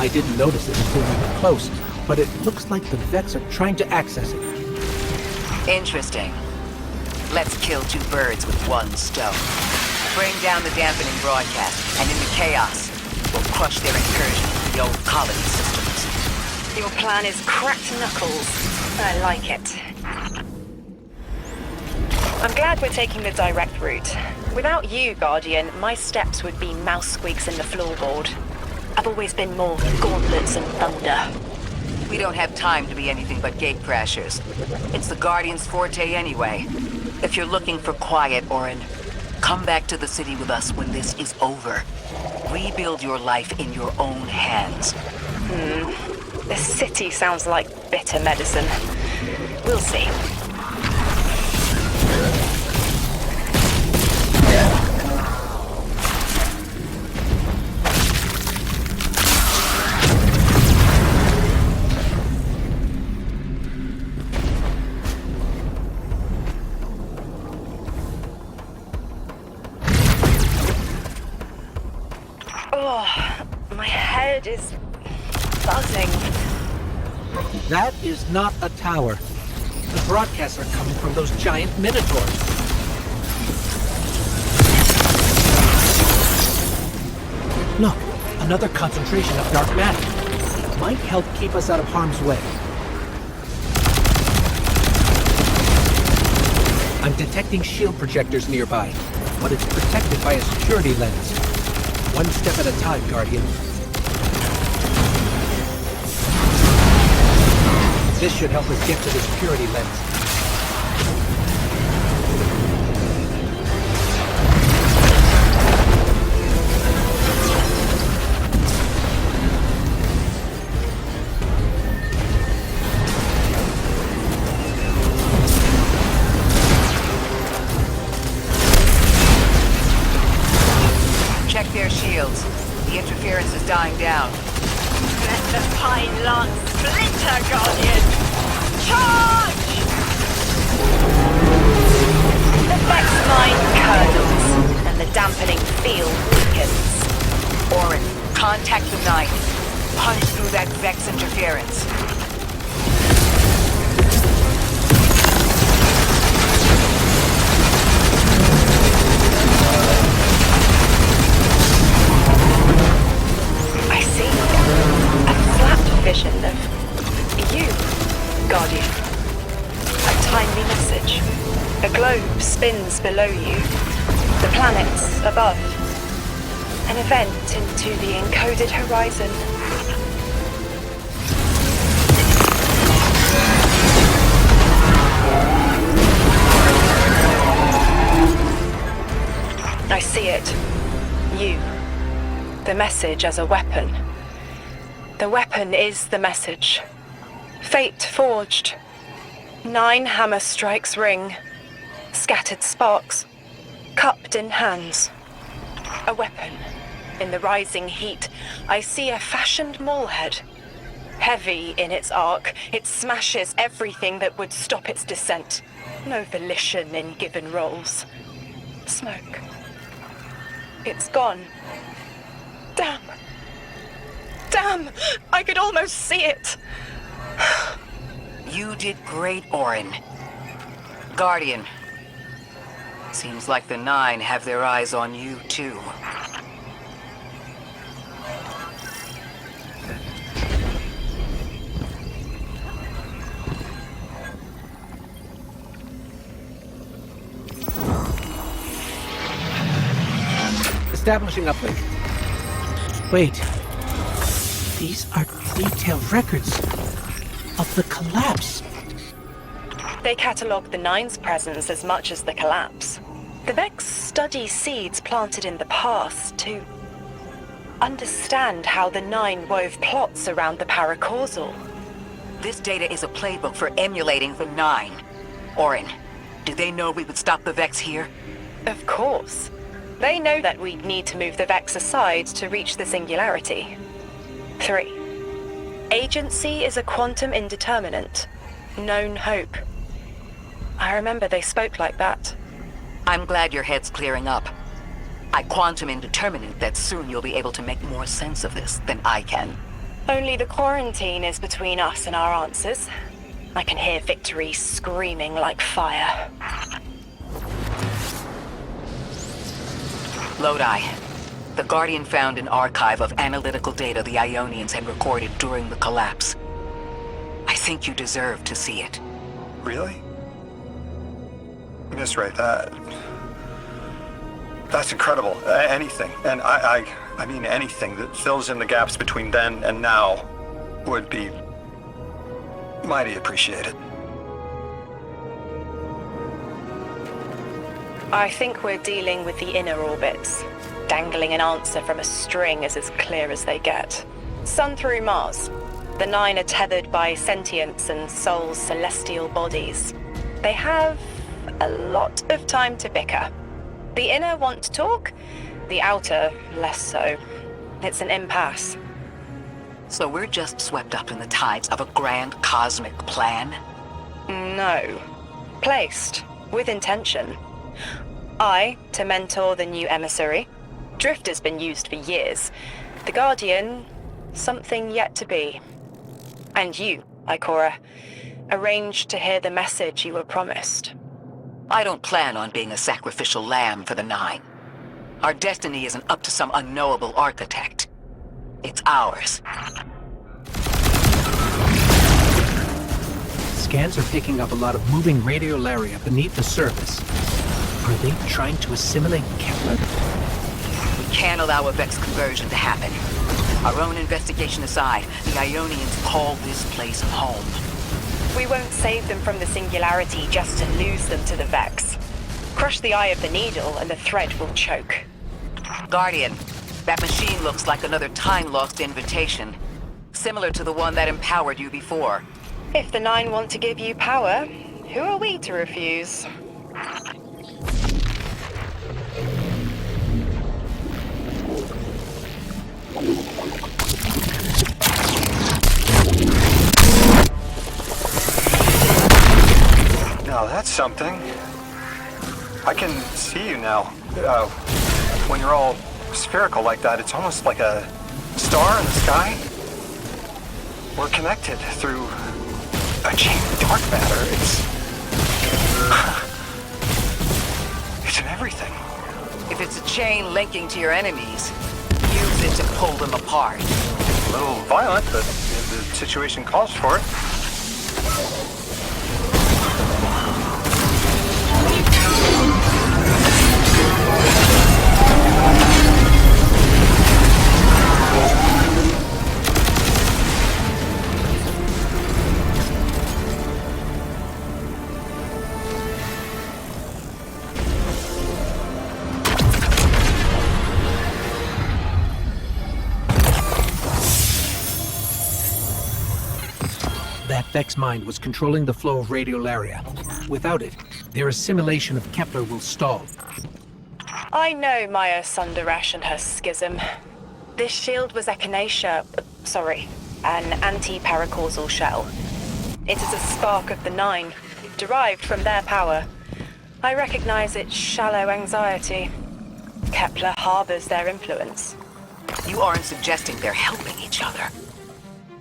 S5: I didn't notice it until we were close, but it looks like the Vex are trying to access it.
S3: Interesting. Let's kill 2 birds with 1 stone. bring down the dampening broadcast, and in the chaos, we'll crush their incursion into the old colony systems.
S2: Your plan is cracked knuckles. I like it. I'm glad we're taking the direct route. Without you, Guardian, my steps would be mouse squeaks in the floorboard. I've always been more gauntlets and thunder.
S3: We don't have time to be anything but gate crashers. It's the Guardian's forte anyway. If you're looking for quiet, Orin, come back to the city with us when this is over. Rebuild your life in your own hands.
S2: The city sounds like bitter medicine. We'll see. My head is buzzing.
S5: That is not a tower. The broadcasts are coming from those giant minotaurs. Look, another concentration of dark matter. It might help keep us out of harm's way. I'm detecting shield projectors nearby, but it's protected by a security lens. One step at a time, Guardian. This should help us get to the security lens.
S3: Check their shields. The interference is dying down.
S2: Let the pine lance splinter, Guardian! Charge! The Vex mine curdles, and the dampening field weakens.
S3: Orin, contact the Nine. Punch through that Vex interference.
S2: I see a flat vision of you, Guardian. A timely message. A globe spins below you, the planets above. An event into the encoded horizon. I see it. You. The message as a weapon. The weapon is the message. Fate forged. 9 hammer strikes ring. Scattered sparks. Cupped in hands. A weapon. In the rising heat, I see a fashioned mallhead. Heavy in its arc, it smashes everything that would stop its descent. No volition in given roles. Smoke. It's gone. Damn. Damn! I could almost see it!
S3: You did great, Orin. Guardian. Seems like the Nine have their eyes on you, too.
S5: Establishing uplink. Wait. These are detailed records of the collapse.
S2: They catalogue the Nine's presence as much as the collapse. The Vex study seeds planted in the past to understand how the Nine wove plots around the paracausal.
S3: This data is a playbook for emulating the Nine. Orin, do they know we would stop the Vex here?
S2: Of course. They know that we'd need to move the Vex aside to reach the singularity. 3. Agency is a quantum indeterminate. Known hope. I remember they spoke like that.
S3: I'm glad your head's clearing up. I quantum indeterminate that soon you'll be able to make more sense of this than I can.
S2: Only the quarantine is between us and our answers. I can hear victory screaming like fire.
S3: Lodi. The Guardian found an archive of analytical data the Ionians had recorded during the collapse. I think you deserve to see it.
S10: Really? Miss Ray, that's incredible. Anything, and I mean anything that fills in the gaps between then and now would be mighty appreciated.
S2: I think we're dealing with the inner orbits. Dangling an answer from a string is as clear as they get. Sun through Mars. The Nine are tethered by sentience and Sol's celestial bodies. They have a lot of time to bicker. The inner want to talk, the outer less so. It's an impasse.
S3: So we're just swept up in the tides of a grand cosmic plan?
S2: No. Placed. With intention. I, to mentor the new emissary. Drifter's been used for years. The Guardian, something yet to be. And you, Ikora, arranged to hear the message you were promised.
S3: I don't plan on being a sacrificial lamb for the Nine. Our destiny isn't up to some unknowable architect. It's ours.
S5: Scans are picking up a lot of moving radiolaria beneath the surface. Are they trying to assimilate Kepler?
S3: We can't allow a Vex conversion to happen. Our own investigation aside, the Ionians call this place home.
S2: We won't save them from the singularity just to lose them to the Vex. Crush the eye of the needle and the thread will choke.
S3: Guardian, that machine looks like another time-lost invitation. Similar to the one that empowered you before.
S2: If the Nine want to give you power, who are we to refuse?
S10: Now that's something. I can see you now. When you're all spherical like that, it's almost like a star in the sky. We're connected through a chain of dark matter. It's in everything.
S3: If it's a chain linking to your enemies, use it to pull them apart.
S10: A little violent, but the situation calls for it.
S5: That Vex mind was controlling the flow of radiolaria. Without it, their assimilation of Kepler will stall.
S2: I know Maya Sundaresh and her schism. This shield was an anti-paracausal shell. It is a spark of the Nine, derived from their power. I recognize its shallow anxiety. Kepler harbors their influence.
S3: You aren't suggesting they're helping each other?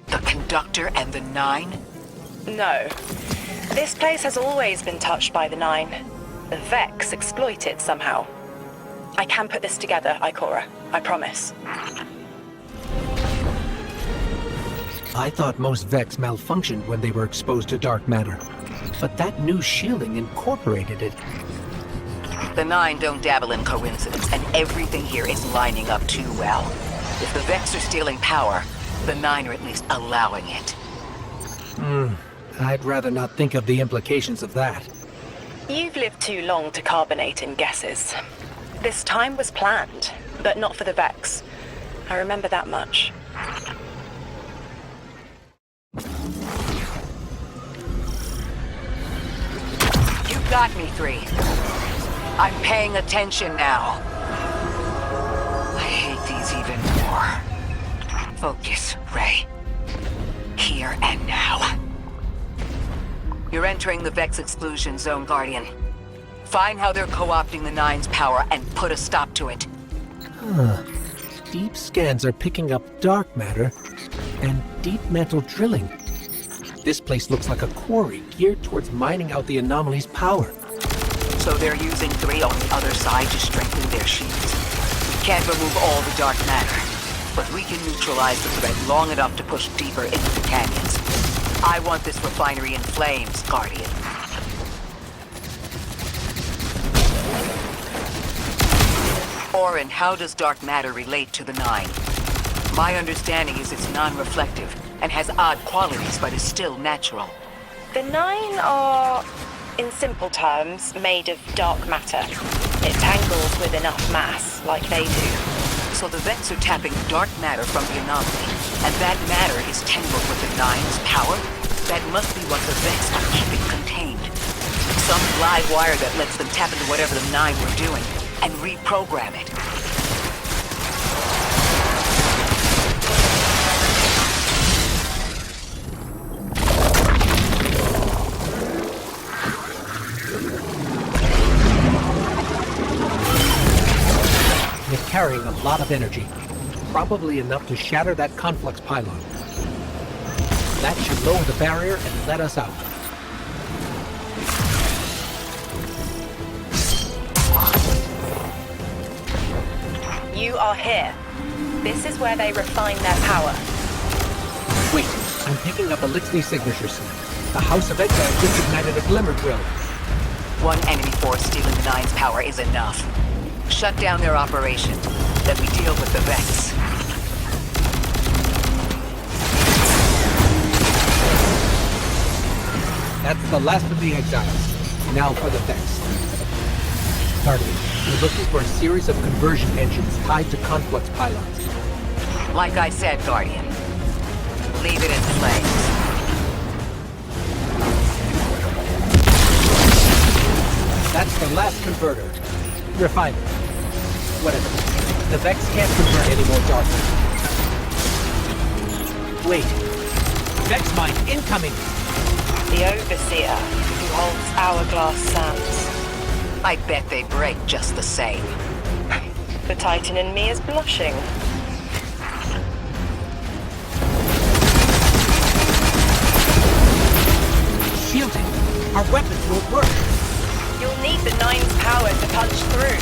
S3: The Conductor and the Nine?
S2: No. This place has always been touched by the Nine. The Vex exploit it somehow. I can put this together, Ikora. I promise.
S5: I thought most Vex malfunctioned when they were exposed to dark matter. But that new shielding incorporated it.
S3: The Nine don't dabble in coincidence, and everything here is lining up too well. If the Vex are stealing power, the Nine are at least allowing it.
S5: I'd rather not think of the implications of that.
S2: You've lived too long to carbonate in guesses. This time was planned, but not for the Vex. I remember that much.
S3: You got me, 3. I'm paying attention now. I hate these even more. Focus, Ray. Here and now. You're entering the Vex exclusion zone, Guardian. Find how they're co-opting the Nine's power and put a stop to it.
S5: Deep scans are picking up dark matter and deep mantle drilling. This place looks like a quarry geared towards mining out the anomaly's power.
S3: So they're using 3 on the other side to strengthen their shields. can't remove all the dark matter, but we can neutralize the threat long enough to push deeper into the canyons. I want this refinery in flames, Guardian. Orin, how does dark matter relate to the Nine? My understanding is it's non-reflective and has odd qualities, but is still natural.
S2: The Nine are, in simple terms, made of dark matter. It tangles with enough mass, like they do.
S3: So the Vex are tapping dark matter from the anomaly, and that matter is tangled with the Nine's power? That must be what the Vex are keeping contained. Some live wire that lets them tap into whatever the Nine were doing, and reprogram it.
S5: It's carrying a lot of energy. Probably enough to shatter that conflux pylon. That should lower the barrier and let us out.
S2: You are here. This is where they refine their power.
S5: Wait, I'm picking up Elixir signatures. The House of Exile just ignited a glimmer drill.
S3: One enemy force stealing the Nine's power is enough. Shut down their operation. Then we deal with the Vex.
S5: That's the last of the exiles. Now for the Vex. Guardian, we're looking for a series of conversion engines tied to conflux pylons.
S3: Like I said, Guardian. Leave it in flames.
S5: That's the last converter. Refiner. Whatever. The Vex can't convert any more dark matter. Wait. Vex mine incoming!
S2: The Overseer, who holds Hourglass Sands.
S3: I bet they break just the same.
S2: The Titan in me is blushing.
S5: Shielding! Our weapons won't work!
S2: You'll need the Nine's power to punch through.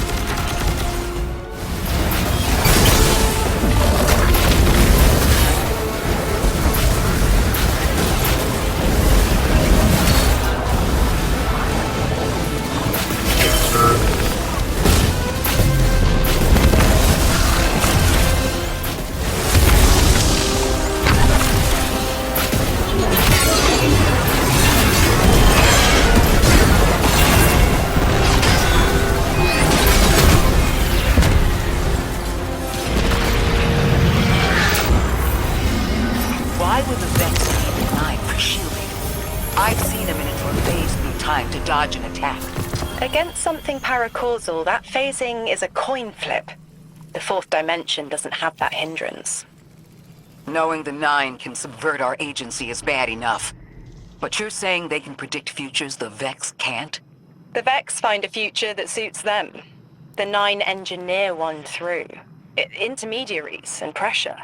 S3: Why would the Vex need the Nine for shielding? I've seen a minotaur phase through time to dodge an attack.
S2: Against something paracausal, that phasing is a coin flip. The fourth dimension doesn't have that hindrance.
S3: Knowing the Nine can subvert our agency is bad enough. But you're saying they can predict futures the Vex can't?
S2: The Vex find a future that suits them. The Nine engineer one through. Intermediaries and pressure.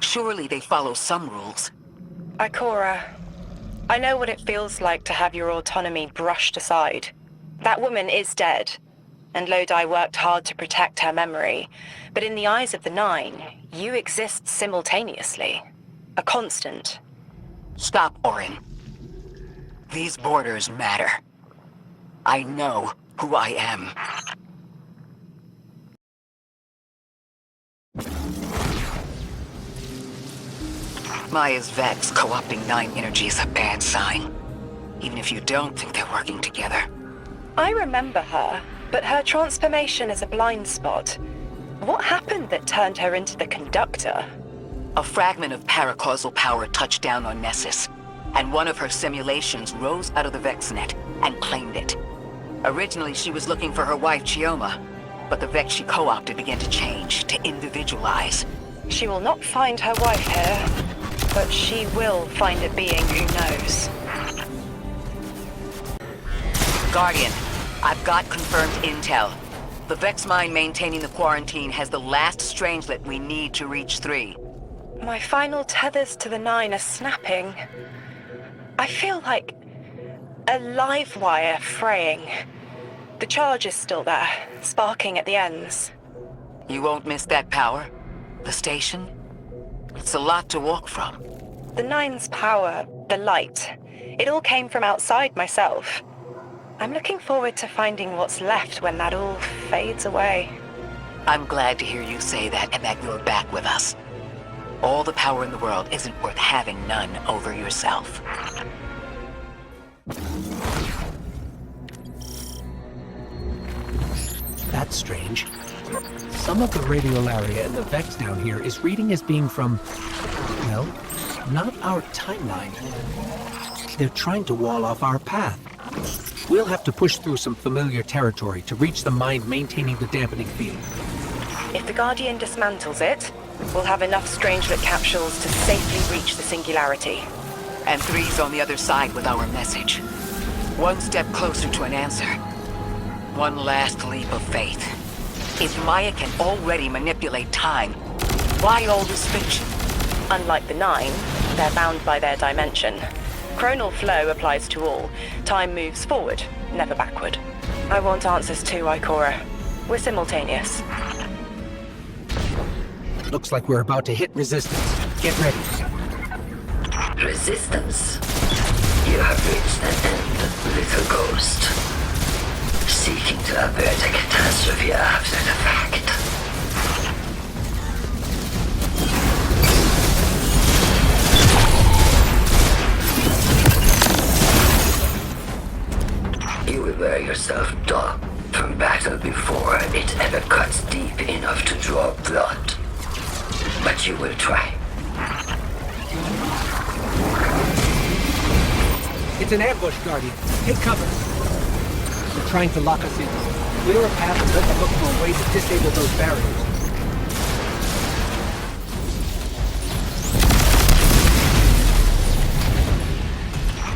S3: Surely they follow some rules.
S2: Ikora, I know what it feels like to have your autonomy brushed aside. That woman is dead, and Lodi worked hard to protect her memory. But in the eyes of the Nine, you exist simultaneously. A constant.
S3: Stop, Orin. These borders matter. I know who I am. Maya's Vex co-opting Nine energy is a bad sign. Even if you don't think they're working together.
S2: I remember her, but her transformation is a blind spot. What happened that turned her into the Conductor?
S3: A fragment of paracausal power touched down on Nessus, and one of her simulations rose out of the VexNet and claimed it. Originally, she was looking for her wife, Chioma, but the Vex she co-opted began to change, to individualize.
S2: She will not find her wife here, but she will find a being who knows.
S3: Guardian, I've got confirmed intel. The Vex mine maintaining the quarantine has the last strangelet we need to reach 3.
S2: My final tethers to the Nine are snapping. I feel like a live wire fraying. The charge is still there, sparking at the ends.
S3: You won't miss that power? The station? It's a lot to walk from.
S2: The Nine's power, the light, it all came from outside myself. I'm looking forward to finding what's left when that all fades away.
S3: I'm glad to hear you say that and that you're back with us. All the power in the world isn't worth having none over yourself.
S5: That's strange. Some of the radiolaria in the Vex down here is reading as being from, well, not our timeline. They're trying to wall off our path. We'll have to push through some familiar territory to reach the mine maintaining the dampening field.
S2: If the Guardian dismantles it, we'll have enough Strangelet capsules to safely reach the Singularity.
S3: And 3's on the other side with our message. One step closer to an answer. One last leap of faith. If Maya can already manipulate time, why all this fiction?
S2: Unlike the Nine, they're bound by their dimension. Chronal flow applies to all. Time moves forward, never backward. I want answers too, Ikora. We're simultaneous.
S5: Looks like we're about to hit resistance. Get ready.
S11: Resistance. You have reached an end, little ghost. Seeking to avert a catastrophe after the fact. You will wear yourself dark from battle before it ever cuts deep enough to draw blood. But you will try.
S5: It's an ambush, Guardian. Take cover. They're trying to lock us in. Clear a path and let them look for a way to disable those barriers.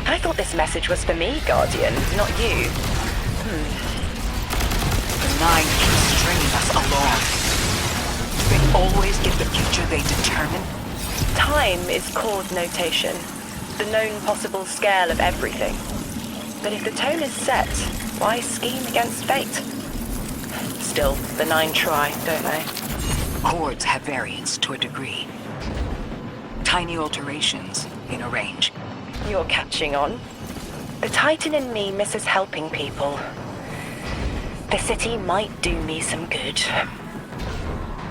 S2: I thought this message was for me, Guardian, not you.
S3: The Nine keeps stringing us along. Do they always get the future they determine?
S2: Time is chord notation, the known possible scale of everything. But if the tone is set, why scheme against fate? Still, the Nine try, don't they?
S3: Chords have variance to a degree. Tiny alterations in a range.
S2: You're catching on. The Titan in me misses helping people. The city might do me some good.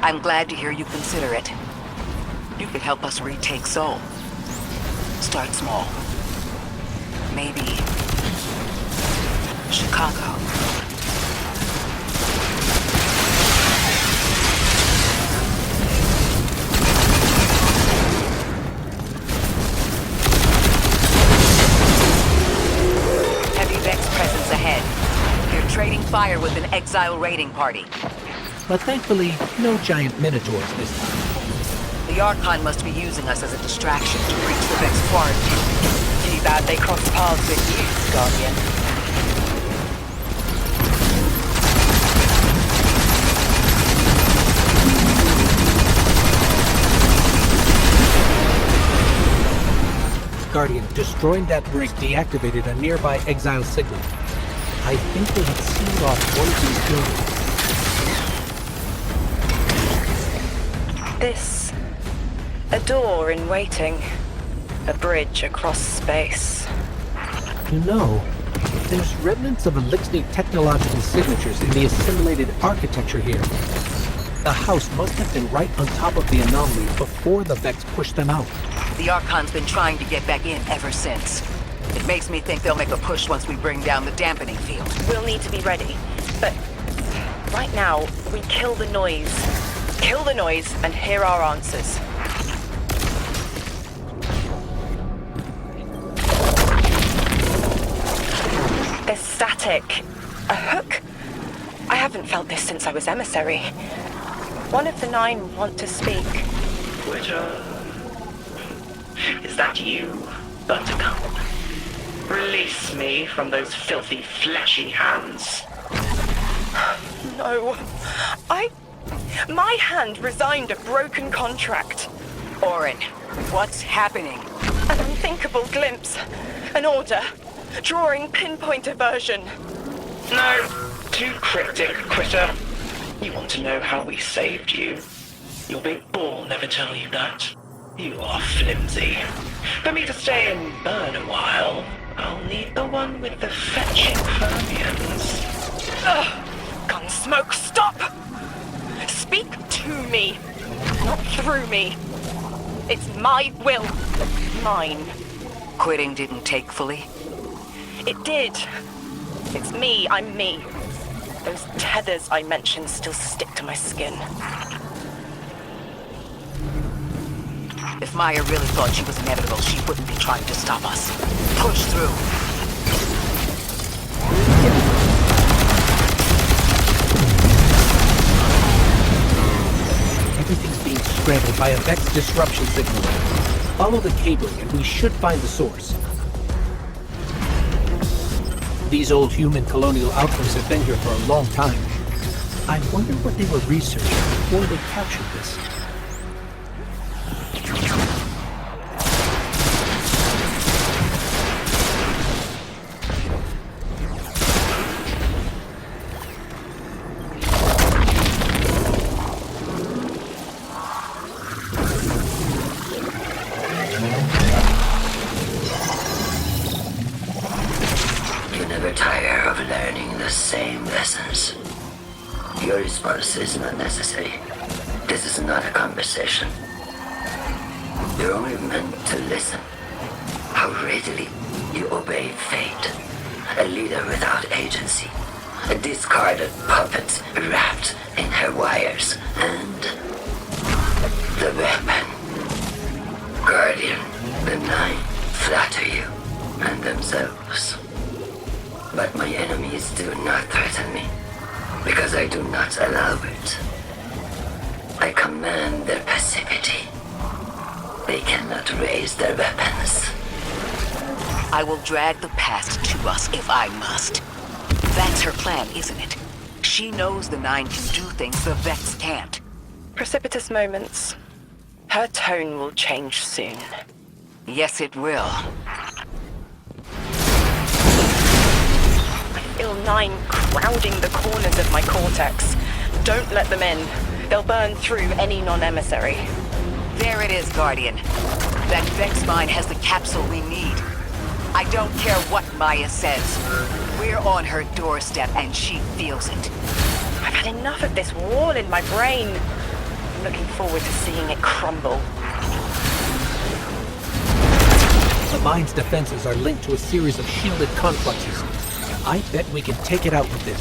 S3: I'm glad to hear you consider it. You could help us retake Seoul. Start small. Maybe Chicago. Heavy Vex presence ahead. You're trading fire with an exile raiding party.
S5: But thankfully, no giant minotaurs this time.
S3: The Archon must be using us as a distraction to reach the Vex quarantine.
S2: Too bad they crossed paths with you, Guardian.
S5: Guardian, destroying that brig deactivated a nearby exile signal. I think they had sealed off one of these buildings.
S2: This... a door in waiting. A bridge across space.
S5: You know, there's remnants of Elixir technological signatures in the assimilated architecture here. The house must have been right on top of the anomaly before the Vex pushed them out.
S3: The Archon's been trying to get back in ever since. It makes me think they'll make a push once we bring down the dampening field.
S2: We'll need to be ready. But right now, we kill the noise. Kill the noise and hear our answers. There's static. A hook? I haven't felt this since I was emissary. One of the Nine want to speak.
S12: Twitter. Is that you, Buttercup? Release me from those filthy, fleshy hands.
S2: No. My hand resigned a broken contract.
S3: Orin, what's happening?
S2: An unthinkable glimpse. An order. Drawing pinpoint aversion.
S12: No. Too cryptic, Quitter.
S15: You want to know how we saved you? Your big ball never tell you that. You are flimsy. For me to stay and burn a while, I'll need the one with the fetching fermions.
S2: Ugh! Gunsmoke, stop! Speak to me, not through me. It's my will, mine.
S3: Quitting didn't take fully?
S2: It did. It's me, I'm me. Those tethers I mentioned still stick to my skin.
S3: If Maya really thought she was inevitable, she wouldn't be trying to stop us. Push through.
S5: Everything's being scrambled by a Vex disruption signal. Follow the cabling and we should find the source. These old human colonial outposts have been here for a long time. I wonder what they were researching before they captured this.
S11: Your response is not necessary. This is not a conversation. You're only meant to listen. How readily you obey fate. A leader without agency. A discarded puppet wrapped in her wires. And the weapon. Guardian, the Nine flatter you and themselves. But my enemies do not threaten me. Because I do not allow it. I command their passivity. They cannot raise their weapons.
S3: I will drag the past to us if I must. That's her plan, isn't it? She knows the Nine can do things the Vex can't.
S2: Precipitous moments. Her tone will change soon.
S3: Yes, it will.
S2: Feel Nine crowding the corners of my cortex. Don't let them in. They'll burn through any non-emissary.
S3: There it is, Guardian. That Vex mine has the capsule we need. I don't care what Maya says. We're on her doorstep and she feels it.
S2: I've had enough of this wall in my brain. I'm looking forward to seeing it crumble.
S5: The mine's defenses are linked to a series of shielded confluxes. I bet we can take it out with this.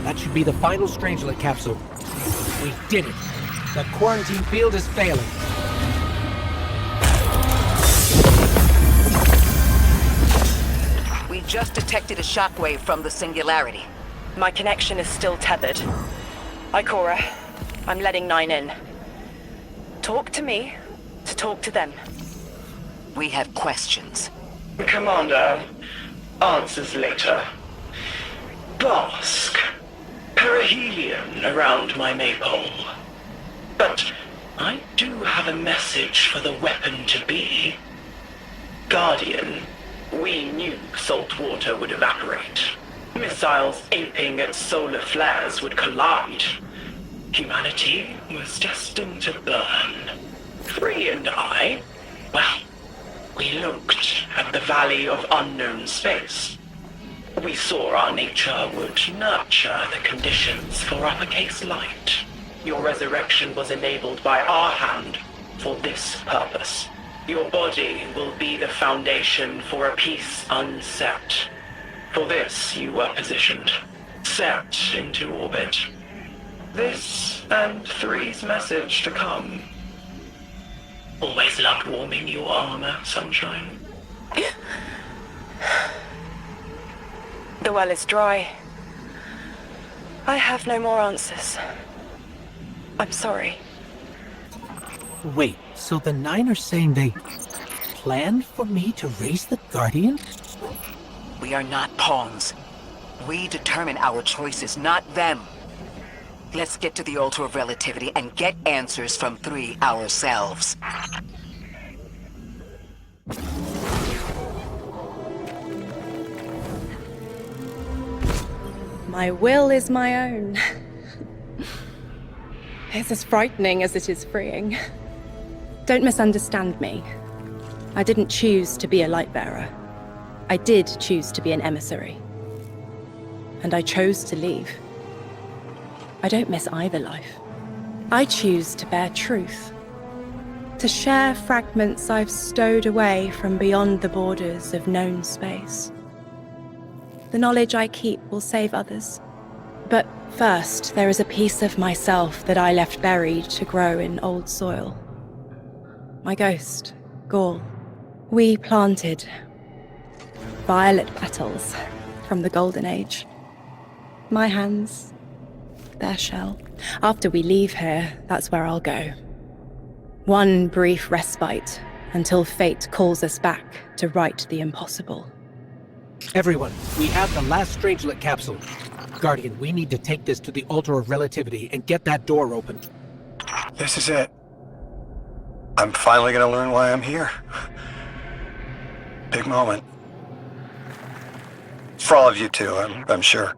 S5: That should be the final Strangelet capsule. We did it. The quarantine field is failing.
S3: We just detected a shockwave from the singularity.
S2: My connection is still tethered. Ikora, I'm letting Nine in. Talk to me to talk to them.
S3: We have questions.
S15: Commander, answers later. Bosk. Perihelion around my maypole. But I do have a message for the weapon-to-be. Guardian, we knew salt water would evaporate. Missiles aping at solar flares would collide. Humanity was destined to burn. Free and I, well, we looked at the Valley of Unknown Space. We saw our nature would nurture the conditions for uppercase light. Your resurrection was enabled by our hand for this purpose. Your body will be the foundation for a peace unset. For this you were positioned, set into orbit. This and 3's message to come. Always loved warming your armor, Sunshine.
S2: The well is dry. I have no more answers. I'm sorry.
S5: Wait, so the Nine are saying they plan for me to raise the Guardian?
S3: We are not pawns. We determine our choices, not them. Let's get to the Altar of Relativity and get answers from 3 ourselves.
S9: My will is my own. It's as frightening as it is freeing. Don't misunderstand me. I didn't choose to be a Lightbearer. I did choose to be an emissary. And I chose to leave. I don't miss either life. I choose to bear truth. To share fragments I've stowed away from beyond the borders of known space. The knowledge I keep will save others. But first, there is a piece of myself that I left buried to grow in old soil. My ghost, Gaul. We planted violet petals from the Golden Age. My hands, their shell. After we leave here, that's where I'll go. One brief respite until fate calls us back to right the impossible.
S5: Everyone, we have the last Strangelet capsule. Guardian, we need to take this to the Altar of Relativity and get that door open.
S10: This is it. I'm finally gonna learn why I'm here. Big moment. For all of you too, I'm sure.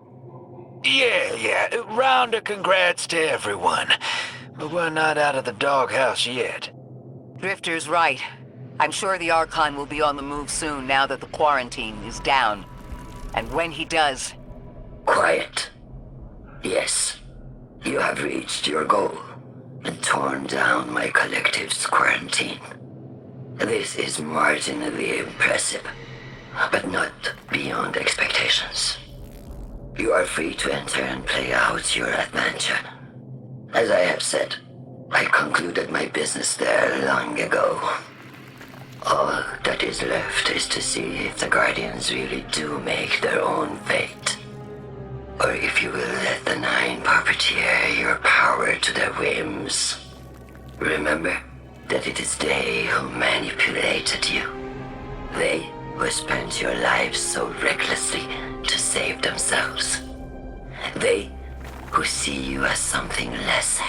S6: Yeah. Round of congrats to everyone. But we're not out of the doghouse yet.
S3: Drifter's right. I'm sure the Archon will be on the move soon now that the quarantine is down. And when he does...
S11: Quiet. Yes, you have reached your goal and torn down my collective's quarantine. This is marginally impressive, but not beyond expectations. You are free to enter and play out your adventure. As I have said, I concluded my business there long ago. All that is left is to see if the Guardians really do make their own fate. Or if you will let the Nine puppeteer your power to their whims. Remember that it is they who manipulated you. They who spent your lives so recklessly to save themselves. They who see you as something less.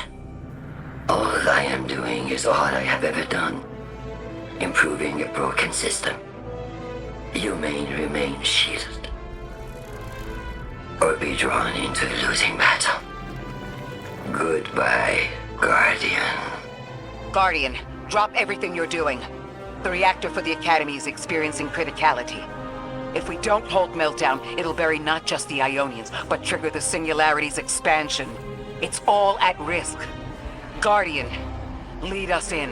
S11: All I am doing is all I have ever done. Improving a broken system. You may remain shielded. Or be drawn into a losing battle. Goodbye, Guardian.
S3: Guardian, drop everything you're doing. The reactor for the Academy is experiencing criticality. If we don't hold Meltdown, it'll bury not just the Ionians, but trigger the Singularity's expansion. It's all at risk. Guardian, lead us in.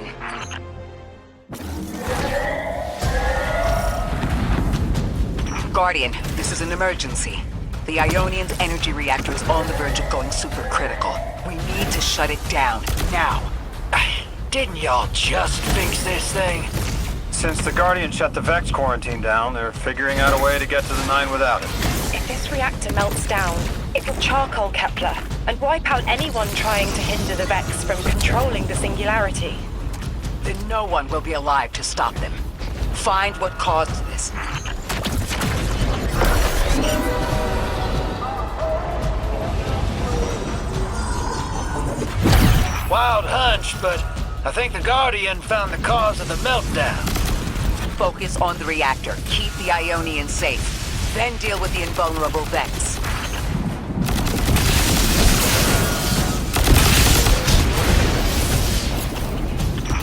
S3: Guardian, this is an emergency. The Ionian's energy reactor is on the verge of going supercritical. We need to shut it down, now.
S6: Didn't y'all just fix this thing?
S10: Since the Guardian shut the Vex quarantine down, they're figuring out a way to get to the Nine without it.
S2: If this reactor melts down, it will charcoal Kepler and wipe out anyone trying to hinder the Vex from controlling the Singularity.
S3: Then no one will be alive to stop them. Find what caused this.
S6: Wild hunch, but I think the Guardian found the cause of the meltdown.
S3: Focus on the reactor. Keep the Ionians safe. Then deal with the invulnerable Vex.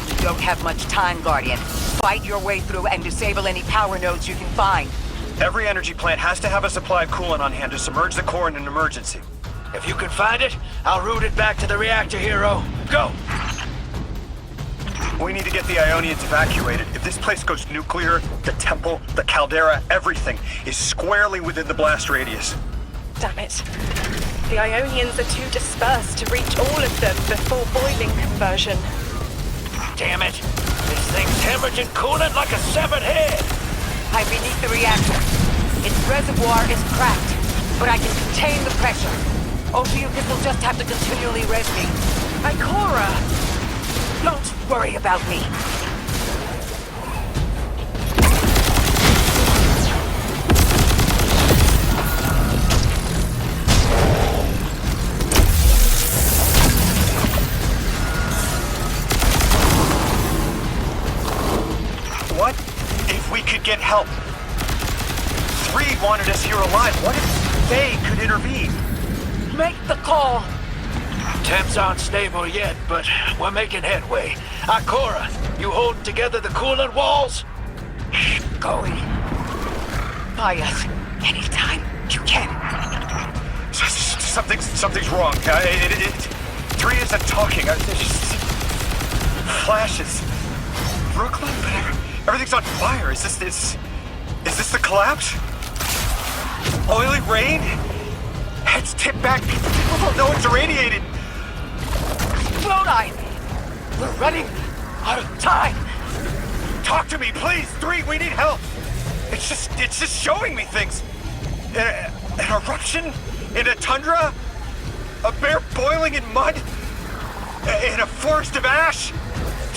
S3: You don't have much time, Guardian. Fight your way through and disable any power nodes you can find.
S10: Every energy plant has to have a supply of coolant on hand to submerge the core in an emergency.
S6: If you can find it, I'll route it back to the reactor, Hero. Go!
S10: We need to get the Ionians evacuated. If this place goes nuclear, the temple, the caldera, everything is squarely within the blast radius.
S2: Damn it. The Ionians are too dispersed to reach all of them before boiling conversion.
S6: Damn it! This thing's hemorrhaging coolant like a severed head!
S3: I'm beneath the reactor. Its reservoir is cracked, but I can contain the pressure. Ophiuchus will just have to continually res me. Ikora! Don't worry about me.
S10: help. 3 wanted us here alive. What if they could intervene?
S6: Make the call. Temps aren't stable yet, but we're making headway. Ikora, you holding together the coolant walls?
S3: Going. Buy us anytime you can.
S10: Something's wrong. 3 isn't talking. There's just flashes. Brooklyn, but everything's on fire. Is this the collapse? Oily rain? Heads tipped back. People don't know it's irradiated.
S6: Lodi! We're running out of time.
S10: Talk to me, please. 3, we need help. It's just showing me things. An eruption in a tundra, a bear boiling in mud, in a forest of ash.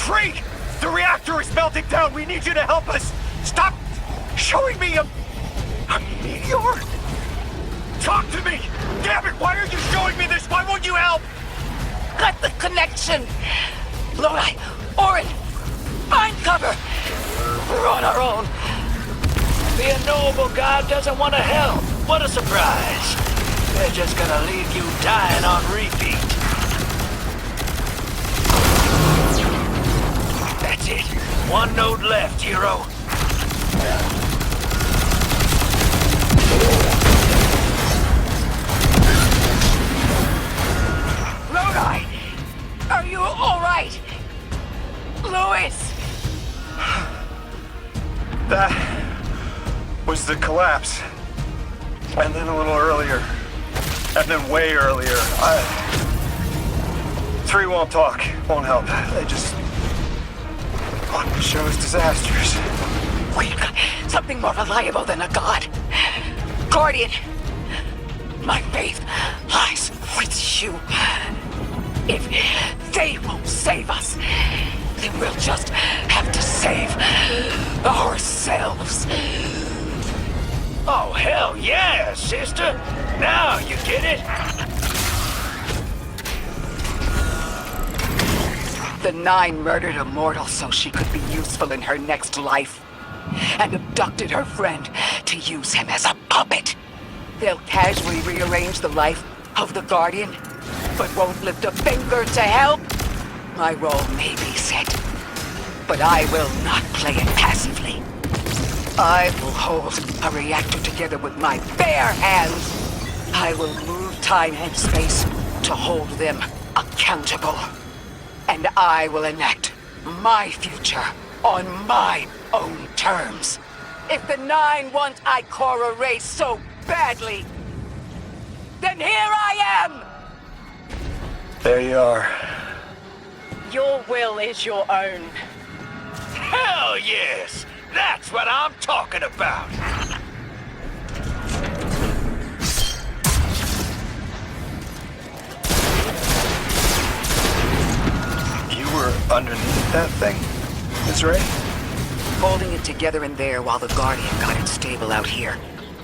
S10: 3, the reactor is melting down. We need you to help us. Stop showing me a meteor. Talk to me. Damn it! Why are you showing me this? Why won't you help?
S3: Cut the connection! Lodi! Orin! Find cover! We're on our own.
S6: The unknowable god doesn't want to help. What a surprise. They're just gonna leave you dying on repeat. That's it. 1 node left, hero.
S3: Lodi! Are you alright? Louis!
S10: That was the collapse. And then a little earlier. And then way earlier. 3 won't talk, won't help. They just want to show us disasters.
S3: We've got something more reliable than a god. Guardian! My faith lies with you. If they won't save us, then we'll just have to save ourselves.
S6: Oh, hell yeah, sister. Now you get it.
S3: The 9 murdered a mortal so she could be useful in her next life, and abducted her friend to use him as a puppet. They'll casually rearrange the life of the Guardian, but won't lift a finger to help. My role may be set, but I will not play it passively. I will hold a reactor together with my bare hands. I will move time and space to hold them accountable. And I will enact my future on my own terms. If the 9 want Ikora raised so badly, then here I am!
S10: There you are.
S9: Your will is your own.
S6: Hell yes! That's what I'm talking about!
S10: You were underneath that thing, Ms. Ray?
S3: Holding it together in there while the Guardian got it stable out here.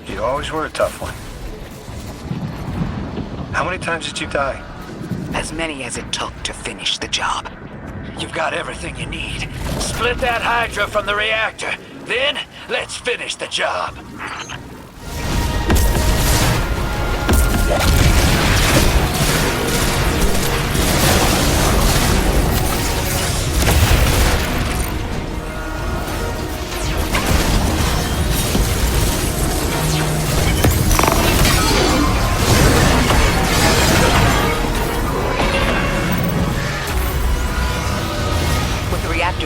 S10: You always were a tough one. How many times did you die?
S3: As many as it took to finish the job.
S6: You've got everything you need. Split that Hydra from the reactor. Then, let's finish the job.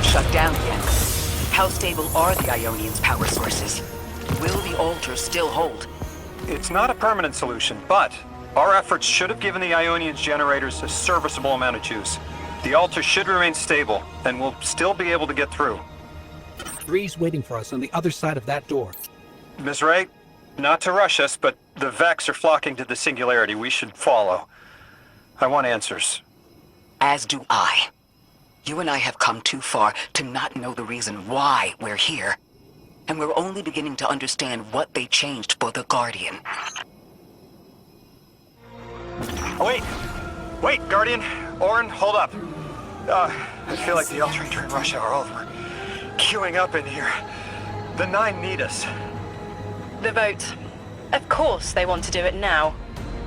S3: Shut down again. How stable are the Ionians' power sources? Will the altar still hold?
S10: It's not a permanent solution, but our efforts should have given the Ionians' generators a serviceable amount of juice. The altar should remain stable, and we'll still be able to get through.
S5: 3's waiting for us on the other side of that door.
S10: Ms. Ray, not to rush us, but the Vex are flocking to the Singularity. We should follow. I want answers.
S3: As do I. You and I have come too far to not know the reason why we're here. And we're only beginning to understand what they changed for the Guardian.
S10: Wait, Guardian. Orin, hold up. I feel like the L train during rush hour. All of them are queuing up in here. The Nine need us.
S9: The vote. Of course they want to do it now.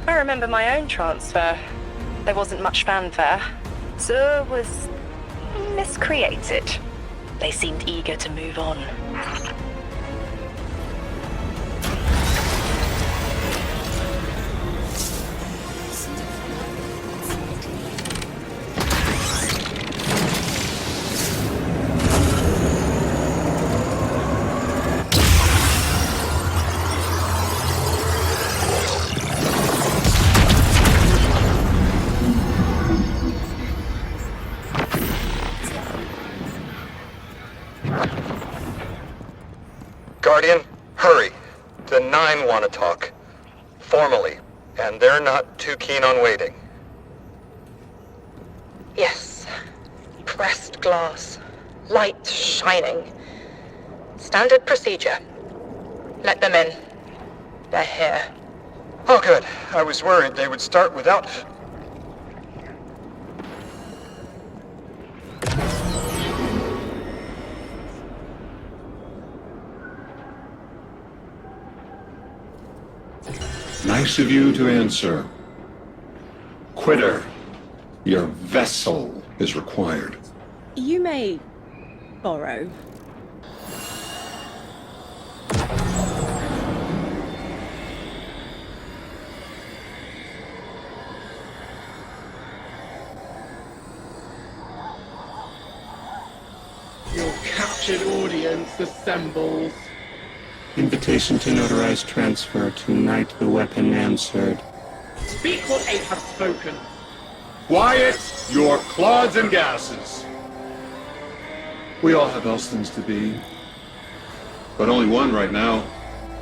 S9: I remember my own transfer. There wasn't much fanfare.
S2: So it was miscreated. They seemed eager to move on.
S4: Guardian, hurry. The Nine want to talk. Formally. And they're not too keen on waiting.
S16: Yes. Pressed glass. Light shining. Standard procedure. Let them in. They're here.
S4: Oh, good. I was worried they would start without...
S13: Nice of you to answer. Quitter, your vessel is required.
S9: You may borrow.
S17: Your captured audience assembles.
S13: Invitation to notarize transfer. Tonight the weapon answered.
S17: Speak what eight have spoken.
S18: Quiet your clods and gases. We all have else things to be. But only one right now.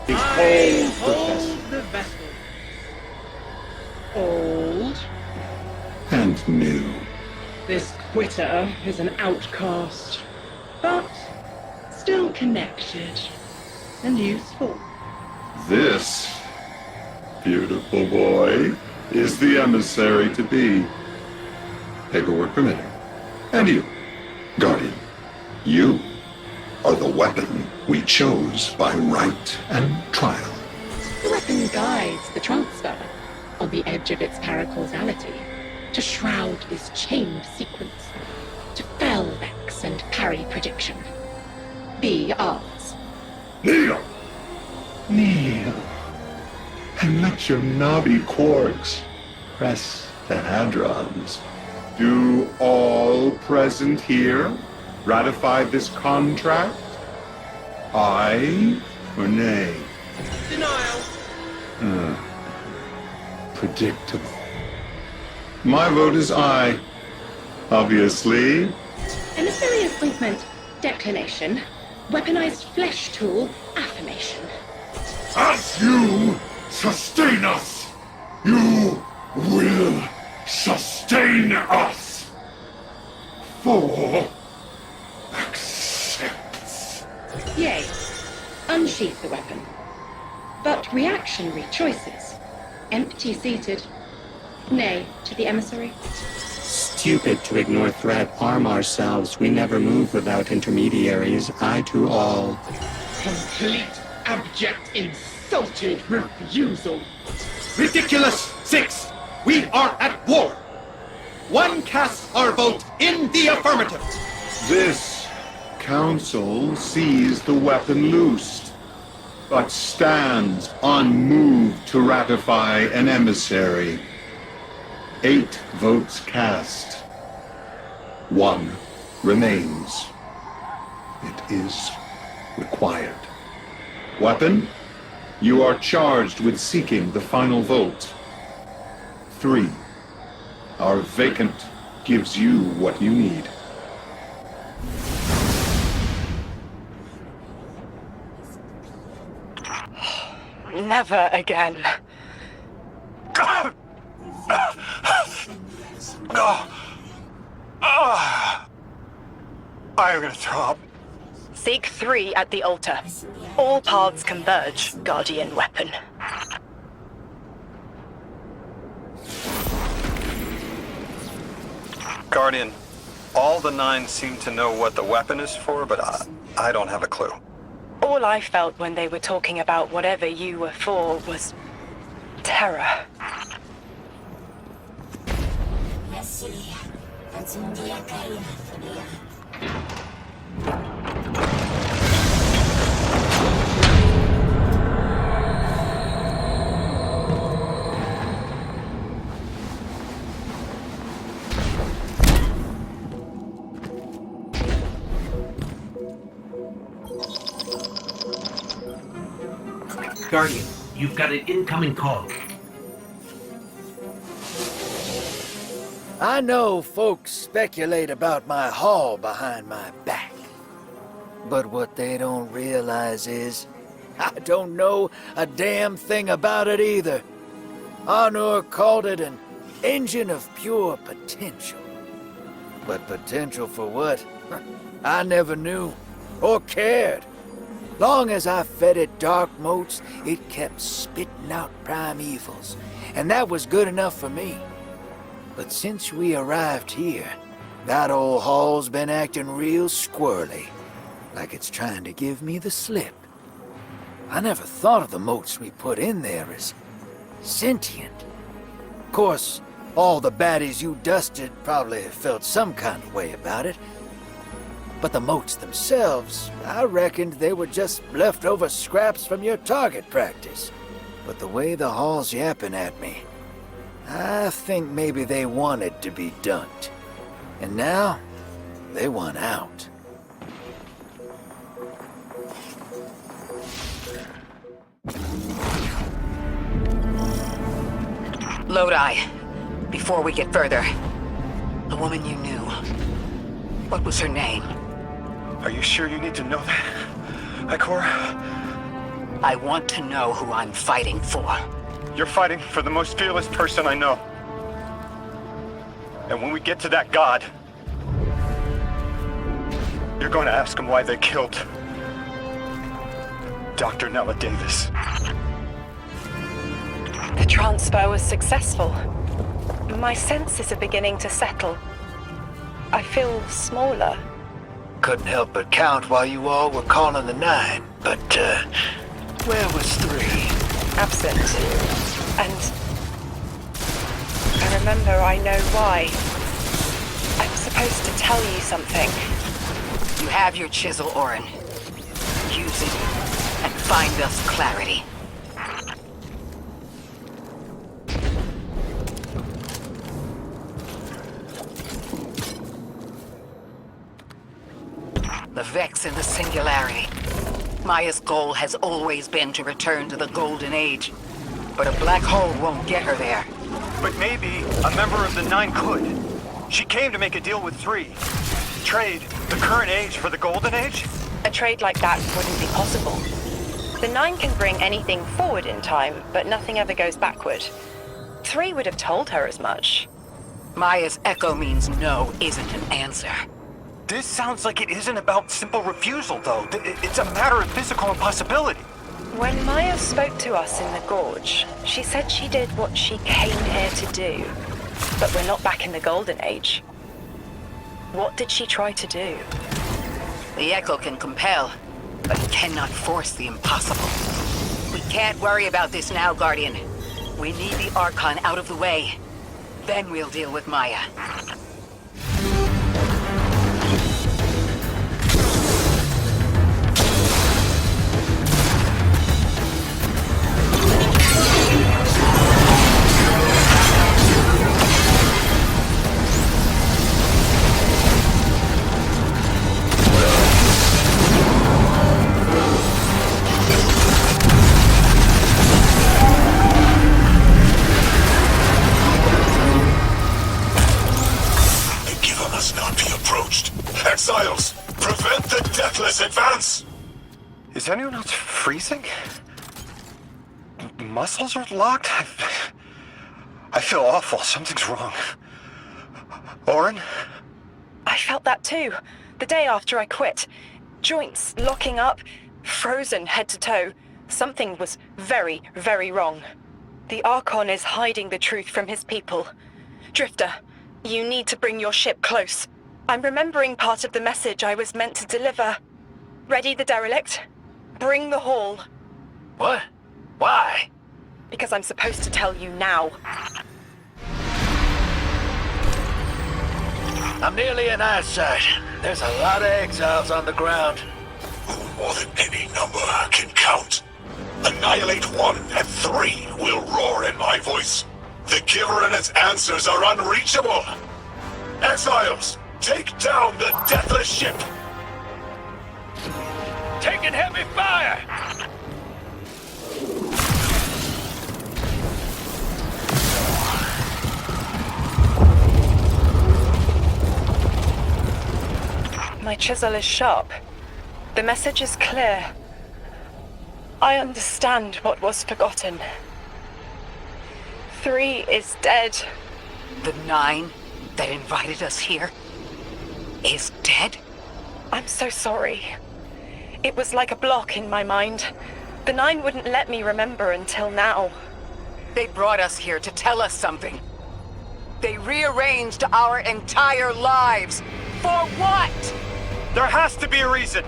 S17: Hold the vessel. Old.
S13: And new.
S17: This quitter is an outcast, but still connected and useful.
S18: This beautiful boy is the emissary to be. Paperwork permitting. And you, Guardian, you are the weapon we chose by right and trial.
S12: The weapon guides the transfer on the edge of its paracausality to shroud this chained sequence, to fell Vex and parry prediction. Be ours.
S18: Kneel! Kneel. And let your knobby quarks press the hadrons. Do all present here ratify this contract? Aye or nay?
S17: Denial.
S18: Predictable. My vote is aye. Obviously.
S12: Emissary appointment, declination. Weaponized flesh tool, affirmation.
S18: As you sustain us, you will sustain us. For accepts.
S12: Yea, unsheath the weapon. But reactionary choices. Empty-seated. Nay to the emissary.
S13: Stupid to ignore threat. Arm ourselves. We never move without intermediaries. Eye to all.
S17: Complete, abject, insulted refusal.
S19: Ridiculous! 6! We are at war! One casts our vote in the affirmative!
S18: This council sees the weapon loosed, but stands unmoved to ratify an emissary. 8 votes cast. 1 remains. It is required. Weapon, you are charged with seeking the final vote. 3. Our vacant gives you what you need.
S9: Never again.
S10: I'm gonna throw up.
S9: Seek 3 at the altar. All paths converge, Guardian weapon.
S10: Guardian, all the 9 seem to know what the weapon is for, but I don't have a clue.
S2: All I felt when they were talking about whatever you were for was terror.
S5: Guardian, you've got an incoming call.
S6: I know folks speculate about my haul behind my back. But what they don't realize is, I don't know a damn thing about it either. Honor called it an engine of pure potential. But potential for what? I never knew, or cared. Long as I fed it dark motes, it kept spitting out primevals, and that was good enough for me. But since we arrived here, that old hall's been acting real squirrely, like it's trying to give me the slip. I never thought of the motes we put in there as sentient. Of course, all the baddies you dusted probably felt some kind of way about it. But the motes themselves, I reckoned they were just leftover scraps from your target practice. But the way the hall's yapping at me, I think maybe they wanted to be dunked. And now, they want out.
S3: Lodi, before we get further, the woman you knew, what was her name?
S10: Are you sure you need to know that, Ikora?
S3: I want to know who I'm fighting for.
S10: You're fighting for the most fearless person I know. And when we get to that god, you're going to ask him why they killed Dr. Nella Davis.
S2: The transfer was successful. My senses are beginning to settle. I feel smaller.
S6: Couldn't help but count while you all were calling the 9, but, where was 3?
S2: Absent. And I remember I know why. I'm supposed to tell you something.
S3: You have your chisel, Orin. Use it and find us clarity. The Vex in the Singularity. Maya's goal has always been to return to the Golden Age. But a black hole won't get her there.
S10: But maybe a member of the 9 could. She came to make a deal with 3. Trade the current age for the Golden Age?
S2: A trade like that wouldn't be possible. The 9 can bring anything forward in time, but nothing ever goes backward. 3 would have told her as much.
S3: Maya's echo means no isn't an answer.
S10: This sounds like it isn't about simple refusal, though. It's a matter of physical impossibility.
S2: When Maya spoke to us in the Gorge, she said she did what she came here to do. But we're not back in the Golden Age. What did she try to do?
S3: The echo can compel, but it cannot force the impossible. We can't worry about this now, Guardian. We need the Archon out of the way. Then we'll deal with Maya.
S7: Exiles, prevent the deathless advance!
S10: Is anyone else freezing? Muscles are locked? I feel awful. Something's wrong. Orin?
S2: I felt that too. The day after I quit. Joints locking up, frozen head to toe. Something was very, very wrong. The Archon is hiding the truth from his people. Drifter, you need to bring your ship close. I'm remembering part of the message I was meant to deliver. Ready the derelict? Bring the hall.
S6: What? Why?
S2: Because I'm supposed to tell you now.
S6: I'm nearly in eyesight. There's a lot of exiles on the ground.
S7: More than any number I can count. Annihilate 1 and 3 will roar in my voice. The Giver and its answers are unreachable. Exiles, take down the deathless ship.
S6: Taking heavy fire!
S2: My chisel is sharp. The message is clear. I understand what was forgotten. 3 is dead.
S3: The 9 that invited us here is dead?
S2: I'm so sorry. It was like a block in my mind. The 9 wouldn't let me remember until now.
S3: They brought us here to tell us something. They rearranged our entire lives. For what?
S10: There has to be a reason.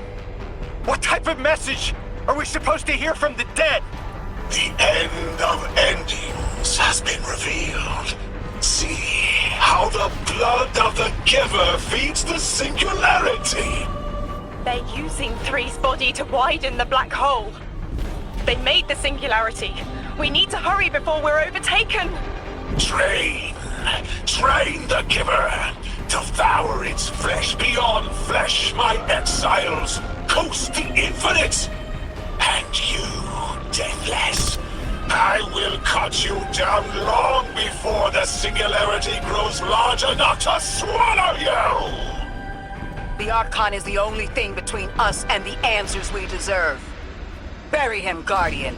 S10: What type of message are we supposed to hear from the dead?
S7: The end of endings has been revealed. See how the blood of the Giver feeds the singularity.
S2: They're using 3's body to widen the black hole. They made the singularity. We need to hurry before we're overtaken.
S7: Train the Giver. Devour its flesh beyond flesh, my exiles. Coast the infinite. And you, Deathless, I will cut you down long before the singularity grows large enough to swallow you!
S3: The Archon is the only thing between us and the answers we deserve. Bury him, Guardian.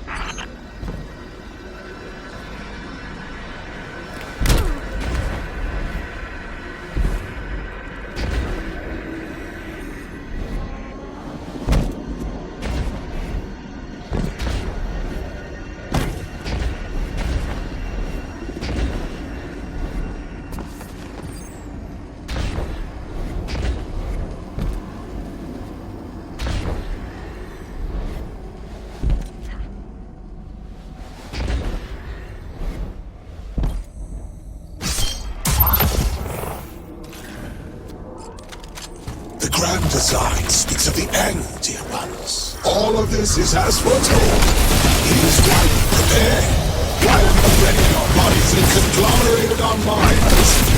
S7: Grand design speaks of the end, dear ones. All of this is as foretold. It is right, prepare. While we are ready, our bodies and conglomerated our minds.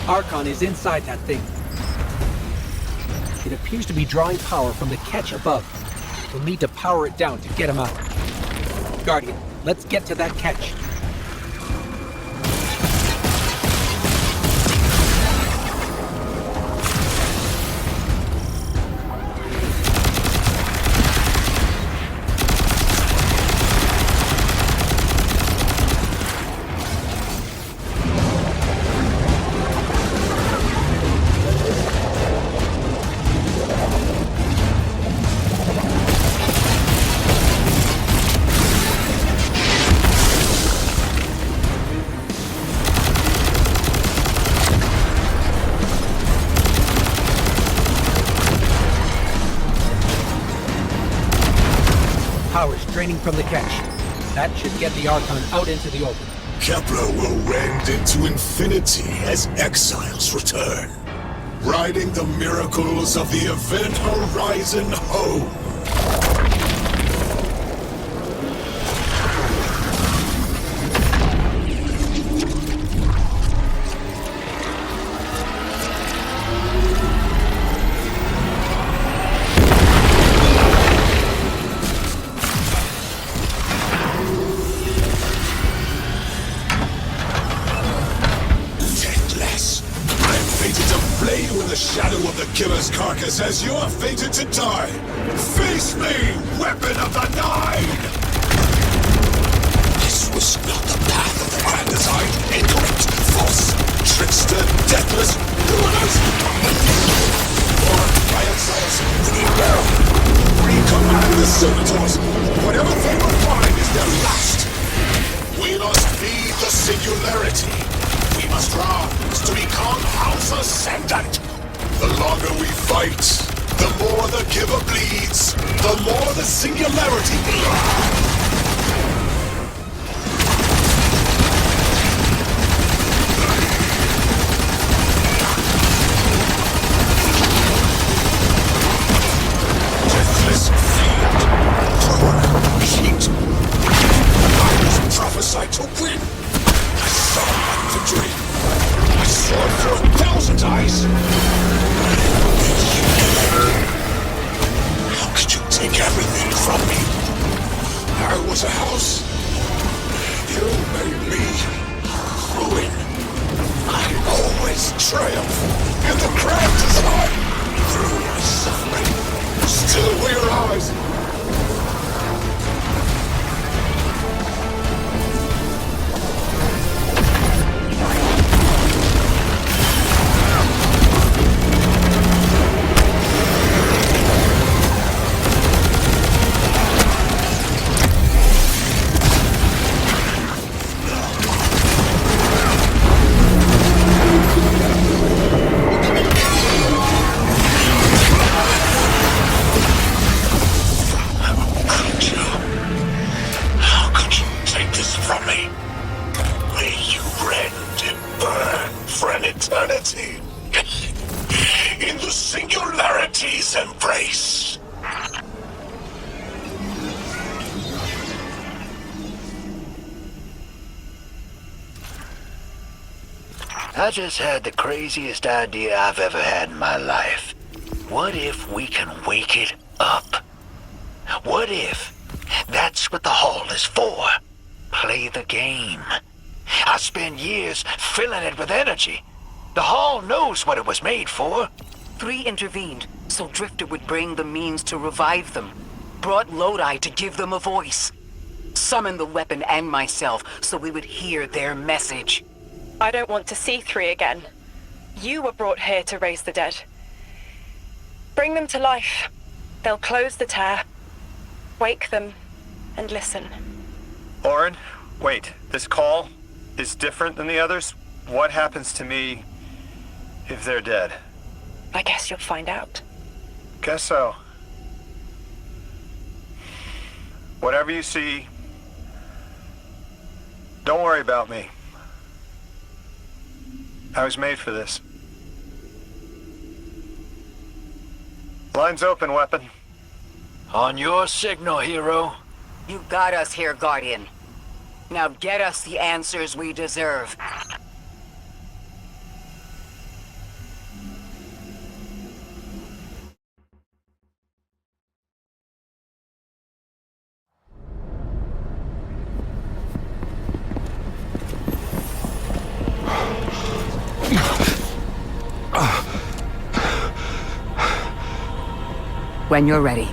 S5: Archon is inside that thing. It appears to be drawing power from the catch above. We'll need to power it down to get him out. Guardian, let's get to that catch. Power's draining from the catch. That should get the Archon out into the open.
S7: Kepler will rend into infinity as exiles return, riding the miracles of the event horizon home. Shadow of the Giver's carcass as you are fated to die. Face me, weapon of the Nine! This was not the path of the Grand Design incorrect, false, trickster, deathless, ruinous. More riot cells, we need now. Recommand the servitors. Whatever they will find is their last. We must be the singularity. We must rise to become House Ascendant. The longer we fight, the more the giver bleeds, the more the singularity bleeds. Prophesied to win. I saw my victory. I saw it through 1,000 eyes. How could you take everything from me? I was a house. You made me ruin. I always triumph, and the craft is high. Through my suffering, still we rise. Eternity in the singularity's embrace.
S6: I just had the craziest idea I've ever had in my life. What if we can wake it up? What if that's what the hall is for? Play the game. I spent years filling it with energy. The hall knows what it was made for.
S3: 3 intervened, so Drifter would bring the means to revive them. Brought Lodi to give them a voice. Summoned the weapon and myself, so we would hear their message.
S9: I don't want to see 3 again. You were brought here to raise the dead. Bring them to life. They'll close the tear. Wake them and listen.
S10: Orin, wait. This call is different than the others? What happens to me if they're dead?
S9: I guess you'll find out.
S10: Guess so. Whatever you see, don't worry about me. I was made for this. Line's open, weapon.
S6: On your signal, hero.
S3: You got us here, Guardian. Now get us the answers we deserve. When you're ready.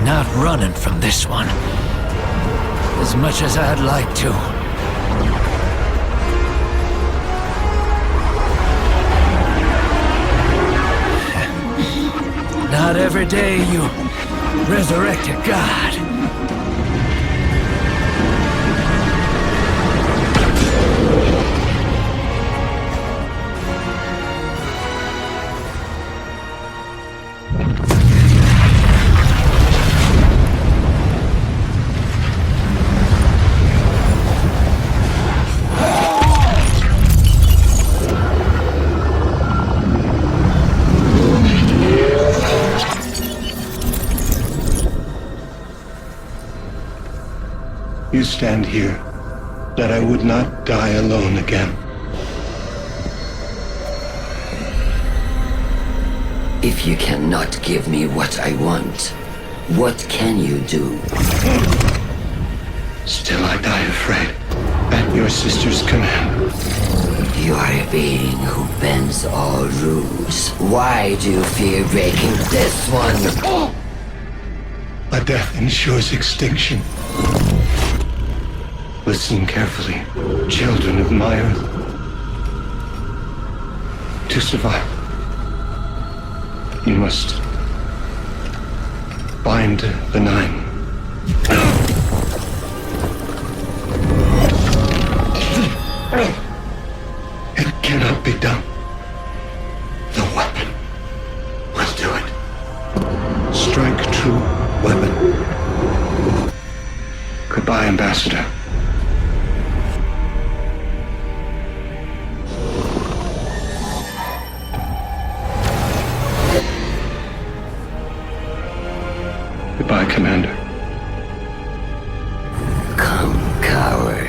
S6: Not running from this one. As much as I'd like to. Not every day you resurrect a god.
S13: You stand here, that I would not die alone again.
S11: If you cannot give me what I want, what can you do?
S13: Still I die afraid, at your sister's command.
S11: You are a being who bends all rules. Why do you fear breaking this one?
S13: A death ensures extinction. Listen carefully, children of my earth. To survive, you must bind the Nine. It cannot be done. The weapon will do it. Strike true weapon. Goodbye, Ambassador. Goodbye, Commander.
S11: Come, coward.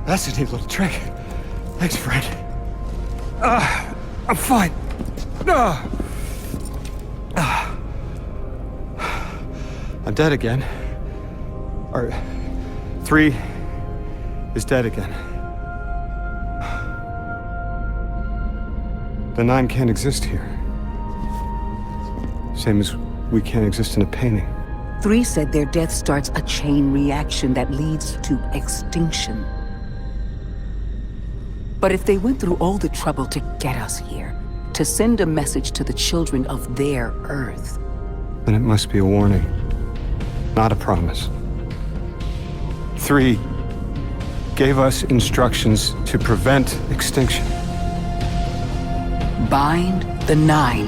S8: That's a neat little trick. Thanks, friend. I'm fine. I'm dead again. Or 3 is dead again. The 9 can't exist here. Same as we can't exist in a painting.
S3: 3 said their death starts a chain reaction that leads to extinction. But if they went through all the trouble to get us here, to send a message to the children of their Earth,
S8: then it must be a warning, not a promise. 3 gave us instructions to prevent extinction.
S3: bind the 9.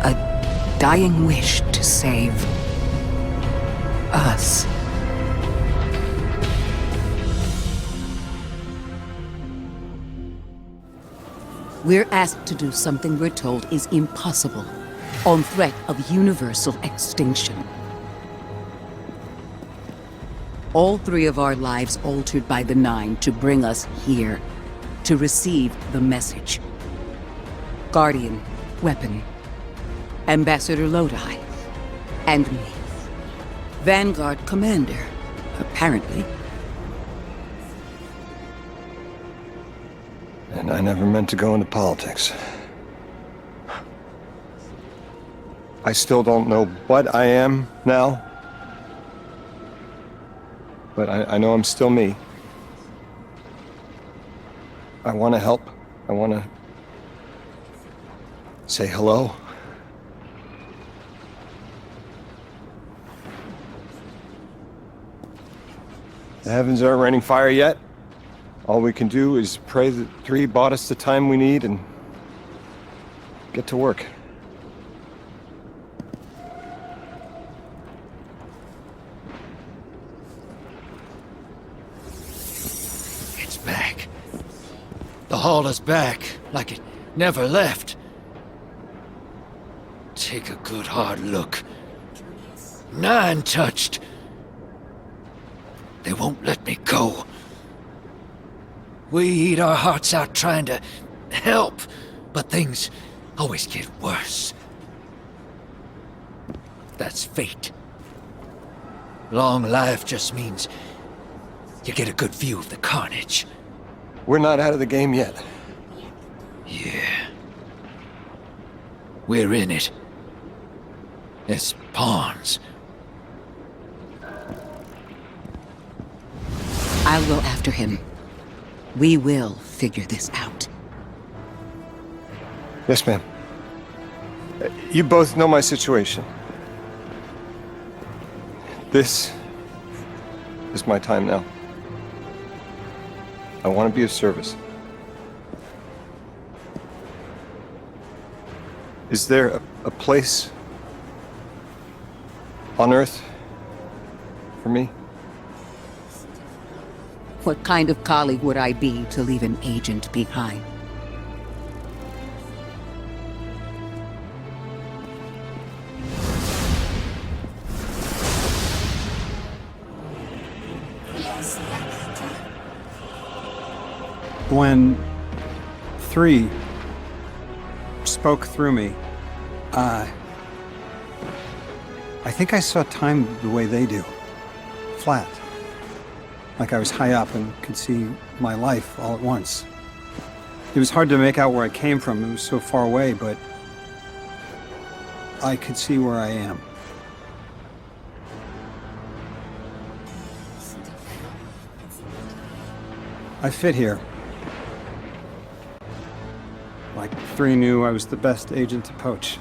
S3: A dying wish to save us. We're asked to do something we're told is impossible, on threat of universal extinction. All 3 of our lives altered by the 9 to bring us here, to receive the message. Guardian, weapon, Ambassador Lodi, and me. Vanguard commander, apparently.
S20: And I never meant to go into politics. I still don't know what I am now. But I know I'm still me. I want to help. I want to say hello. The heavens aren't raining fire yet. All we can do is pray that 3 bought us the time we need and get to work.
S6: It's back. The hall is back, like it never left. Take a good hard look. 9 touched. They won't let me go. We eat our hearts out trying to help, but things always get worse. That's fate. Long life just means you get a good view of the carnage.
S20: We're not out of the game yet.
S6: Yeah. We're in it. As pawns.
S3: I'll go after him. We will figure this out.
S20: Yes, ma'am. You both know my situation. This is my time now. I want to be of service. Is there a place on Earth for me?
S3: What kind of colleague would I be to leave an agent behind?
S8: When 3 spoke through me, I think I saw time the way they do. Flat. Like I was high up and could see my life all at once. It was hard to make out where I came from. It was so far away, but I could see where I am. I fit here. Like 3 knew I was the best agent to poach.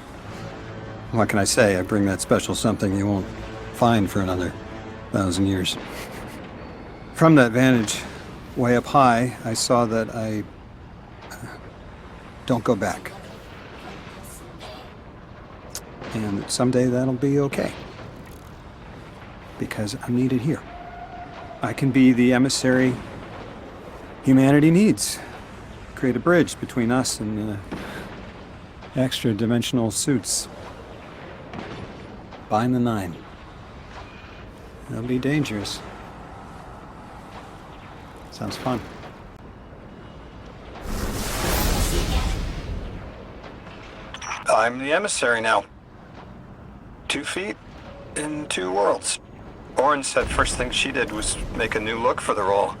S8: What can I say? I bring that special something you won't find for another 1,000 years. From that vantage, way up high, I saw that I don't go back. And someday that'll be okay. Because I'm needed here. I can be the emissary humanity needs. Create a bridge between us and extra-dimensional suits. Bind the 9. That'll be dangerous. Sounds fun.
S10: I'm the emissary now. 2 feet in 2 worlds. Orin said first thing she did was make a new look for the role.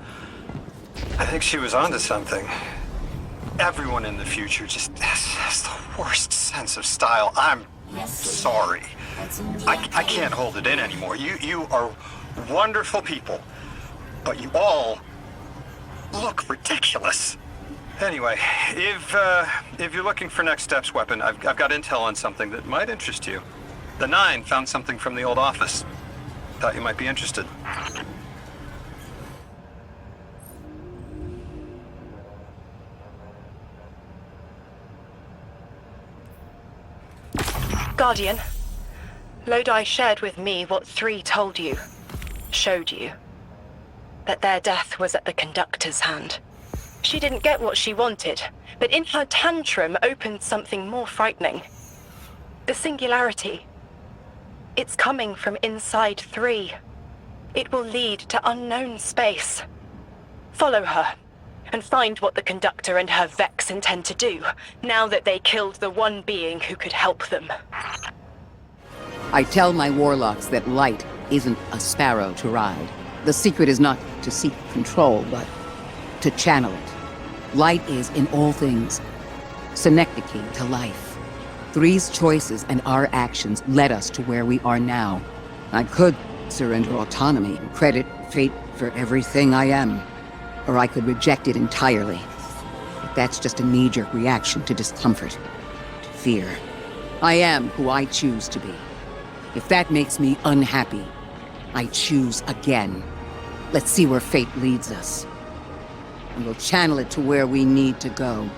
S10: I think she was onto something. Everyone in the future just has the worst sense of style. I'm sorry. I can't hold it in anymore. You are wonderful people, but you all look ridiculous. Anyway, if you're looking for next steps, Weapon, I've got intel on something that might interest you. The 9 found something from the old office. Thought you might be interested.
S2: Guardian, Lodi shared with me what 3 told you, showed you. That their death was at the conductor's hand. She didn't get what she wanted, but in her tantrum opened something more frightening. The singularity. It's coming from inside 3. It will lead to unknown space. Follow her, and find what the conductor and her Vex intend to do, now that they killed the one being who could help them.
S3: I tell my warlocks that light isn't a sparrow to ride. The secret is not to seek control, but to channel it. Light is, in all things, synecdoche to life. 3's choices and our actions led us to where we are now. I could surrender autonomy and credit fate for everything I am, or I could reject it entirely. But that's just a knee-jerk reaction to discomfort, to fear. I am who I choose to be. If that makes me unhappy, I choose again. Let's see where fate leads us. And we'll channel it to where we need to go.